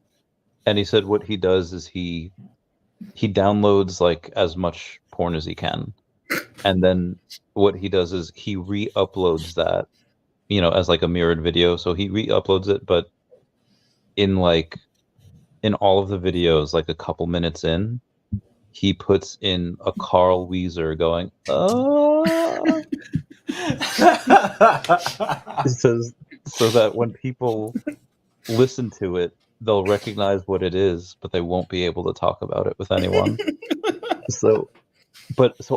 and he said what he does is he downloads like as much porn as he can, and then what he does is he re-uploads that, as like a mirrored video. So he re-uploads it, but in all of the videos, like a couple minutes in, he puts in a Carl Weezer going, "Oh." so that when people listen to it, they'll recognize what it is, but they won't be able to talk about it with anyone. So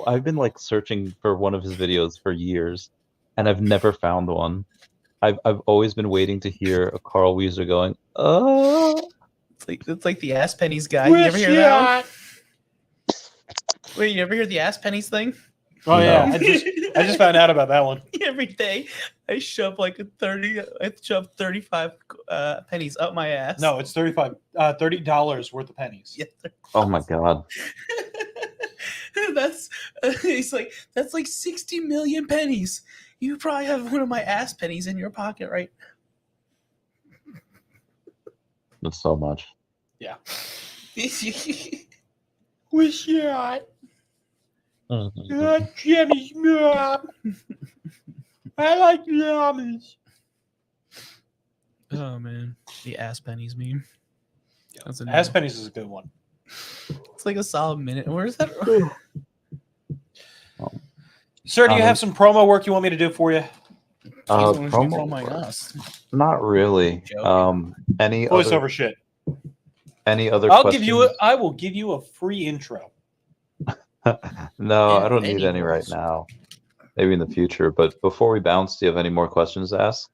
I've been like searching for one of his videos for years, and I've never found one. I've always been waiting to hear a Carl Weezer going, "Oh." It's like the Ass Pennies guy. You ever hear that one? Wait, you ever hear the Ass Pennies thing? Oh yeah, No. I just found out about that one. Every day I shove like I shove 35 pennies up my ass. No, it's $30 worth of pennies. Yeah, Oh my god. that's he's like, that's like 60 million pennies. You probably have one of my ass pennies in your pocket, right? That's so much. Yeah. Wish you had. Jimmy's mom. I like llamas. Oh man, the ass pennies meme. That's a Ass pennies is a good one. It's like a solid minute. Where is that? Sir, do you have some promo work you want me to do for you? Promoing us. Not really. Joking. Any Voiceover other shit. questions? I will give you a free intro. No, I don't Any need any right voice. now. Maybe in the future. But before we bounce, do you have any more questions to ask?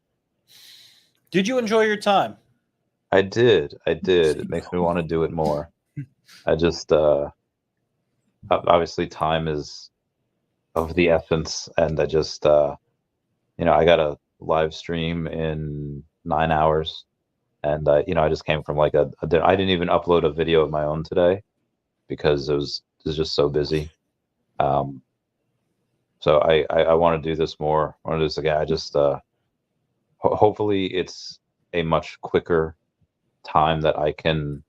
Did you enjoy your time? I did. It makes me want to do it more. I just obviously time is of the essence, and I just I got a live stream in 9 hours, and I just came from like I didn't even upload a video of my own today because it was just so busy. So I want to do this more. I want to do this again. I just hopefully it's a much quicker time that I can.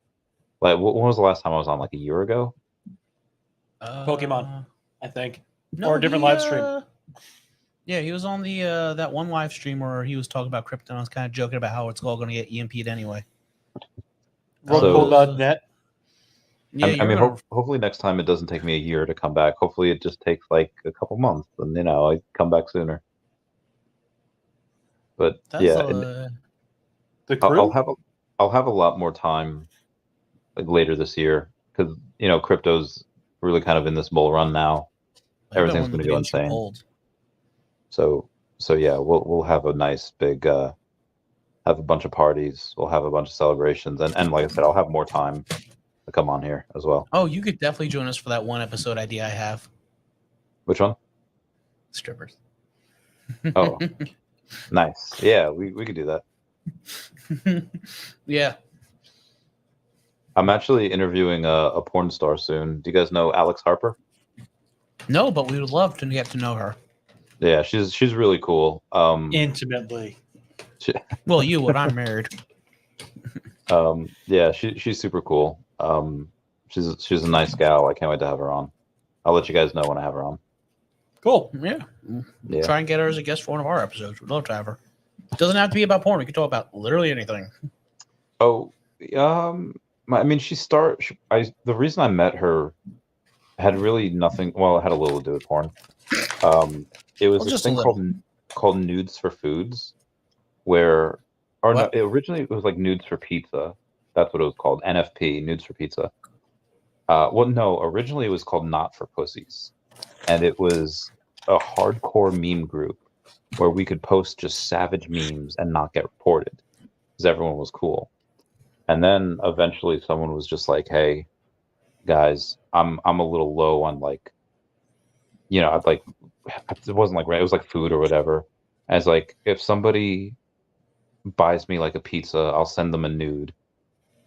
Like, when was the last time I was on? Like a year ago? Pokemon, I think. No, Or a different live stream. Yeah, he was on the that one live stream where he was talking about crypto. And I was kind of joking about how it's all going to get EMP'd anyway. Rockpool.net. Yeah, I mean, hopefully next time it doesn't take me a year to come back. Hopefully it just takes like a couple months, and I come back sooner. But The crew? I'll have a lot more time like later this year because crypto's really kind of in this bull run now. Everything's going to go insane. So yeah, we'll have a nice big have a bunch of parties. We'll have a bunch of celebrations, and like I said, I'll have more time to come on here as well. Oh, you could definitely join us for that one episode idea I have. Which one? Strippers. Oh, nice. Yeah, we could do that. Yeah. I'm actually interviewing a porn star soon. Do you guys know Alex Harper? No, but we would love to get to know her. Yeah, she's really cool. Intimately. Well, you would. I'm married. Yeah, she's super cool. She's a nice gal. I can't wait to have her on. I'll let you guys know when I have her on. Cool. Yeah. Yeah. Try and get her as a guest for one of our episodes. We'd love to have her. It doesn't have to be about porn. We can talk about literally anything. Oh, I mean, the reason I met her had really nothing. Well, it had a little to do with porn. It was this thing called Nudes for Foods, where Or What? no, originally it was like Nudes for Pizza. That's what it was called. NFP, Nudes for Pizza. Well, no, originally it was called Not for Pussies, and it was a hardcore meme group where we could post just savage memes and not get reported because everyone was cool. And then eventually someone was just like, "Hey, guys, I'm a little low on like, I'd like it wasn't like it was like food or whatever. As like if somebody buys me like a pizza, I'll send them a nude."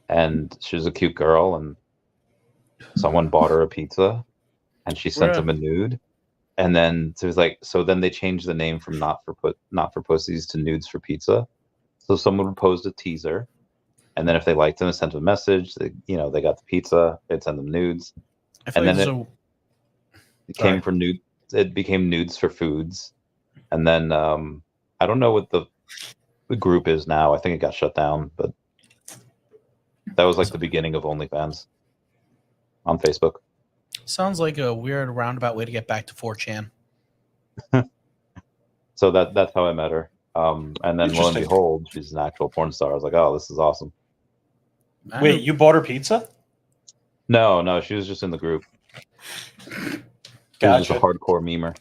And she was a cute girl, and someone bought her a pizza, and she sent Yeah. him a nude. And then so it was like, so then they changed the name from Not for Pussies to Nudes for Pizza. So someone would post a teaser, and then if they liked them, they sent them a message. They got the pizza. They'd send them nudes, I feel and like then there's it Sorry. came from nude. It became Nudes for Foods, and then I don't know what the group is now. I think it got shut down, but that was like the beginning of OnlyFans on Facebook. sounds like a weird roundabout way to get back to 4chan. So that's how I met her. And then lo and Interesting. behold, she's an actual porn star. I was like, oh, this is awesome. I Wait, don't- you bought her pizza? No, she was just in the group. She was just Gotcha. a hardcore memer.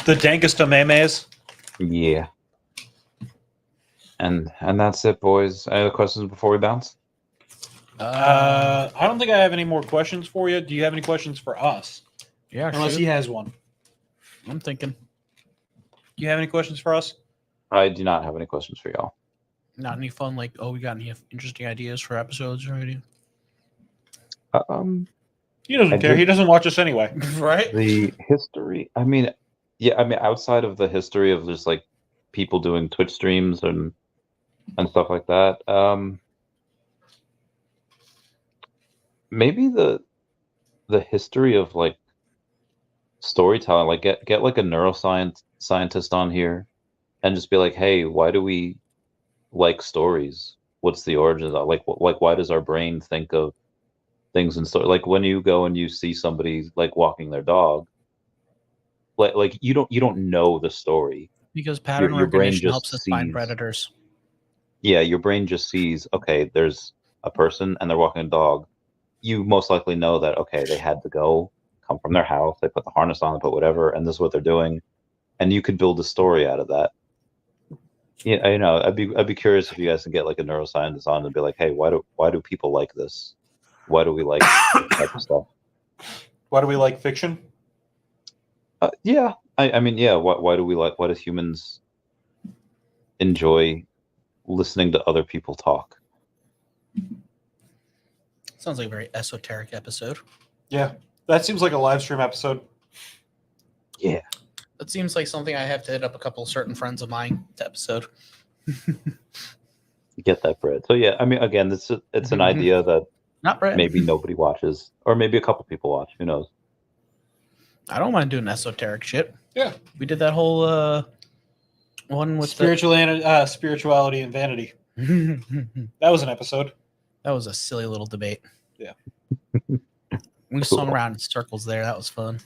The dankest of memes. Yeah. And that's it, boys. Any other questions before we bounce? I don't think I have any more questions for you. Do you have any questions for us? yeah, Unless shoot. he has one. I'm thinking. Do you have any questions for us? I do not have any questions for y'all. Not any fun, like, we got any interesting ideas for episodes or anything? He doesn't I care. did- He doesn't watch us anyway. Right? The history, outside of the history of just like people doing Twitch streams and stuff like that, maybe the history of like storytelling, like get like a neuroscience scientist on here and just be like, hey, why do we like stories? What's the origins of like why does our brain think of things in story? Like when you go and you see somebody like walking their dog, like you don't know the story. Because pattern your brain recognition just helps us find sees- predators. Yeah, your brain just sees, okay, there's a person and they're walking a dog. You most likely know that, okay, they had to come from their house, they put the harness on, they put whatever, and this is what they're doing. And you could build a story out of that. Yeah, I'd be curious if you guys can get like a neuroscientist on and be like, hey, why do people like this? Why do we like this type of stuff? Why do we like fiction? Yeah, I mean, yeah. Why do we like? Why do humans enjoy listening to other people talk? Sounds like a very esoteric episode. Yeah. That seems like a live stream episode. Yeah. That seems like something I have to hit up a couple of certain friends of mine to episode. Get that bread. So yeah, I mean, again, it's an idea that Not Brett. maybe nobody watches, or maybe a couple people watch. Who knows? I don't mind doing esoteric shit. Yeah. We did that whole one with Spirituality and vanity. the. That was an episode. That was a silly little debate. Yeah. We swung around in circles there. That was fun.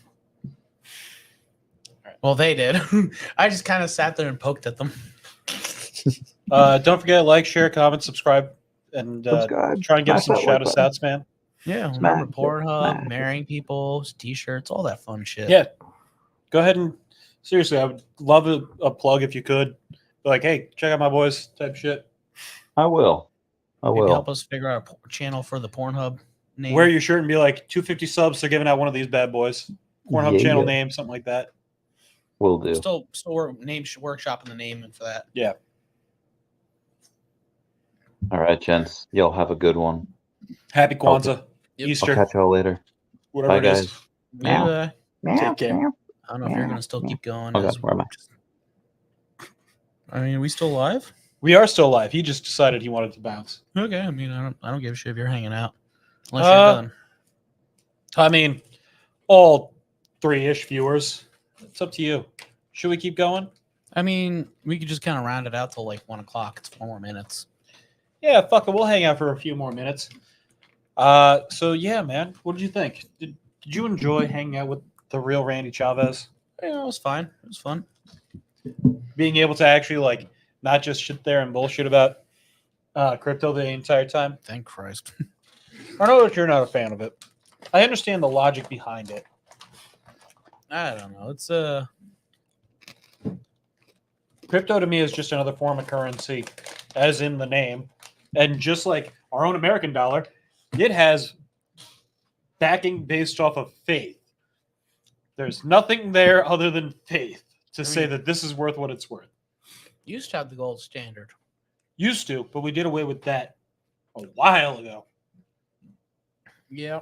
Well, they did. I just kind of sat there and poked at them. Don't forget, like, share, comment, subscribe, and Subscribe. try and give us some Smash that like shout button. outs, man. Yeah, Smash remember it, Pornhub, smash it. marrying people, t-shirts, all that fun shit. Yeah. Go ahead and seriously, I would love a plug if you could. Be like, hey, check out my boys type shit. I will. Maybe help us figure out a channel for the Pornhub name. Wear your shirt and be like, 250 subs, they're giving out one of these bad boys. Pornhub Yeah, channel yeah. name, something like that. Will do. Still workshopping the name for that. Yeah. All right, gents. Y'all have a good one. Happy Kwanzaa, Yep. I'll Easter, catch y'all later. whatever Bye, it is. guys. Yeah. Take care. I don't know if you're gonna still keep going. Okay, as- where am I? I mean, are we still live? We are still live. He just decided he wanted to bounce. Okay. I mean, I don't give a shit if you're hanging out, unless Uh, you're done. I mean, all 3-ish viewers. It's up to you. Should we keep going? I mean, we could just kind of round it out till like 1 o'clock. It's 4 more minutes. Yeah, fuck it. We'll hang out for a few more minutes. So yeah, man. What did you think? Did you enjoy hanging out with the real Randy Chavez? Yeah, it was fine. It was fun. Being able to actually like not just sit there and bullshit about crypto the entire time. Thank Christ. I know that you're not a fan of it. I understand the logic behind it. I don't know. It's Crypto to me is just another form of currency, as in the name. And just like our own American dollar, it has backing based off of faith. There's nothing there other than faith to say that this is worth what it's worth. used to have the gold standard. Used to, but we did away with that a while ago. Yeah.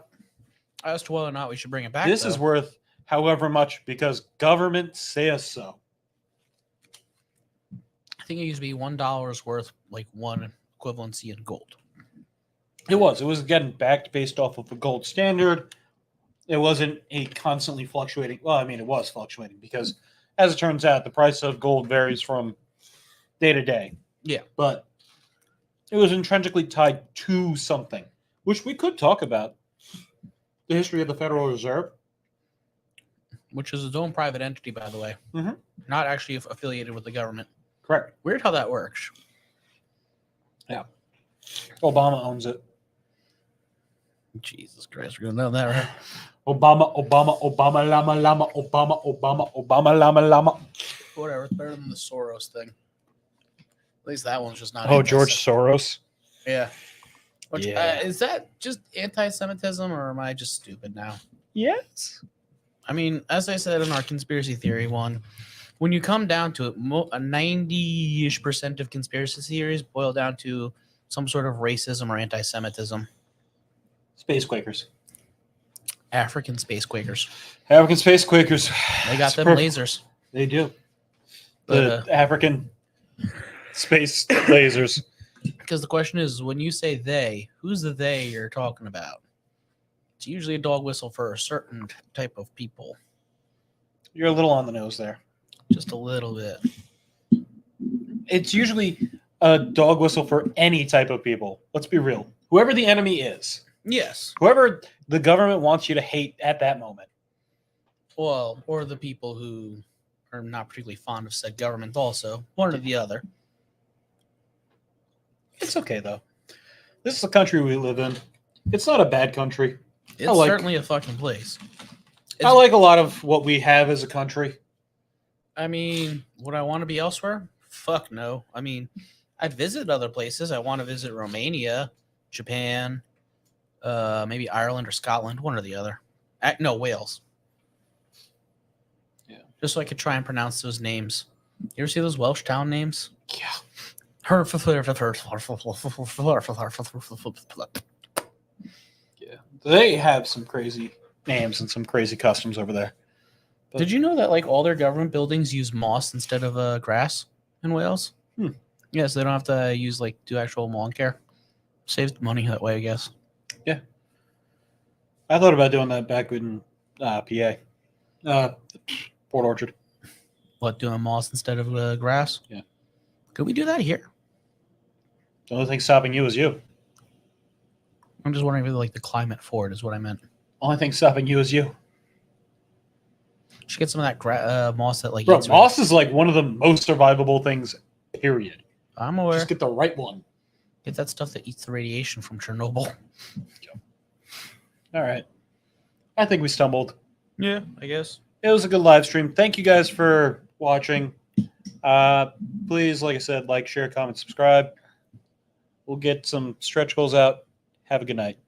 As to whether or not we should bring it back. This is worth however much because government says so. I think it used to be $1 is worth like one equivalency in gold. It was getting backed based off of a gold standard. It wasn't a constantly fluctuating. Well, I mean, it was fluctuating because, as it turns out, the price of gold varies from day to day. Yeah. But it was intrinsically tied to something, which we could talk about. The history of the Federal Reserve. Which is its own private entity, by the way. Mhm. Not actually affiliated with the government. Correct. Weird how that works. Obama owns it. Jesus Christ, we're going to know that, right? Obama, llama, llama, Obama, llama, llama. Whatever, it's better than the Soros thing. At least that one's just not. Oh, George Soros. Yeah. Which, Yeah. is that just anti-Semitism, or am I just stupid now? Yes. I mean, as I said in our conspiracy theory one, when you come down to it, a 90-ish% of conspiracy theories boil down to some sort of racism or anti-Semitism. Space Quakers. African space Quakers. African space Quakers. They got It's them perfect. lasers. They do. But, The African space lasers. because the question is, when you say they, who's the they you're talking about? It's usually a dog whistle for a certain type of people. You're a little on the nose there. Just a little bit. It's usually a dog whistle for any type of people. Let's be real. Whoever the enemy is, Yes. whoever the government wants you to hate at that moment. Well, or the people who are not particularly fond of said government also. One or the other. It's okay, though. This is the country we live in. It's not a bad country. It's like- certainly a fucking place. I like a lot of what we have as a country. I mean, would I want to be elsewhere? Fuck no. I mean, I visit other places. I want to visit Romania, Japan, maybe Ireland or Scotland, one or the other. No, Wales. Yeah. Just so I could try and pronounce those names. You ever see those Welsh town names? Yeah. Yeah. They have some crazy names and some crazy customs over there. But Did you know that like all their government buildings use moss instead of grass in Wales? Hmm. Yeah, so they don't have to do actual lawn care. Saves money that way, I guess. I thought about doing that back in PA. Port Orchard. What, doing moss instead of grass? Yeah. Could we do that here? The only thing stopping you is you. I'm just wondering if the climate for it is what I meant. Only thing stopping you is you. Should get some of that moss that Bro, eats moss is like one of the most survivable things, period. I'm aware. Just get the right one. Get that stuff that eats the radiation from Chernobyl. All right. I think we stumbled. Yeah, I guess. It was a good live stream. Thank you guys for watching. Please, like I said, like, share, comment, subscribe. We'll get some stretch goals out. Have a good night.